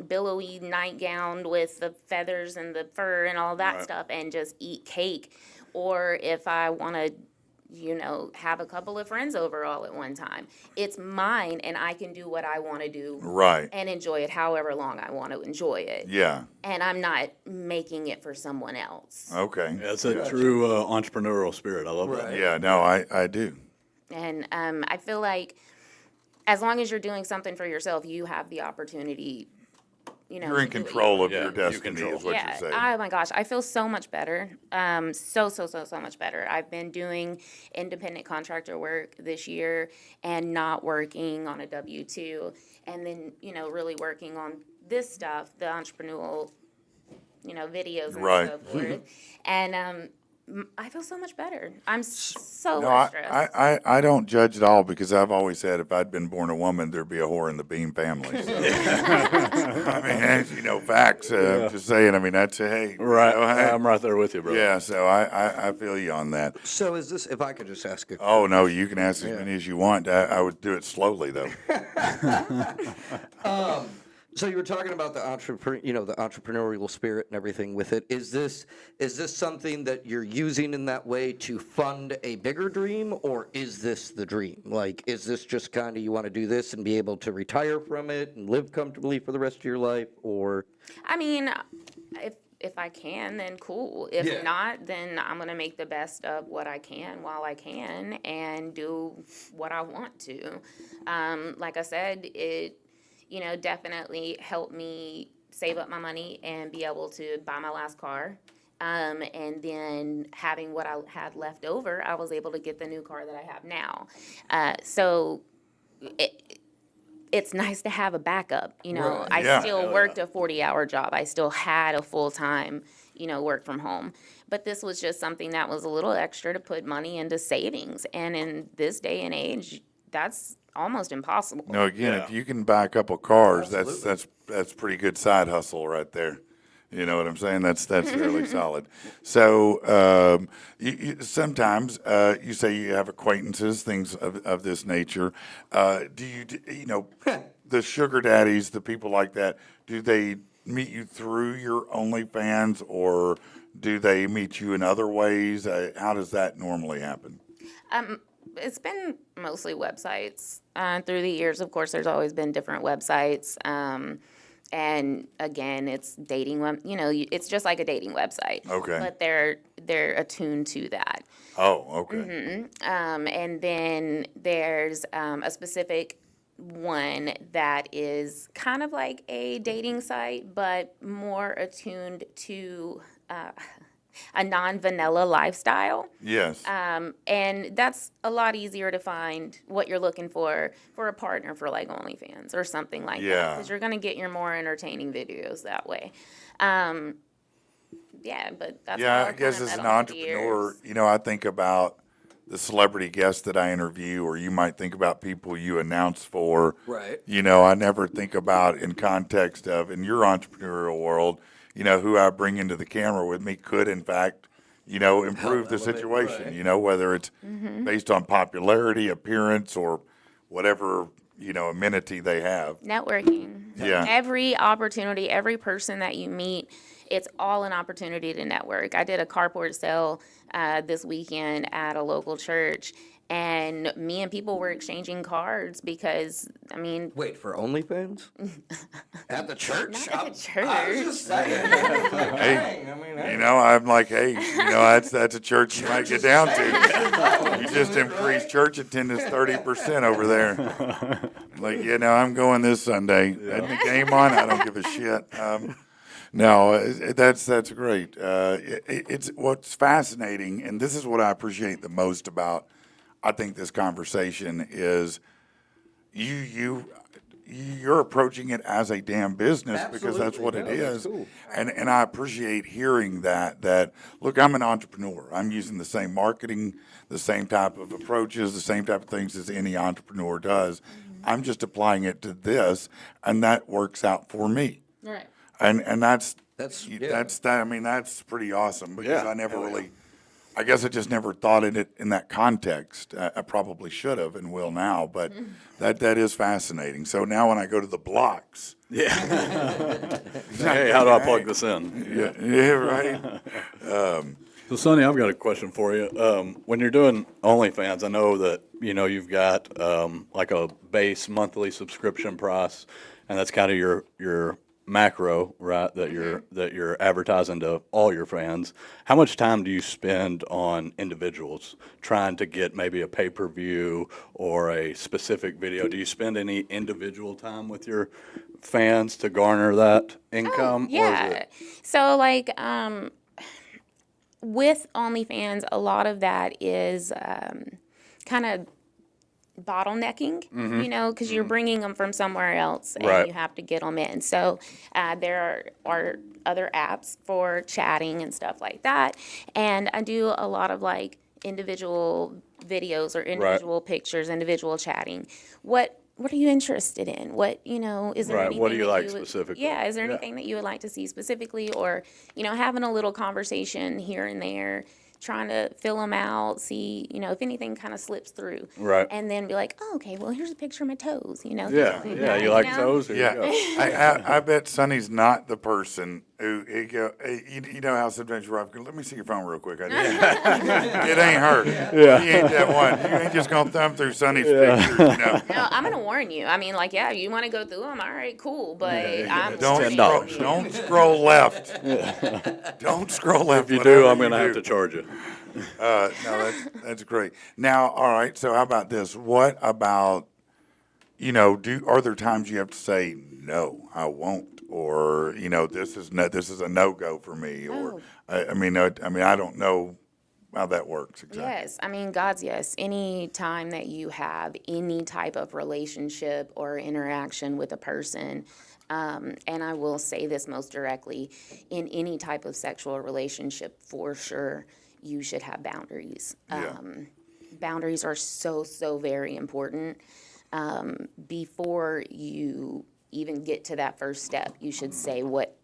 billowy nightgown with the feathers and the fur and all that Right. stuff and just eat cake, or if I want to, have a couple of friends over all at one time. It's mine and I can do what I want to do Right. and enjoy it however long I want to enjoy it. Yeah. And I'm not making it for someone else. Okay. That's a true entrepreneurial spirit. I love that. Yeah. No, I do. And I feel like as long as you're doing something for yourself, you have the opportunity, You're in to do what control of Yeah, your you destiny, control. is what Yeah. you're saying. Oh my gosh, I feel so much better. So much better. I've been doing independent contractor work this year and not working on a W-2, and then really working on this stuff, the entrepreneurial, videos and Right. so forth. And I feel so much better. I'm so No, less stressed. I don't judge at all because I've always said if I'd been born a woman, there'd be a whore in the Beam family. So. I mean, as you know, facts. I'm just saying. I mean, that's hey. Right. You know, hey. I'm right there with you, bro. Yeah, so I feel you on that. So is this? If I could just ask a Oh no, you can ask as many as you want. I would do it slowly though. So you were talking about the the entrepreneurial spirit and everything with it. Is this something that you're using in that way to fund a bigger dream, or is this the dream? Like, is this just kind of you want to do this and be able to retire from it and live comfortably for the rest of your life, or? I mean, if I can, then cool. If Yeah. not, then I'm gonna make the best of what I can while I can and do what I want to. Like I said, it definitely helped me save up my money and be able to buy my last car. And then having what I had left over, I was able to get the new car that I have now. So it's nice to have a backup. Right. I Yeah. still worked a 40-hour job. I still had a full-time, work from home. But this was just something that was a little extra to put money into savings. And in this day and age, that's almost impossible. No, again, Yeah. if you can buy a couple cars, that's pretty good side hustle right there. You know what I'm saying? That's really solid. So sometimes you say you have acquaintances, things of this nature. Do you the sugar daddies, the people like that? Do they meet you through your OnlyFans, or do they meet you in other ways? How does that normally happen? It's been mostly websites through the years. Of course, there's always been different websites. And again, it's dating. It's just like a dating website. Okay. But they're attuned to that. Oh, okay. And then there's a specific one that is kind of like a dating site, but more attuned to a non-vanilla lifestyle. Yes. And that's a lot easier to find what you're looking for a partner for like OnlyFans or something like that. Yeah. Because you're going to get your more entertaining videos that way. Yeah, but that's how Yeah, I I guess kinda as met an over the entrepreneur, years. I think about the celebrity guests that I interview, or you might think about people you announce for. Right. I never think about in context of, in your entrepreneurial world, who I bring into the camera with me could, in fact, improve the elevate, situation, right. whether it's based on popularity, appearance, or whatever, amenity they have. Networking. Yeah. Every opportunity, every person that you meet, it's all an opportunity to network. I did a carport sale this weekend at a local church, and me and people were exchanging cards because, Wait, for OnlyFans? At the church? not at the church. I was just saying. Hey, Hey. I'm like, hey, that's a church you might get down to. You just increased church attendance 30% over there. Like, I'm going this Sunday. Isn't the game on? I don't give a shit. No, that's great. It's what's fascinating, and this is what I appreciate the most about, I think, this conversation is you're approaching it as a damn business because that's what it Absolutely. No, is. that's cool. And I appreciate hearing that look, I'm an entrepreneur. I'm using the same marketing, the same type of approaches, the same type of things as any entrepreneur does. I'm just applying it to this, and that works out for me. Right. And that's yeah. that's pretty awesome because Yeah. I never really, I guess I just never thought of it in that context. I probably should have and will now, but that is fascinating. So now when I go to the blocks, Hey, how do I plug this in? yeah, right. So, Sonny, I've got a question for you. When you're doing OnlyFans, I know that you've got like a base monthly subscription price, and that's kind of your macro, right? That you're advertising to all your fans. How much time do you spend on individuals trying to get maybe a pay-per-view or a specific video? Do you spend any individual time with your fans to garner that income? Or is Yeah. it, So like with OnlyFans, a lot of that is kind of bottlenecking, you know, because you're bringing them from somewhere else and Right. you have to get them in. So there are other apps for chatting and stuff like that. And I do a lot of like individual videos or individual pictures, individual chatting. What are you interested in? What, you know, is there Right, anything what do you that like would- specifically? Yeah, is there Yeah. anything that you would like to see specifically, or, you know, having a little conversation here and there, trying to fill them out, see, you know, if anything kind of slips through. Right. And then be like, oh, okay, well, here's a picture of my toes, you know. Yeah, things like yeah, that, you like know? those? Here you go. Yeah, I bet Sonny's not the person who he go. Hey, you know how sometimes Rob go, let me see your phone real quick. It ain't her. Yeah. He ain't that one. You ain't just gonna thumb through Sonny's pictures. You know. No, I'm gonna warn you. I mean, like, yeah, you want to go through them, all right, cool, but I'm Don't warning scroll, you. don't scroll left. Don't scroll left. If you whatever do, I'm gonna you have do. to charge you. No, that's great. Now, all right. So, how about this? What about, you know, are there times you have to say no, I won't, or you know, this is a no go for me, or Oh. I mean, I don't know how that works exactly. Yes, I mean, God's yes. Any time that you have any type of relationship or interaction with a person, and I will say this most directly, in any type of sexual relationship, for sure, you should have boundaries. Yeah. Boundaries are so very important. Before you even get to that first step, you should say what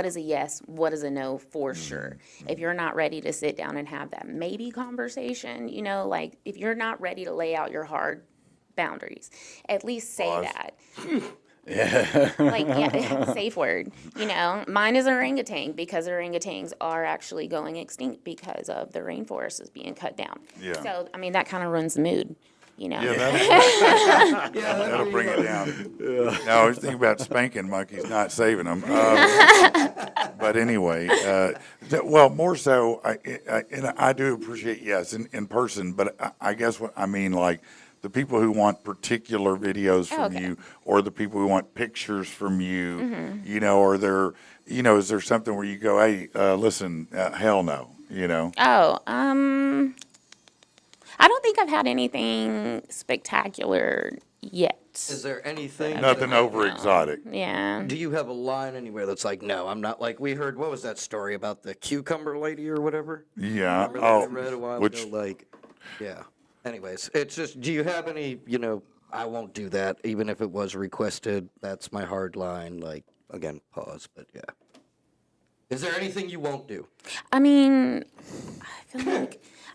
is a yes, what is a no for sure. If you're not ready to sit down and have that maybe conversation, you know, like if you're not ready to lay out your hard boundaries, at least say Pause. that. Like, yeah, safe word. You know, mine is orangutan because orangutans are actually going extinct because of the rainforest is being cut down. Yeah. So, I mean, that kind of ruins the mood, you know. Yeah, that'll bring it down. No, I was thinking about spanking monkeys, not saving them. But anyway, well, more so, I do appreciate, yes, in person, but I guess what I mean, like, the people who want particular videos from Okay. you, or the people who want pictures from you, you know, or they're, you know, is there something where you go, hey, listen, hell no, you know? Oh, I don't think I've had anything spectacular yet. Is there anything? Nothing over exotic. Yeah. Do you have a line anywhere that's like, no, I'm not like we heard? What was that story about the cucumber lady or whatever? Yeah. Remember that Oh, I read a while which, ago? Like, yeah. Anyways, it's just, do you have any? You know, I won't do that, even if it was requested. That's my hard line. Like, again, pause. But yeah. Is there anything you won't do? I mean,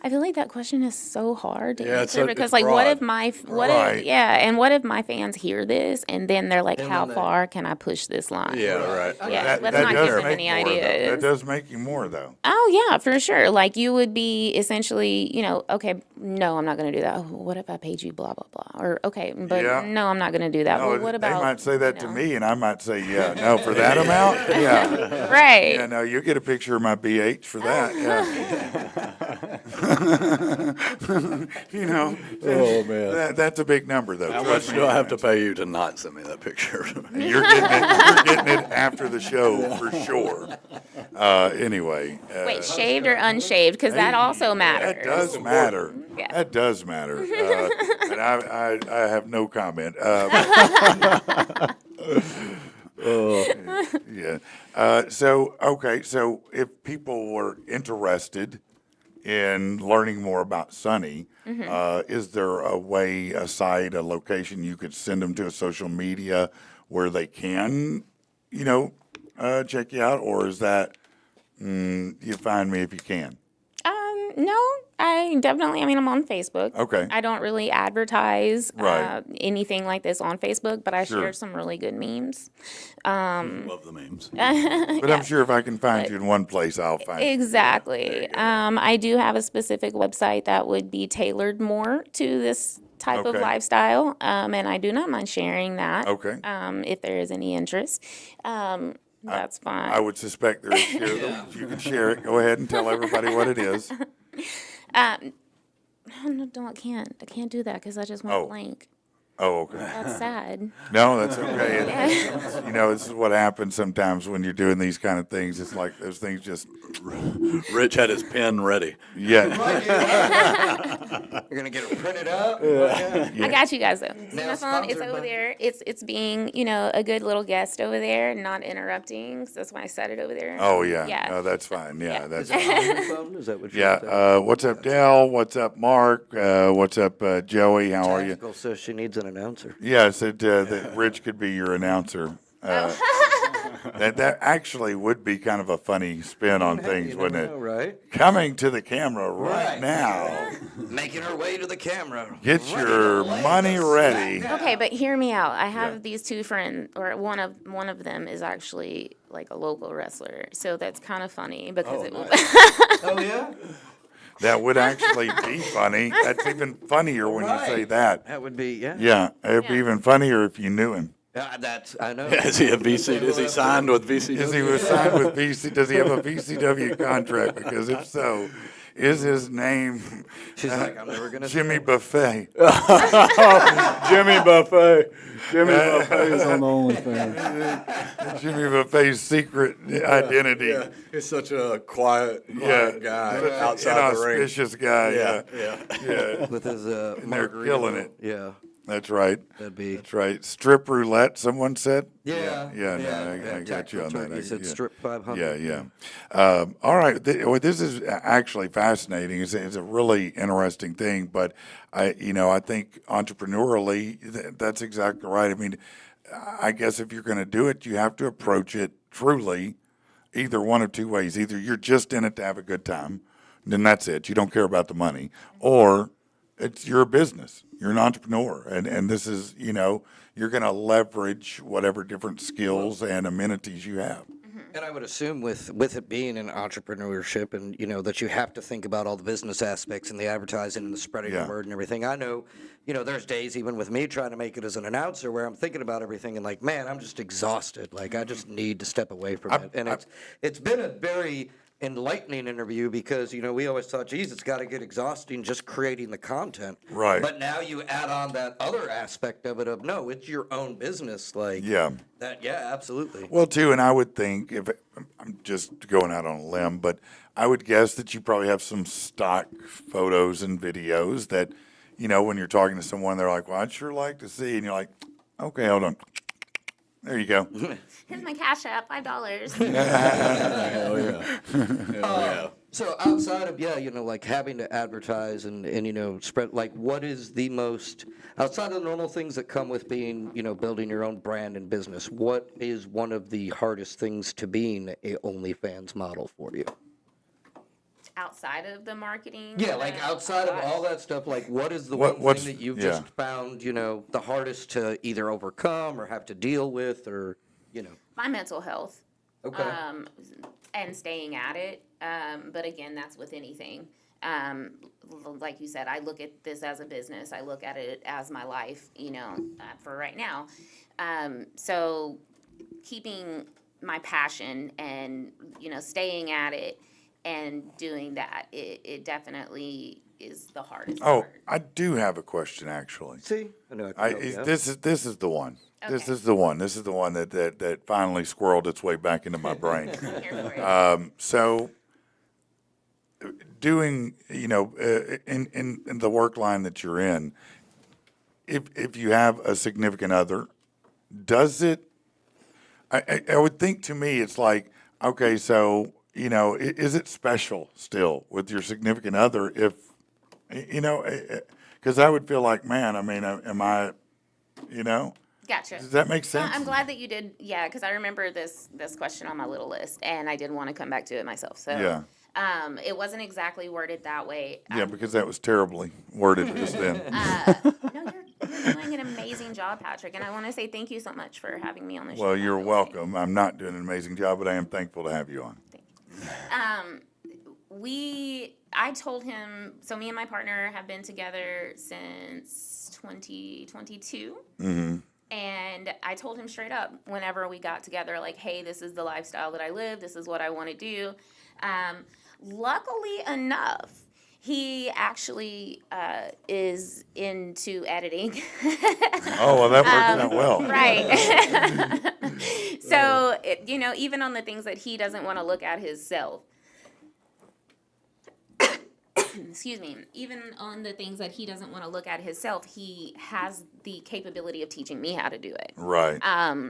I feel like that question is so hard to Yeah, it's answer so- because, it's like, what if broad. Right. and what if my fans hear this and then they're like, And how then they- far can I push this line? Yeah, right. Yeah, let's that not does give them make any more, though. ideas. That does make you more, though. Oh yeah, for sure. Like you would be essentially, you know, okay, no, I'm not going to do that. Oh, what if I paid you blah blah blah? Or okay, but Yeah. no, I'm not going to do that. No, well, what about they might say that you to know? me, and I might say, yeah, no, for that amount, yeah. Right. Yeah, no, you'll get a picture of my BH for that, yeah. You know, Oh, man. that's a big number, though. How Trust much me. do I have to pay you to not send me that picture? You're getting it after the show for sure. Anyway. Wait, shaved or unshaved? Because that also matters. That does matter. Yeah. That does matter. And I have no comment. Yeah. So if people were interested in learning more about Sonny, is there a way, a site, a location you could send them to, a social media where they can, you know, check you out? Or is that, you find me if you can? No, I definitely. I mean, I'm on Facebook. Okay. I don't really advertise Right. anything like this on Facebook, but I Sure. share some really good memes. Love the memes. But I'm sure if I can find you in one place, I'll find you. Exactly. I do have a specific website that would be tailored more to this type of Okay. lifestyle, and I do not mind sharing that. Okay. If there is any interest, that's fine. I would suspect there is. You can share it. Go ahead and tell everybody what it is. No, I can't do that because I just went Oh. blank. Oh, okay. That's sad. No, that's okay. You know, this is what happens sometimes when you're doing these kind of things. It's like those things just, Rich had his pen ready. yeah. You're gonna get it printed out. I got you guys though. See Now my phone? It's sponsored over by- there. It's being a good little guest over there, not interrupting. So that's why I set it over there. Oh, yeah. Yeah. No, that's fine. Yeah, Yeah. that's Is it fine. on your phone? Is that what you're saying? What's up, Dale? What's up, Mark? What's up, Joey? How are you? Tactical says she needs an announcer. Yeah, I said that Rich could be your announcer. That actually would be kind of a funny spin on things, You wouldn't never it? know, right? Coming to the camera right Right. now. Making her way to the camera. Get Ready your to lay money the ready. smack Okay, but hear me out. I have Yeah. these two friends, or one of them is actually like a local wrestler. So that's kind of funny because it. Oh yeah, That would actually be funny. That's even funnier when you say Right. that. that would be yeah. Yeah, it'd be Yeah. even funnier if you knew him. That's I know. Is he a VC? Is he signed with VCW? Is he was signed with VC? Does he have a VCW contract? Because if so, is his name She's like, I'm never gonna. Jimmy Buffet? Jimmy Buffet. Jimmy Buffet is on the OnlyFans. Jimmy Buffet's secret identity. Yeah, he's such a quiet guy Such an outside the ring. inauspicious guy. Yeah, yeah. with his they're margarita. killing it. Yeah, that's right. that'd be. That's right. Strip roulette. Someone said. Yeah, Yeah, no, I got Tactical you on that. Turkey said Yeah. strip 500. Yeah, yeah. All right. Well, this is actually fascinating. It's a really interesting thing, but I think entrepreneurially, that's exactly right. I mean, I guess if you're going to do it, you have to approach it truly, either one of two ways. Either you're just in it to have a good time, then that's it. You don't care about the money, or it's your business. You're an entrepreneur, and this is you're going to leverage whatever different skills and amenities you have. And I would assume with it being an entrepreneurship and, that you have to think about all the business aspects and the advertising and the spreading Yeah. the word and everything. I know, there's days even with me trying to make it as an announcer where I'm thinking about everything and like, man, I'm just exhausted. Like, I just need to step away from it. And it's been a very enlightening interview because, we always thought, geez, it's got to get exhausting just creating the content. Right. But now you add on that other aspect of it of, no, it's your own business. Like, Yeah. yeah, absolutely. Well, too, and I would think, if I'm just going out on a limb, but I would guess that you probably have some stock photos and videos that, when you're talking to someone, they're like, well, I'd sure like to see. And you're like, okay, hold on. There you go. Here's my Cash App, $5. Hell yeah. Hell yeah. So outside of like having to advertise and spread, like what is the most outside of the normal things that come with being building your own brand and business? What is one of the hardest things to being a OnlyFans model for you? Outside of the marketing. Yeah, like outside of all that stuff, like what is the one what's- thing that you've yeah. just found the hardest to either overcome or have to deal with or My mental health. Okay. And staying at it. But again, that's with anything. Like you said, I look at this as a business. I look at it as my life, for right now. So keeping my passion and, staying at it and doing that, it definitely is the hardest Oh, part. I do have a question, actually. See, I know. I can help you out. This is the one. This Okay. is the one. This is the one that finally squirreled its way back into my brain. Here for it. So, doing in the work line that you're in, if you have a significant other, does it? I would think to me it's like, okay, so is it special still with your significant other if because I would feel like, man, I mean, am I, Gotcha. does that make Well, sense? I'm glad that you did, because I remember this question on my little list, and I did want to come back to it myself. So, Yeah. It wasn't exactly worded that way. Yeah, because that was terribly worded just then. No, you're doing an amazing job, Patrick, and I want to say thank you so much for having me on the show. Well, by you're the way. welcome. I'm not doing an amazing job, but I am thankful to have you on. I told him, so me and my partner have been together since 2022. Mm-hmm. And I told him straight up whenever we got together, like, hey, this is the lifestyle that I live. This is what I want to do. Luckily enough, he actually is into editing. Oh, well, that worked out well. Right. So, even on the things that he doesn't want to look at himself. excuse me, even on the things that he doesn't want to look at himself, he has the capability of teaching me how to do it. Right.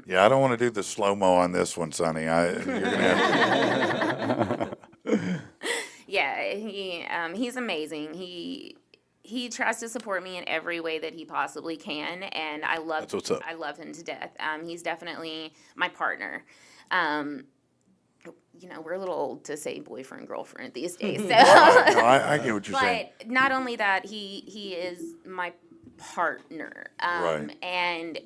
Yeah, I don't want to do the slow-mo on this one, Sonny. You're gonna have Yeah, he's amazing. He tries to support me in every way that he possibly can, and That's what's up. I love him to death. He's definitely my partner. We're a little old to say boyfriend, girlfriend these days. So, no, I get what you're saying. but not only that, he is my partner. Right. And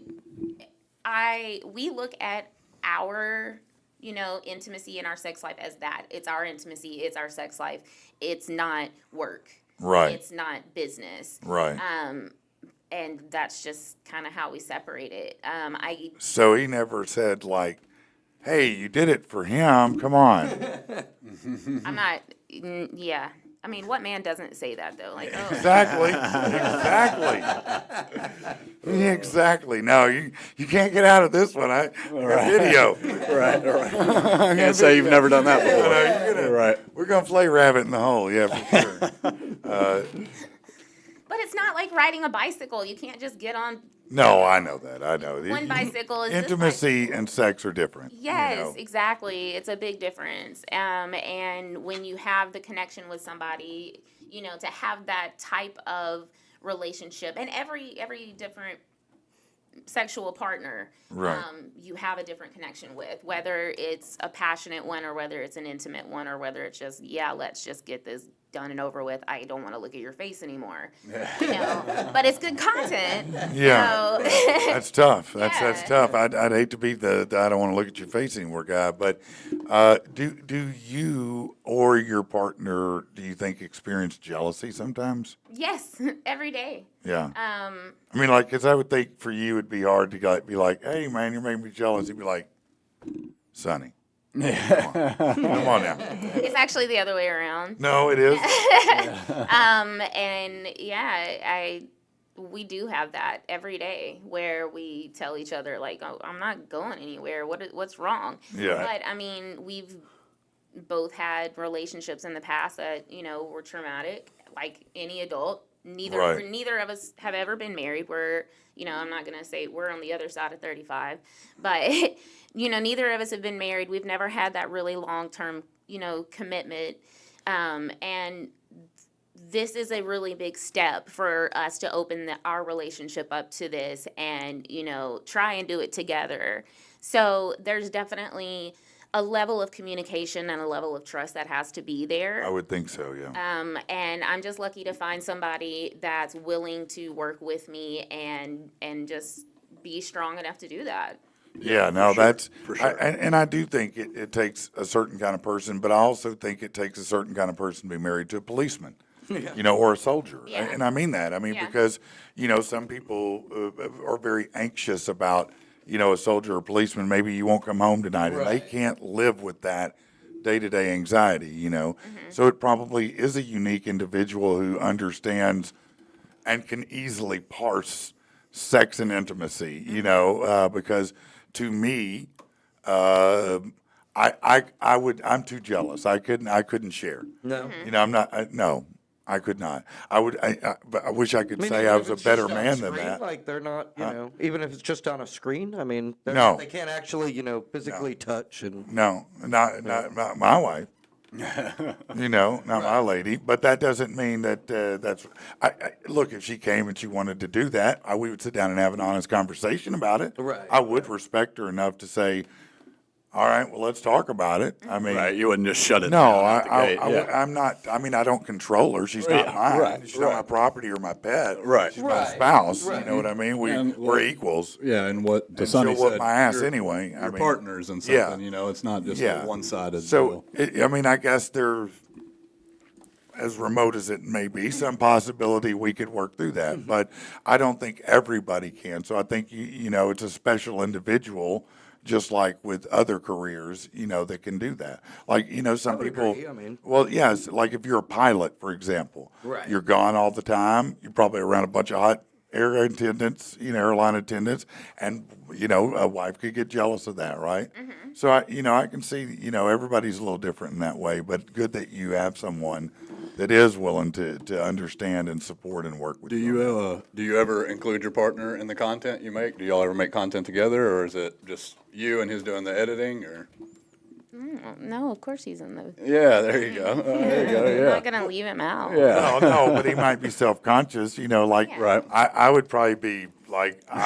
we look at our, intimacy in our sex life as that. It's our intimacy. It's our sex life. It's not work. Right. It's not business. Right. And that's just kind of how we separate it. So he never said, like, hey, you did it for him. Come on. I'm not, yeah. I mean, what man doesn't say that, though? Like, oh. Exactly. Exactly. No, you can't get out of this one. I video. Right. Can't say you've never done that before. Right. We're going to play rabbit in the hole. Yeah, for sure. But it's not like riding a bicycle. You can't just get on. No, I know that. I know. One bicycle is Intimacy and sex are different. Yes, exactly. It's a big difference. And when you have the connection with somebody, to have that type of relationship, and every different sexual partner, Right. You have a different connection with, whether it's a passionate one or whether it's an intimate one or whether it's just, let's just get this done and over with. I don't want to look at your face anymore. But it's good content. Yeah. So. That's tough. That's Yeah. tough. I'd hate to be the I don't want to look at your face anymore guy. But do you or your partner, do you think, experience jealousy sometimes? Yes, every day. Yeah. I mean, like, because I would think for you it'd be hard to be like, hey, man, you're making me jealous. You'd be like, Sonny. Come on now. It's actually the other way around. No, it is. And we do have that every day where we tell each other, like, oh, I'm not going anywhere. What's wrong? Yeah. But I mean, we've both had relationships in the past that, were traumatic, like any adult. Right. Neither of us have ever been married. We're, I'm not going to say we're on the other side of 35, but, neither of us have been married. We've never had that really long-term, commitment. And this is a really big step for us to open our relationship up to this and, try and do it together. So there's definitely a level of communication and a level of trust that has to be there. I would think so, yeah. And I'm just lucky to find somebody that's willing to work with me and just be strong enough to do that. Yeah, no, that's for sure. and I do think it takes a certain kind of person, but I also think it takes a certain kind of person to be married to a policeman, or a soldier. Yeah. And I mean that. I mean, Yeah. because, some people are very anxious about, a soldier or policeman, maybe you won't come home tonight, and they can't live with that day-to-day anxiety, So it probably is a unique individual who understands and can easily parse sex and intimacy, because to me, I'm too jealous. I couldn't share. No. I'm not. No, I could not. But I wish I could say even I if was a it's better just on man than screen, that. Like they're not, even if it's just on a screen. I mean, No. they can't actually, physically touch and. No, not my wife. Not my lady. But that doesn't mean that that's. Look, if she came and she wanted to do that, we would sit down and have an honest conversation about it. Right. I would respect her enough to say, all right, well, let's talk about it. I mean, Right, you wouldn't just shut it no, down. at the gate, I'm not. I mean, I don't control her. She's not mine. right, She's not my property or my pet. Right. She's my spouse. right. You know what I mean? And, We're equals. Yeah, and what And Sonny she'll whip said, my ass you're- anyway. You're partners in yeah. something, it's not just Yeah. a one-sided So, deal. I guess there's, as remote as it may be, some possibility we could work through that. But I don't think everybody can. So I think, it's a special individual, just like with other careers, that can do that. Like, some would people. agree, I mean. Well, yes, like if you're a pilot, for example. Right. You're gone all the time. You're probably around a bunch of hot air attendants, airline attendants, and, a wife could get jealous of that, right? Mm-hmm. So, I can see, everybody's a little different in that way, but good that you have someone that is willing to understand and support and work with Do you ever include your partner in the content you make? Do y'all ever make content together, or is it just you and who's doing the editing, or? No, of course he's in the. Yeah, there you go. There you go. I'm Yeah. not gonna leave him out. Yeah. No, but he might be self-conscious, like Yeah. Right. I would probably be like, mean,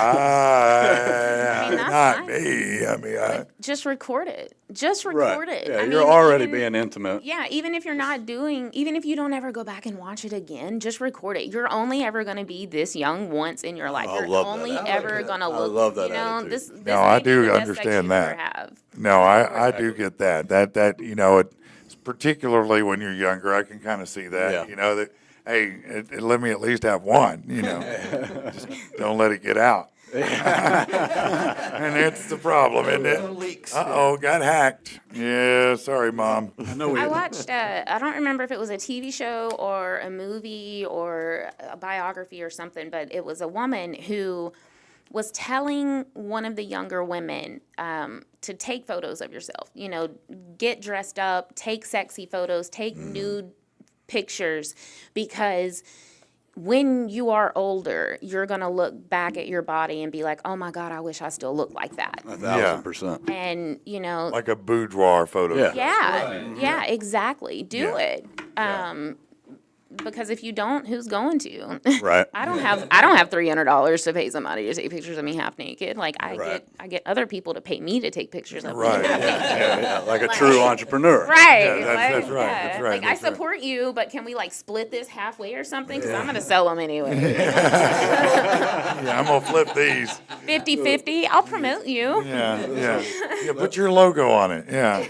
that's not fine. me. I mean, Just record it. Just Right. record it. Yeah, I you're mean, already even- being intimate. Yeah, even if you're not doing, even if you don't ever go back and watch it again, just record it. You're only ever going to be this young once in your life. I You're love that only attitude. ever going to I look. love that you know, attitude. this No, I may be do the best understand sex you that. ever have. no, I do get that. That it's particularly when you're younger, I can kind of see that. Yeah. That hey, let me at least have one. Just don't let it get out. And that's the problem, isn't it? Leaks. Uh-oh, got hacked. Yeah, sorry, Mom. I watched, I don't remember if it was a TV show or a movie or a biography or something, but it was a woman who was telling one of the younger women to take photos of yourself. Get dressed up, take sexy photos, take nude pictures, because when you are older, you're going to look back at your body and be like, oh my God, I wish I still looked like that. 1,000%. And, Like a boudoir photo. Yeah. yeah, exactly. Do Yeah. it. Because if you don't, who's going to? Right. I don't have $300 to pay somebody to take pictures of me half naked. Like Right. I get other people to pay me to take pictures of Right. me half naked. Yeah, like a true entrepreneur. Right. Yeah, that's right, that's right, Like, I that's right. support you, but can we split this halfway or something? Because I'm going to sell them anyway. Yeah, I'm gonna flip these. 50-50. I'll promote you. Yeah. Put your logo on it. Yeah.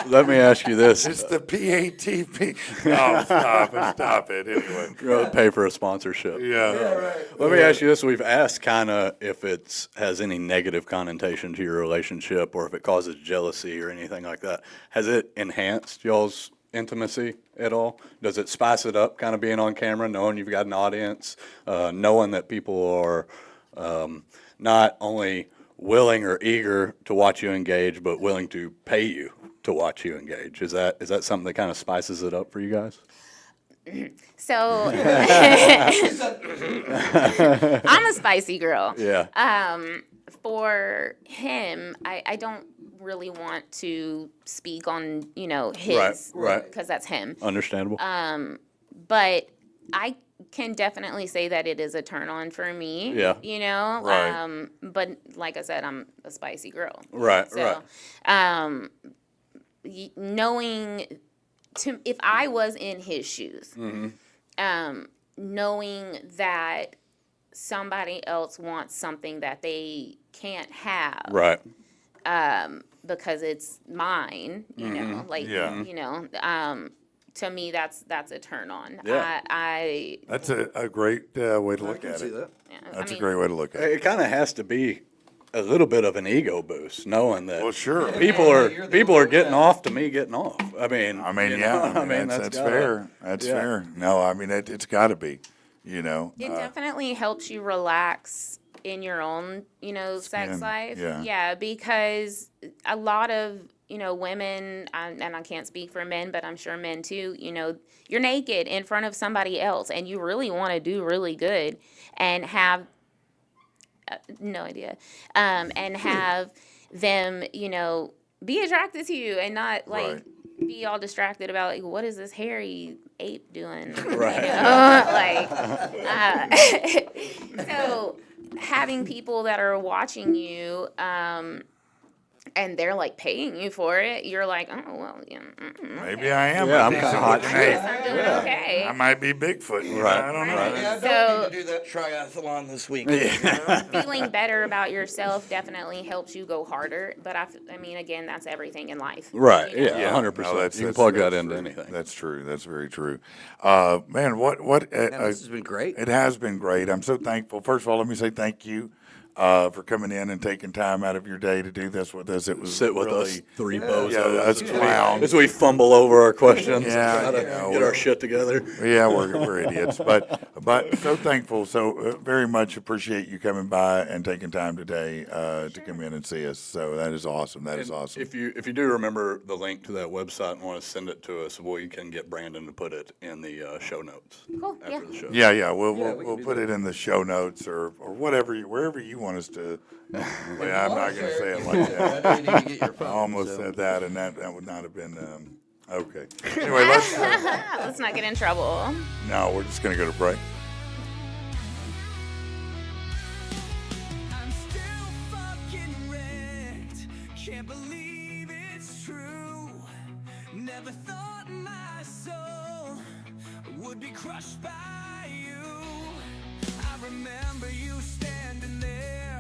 Let me ask you this. It's the PATP. Oh, stop it. Anyway. Go pay for a sponsorship. Yeah. Let me ask you this. We've asked kind of if it has any negative connotation to your relationship or if it causes jealousy or anything like that. Has it enhanced y'all's intimacy at all? Does it spice it up, kind of being on camera, knowing you've got an audience, knowing that people are not only willing or eager to watch you engage, but willing to pay you to watch you engage? Is that something that kind of spices it up for you guys? So I'm a spicy girl. Yeah. For him, I don't really want to speak on, his, Right. because that's him. Understandable. But I can definitely say that it is a turn on for me. Yeah. Right. But like I said, I'm a spicy girl. Right, So, knowing if I was in his shoes, knowing that somebody else wants something that they can't have, Right. because it's mine, Yeah. to me that's a turn on. Yeah. I That's a great way to look I can at see it. that. That's a great way to look at it. It kind of has to be a little bit of an ego boost, knowing that Well, sure. people are getting off to me getting off. I mean, yeah. That's gotta- fair. That's yeah. fair. No, it's got to be. It definitely helps you relax in your own, sex Skin, life. yeah. Because a lot of, women, and I can't speak for men, but I'm sure men too, you're naked in front of somebody else and you really want to do really good and have, no idea, and have them, be attracted to you and not Right. be all distracted about what is this hairy ape doing? Right. So having people that are watching you, and they're paying you for it, you're like, oh well, yeah, Maybe I am. Yeah, a I'm decent kinda hot looking shit. ape. I'm doing okay. I might be Bigfoot. Right. I don't know. Right. Yeah, I So- don't need to do that triathlon this week. Feeling better about yourself definitely helps you go harder. But I mean, again, that's everything in life. Right. You know? Yeah. 100%. You can plug that into anything. That's true. That's very true. Man, what? Man, this has been great. It has been great. I'm so thankful. First of all, let me say thank you for coming in and taking time out of your day to do this with us. It was Sit with really, us, three bozos. yeah, us clowns. As we fumble over our questions, Yeah, and try to you know, get our shit together. Yeah, we're idiots, but so thankful, so very much appreciate you coming by and taking time today to come in and see us. So that is awesome. That is awesome. If you do remember the link to that website and want to send it to us, we can get Brandon to put it in the show notes Cool, after yeah. the show. Yeah, we'll we can we'll do put that. it in the show notes or wherever wherever you want us to. Yeah, I'm not going to say it like that. I know you need to get your phone, I almost so. said that, and that would not have been okay. Anyway, let's. Let's not get in trouble. No, we're just going to go to break. I'm still fucking wrecked. Can't believe it's true. Never thought my soul would be crushed by you. I remember you standing there,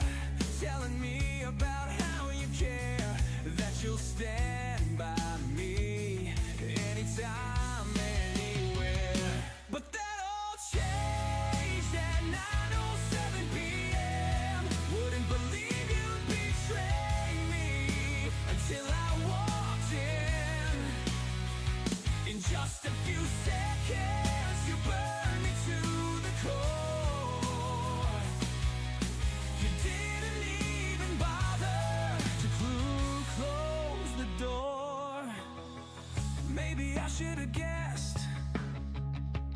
telling me about how you care, that you'll stand by me anytime, anywhere. But that all changed at 9:07 p.m. Wouldn't believe you'd betray me until I walked in. In just a few seconds, you burned me to the core. You didn't even bother to close the door. Maybe I should have guessed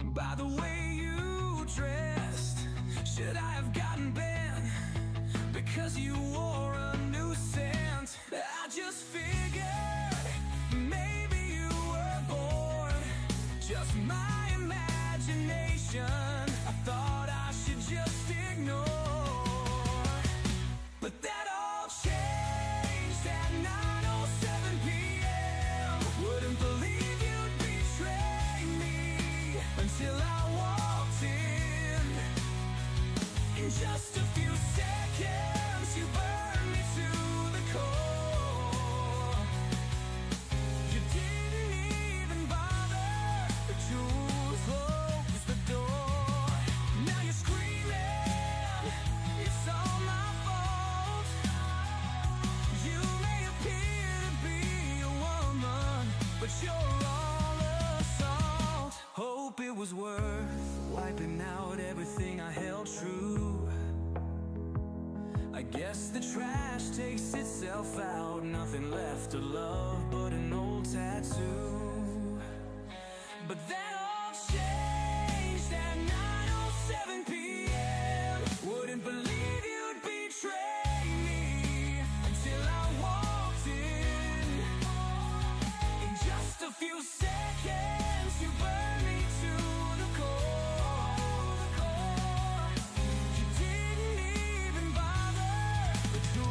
by the way you dressed. Should I have gotten bent because you wore a new scent? I just figured maybe you were bored. Just my imagination. I thought I should just ignore. But that all changed at 9:07 p.m. Wouldn't believe you'd betray me until I walked in. In just a few seconds, you burned me to the core. You didn't even bother to close the door. Now you're screaming, it's all my fault. You may appear to be a woman, but you're all assault. Hope it was worth wiping out everything I held true. I guess the trash takes itself out. Nothing left to love but an old tattoo. But that all changed at 9:07 p.m. Wouldn't believe you'd betray me until I walked in. In just a few seconds, you burned me to the core. You didn't even bother to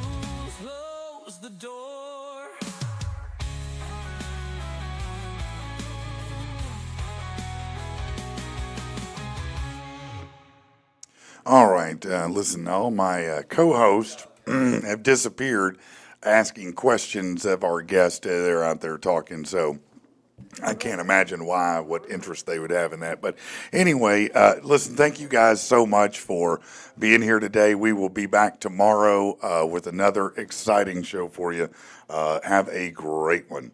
close the door. All right, listen, all my co-hosts have disappeared asking questions of our guests. They're out there talking, so I can't imagine what interest they would have in that. But anyway, listen, thank you guys so much for being here today. We will be back tomorrow with another exciting show for you. Have a great one.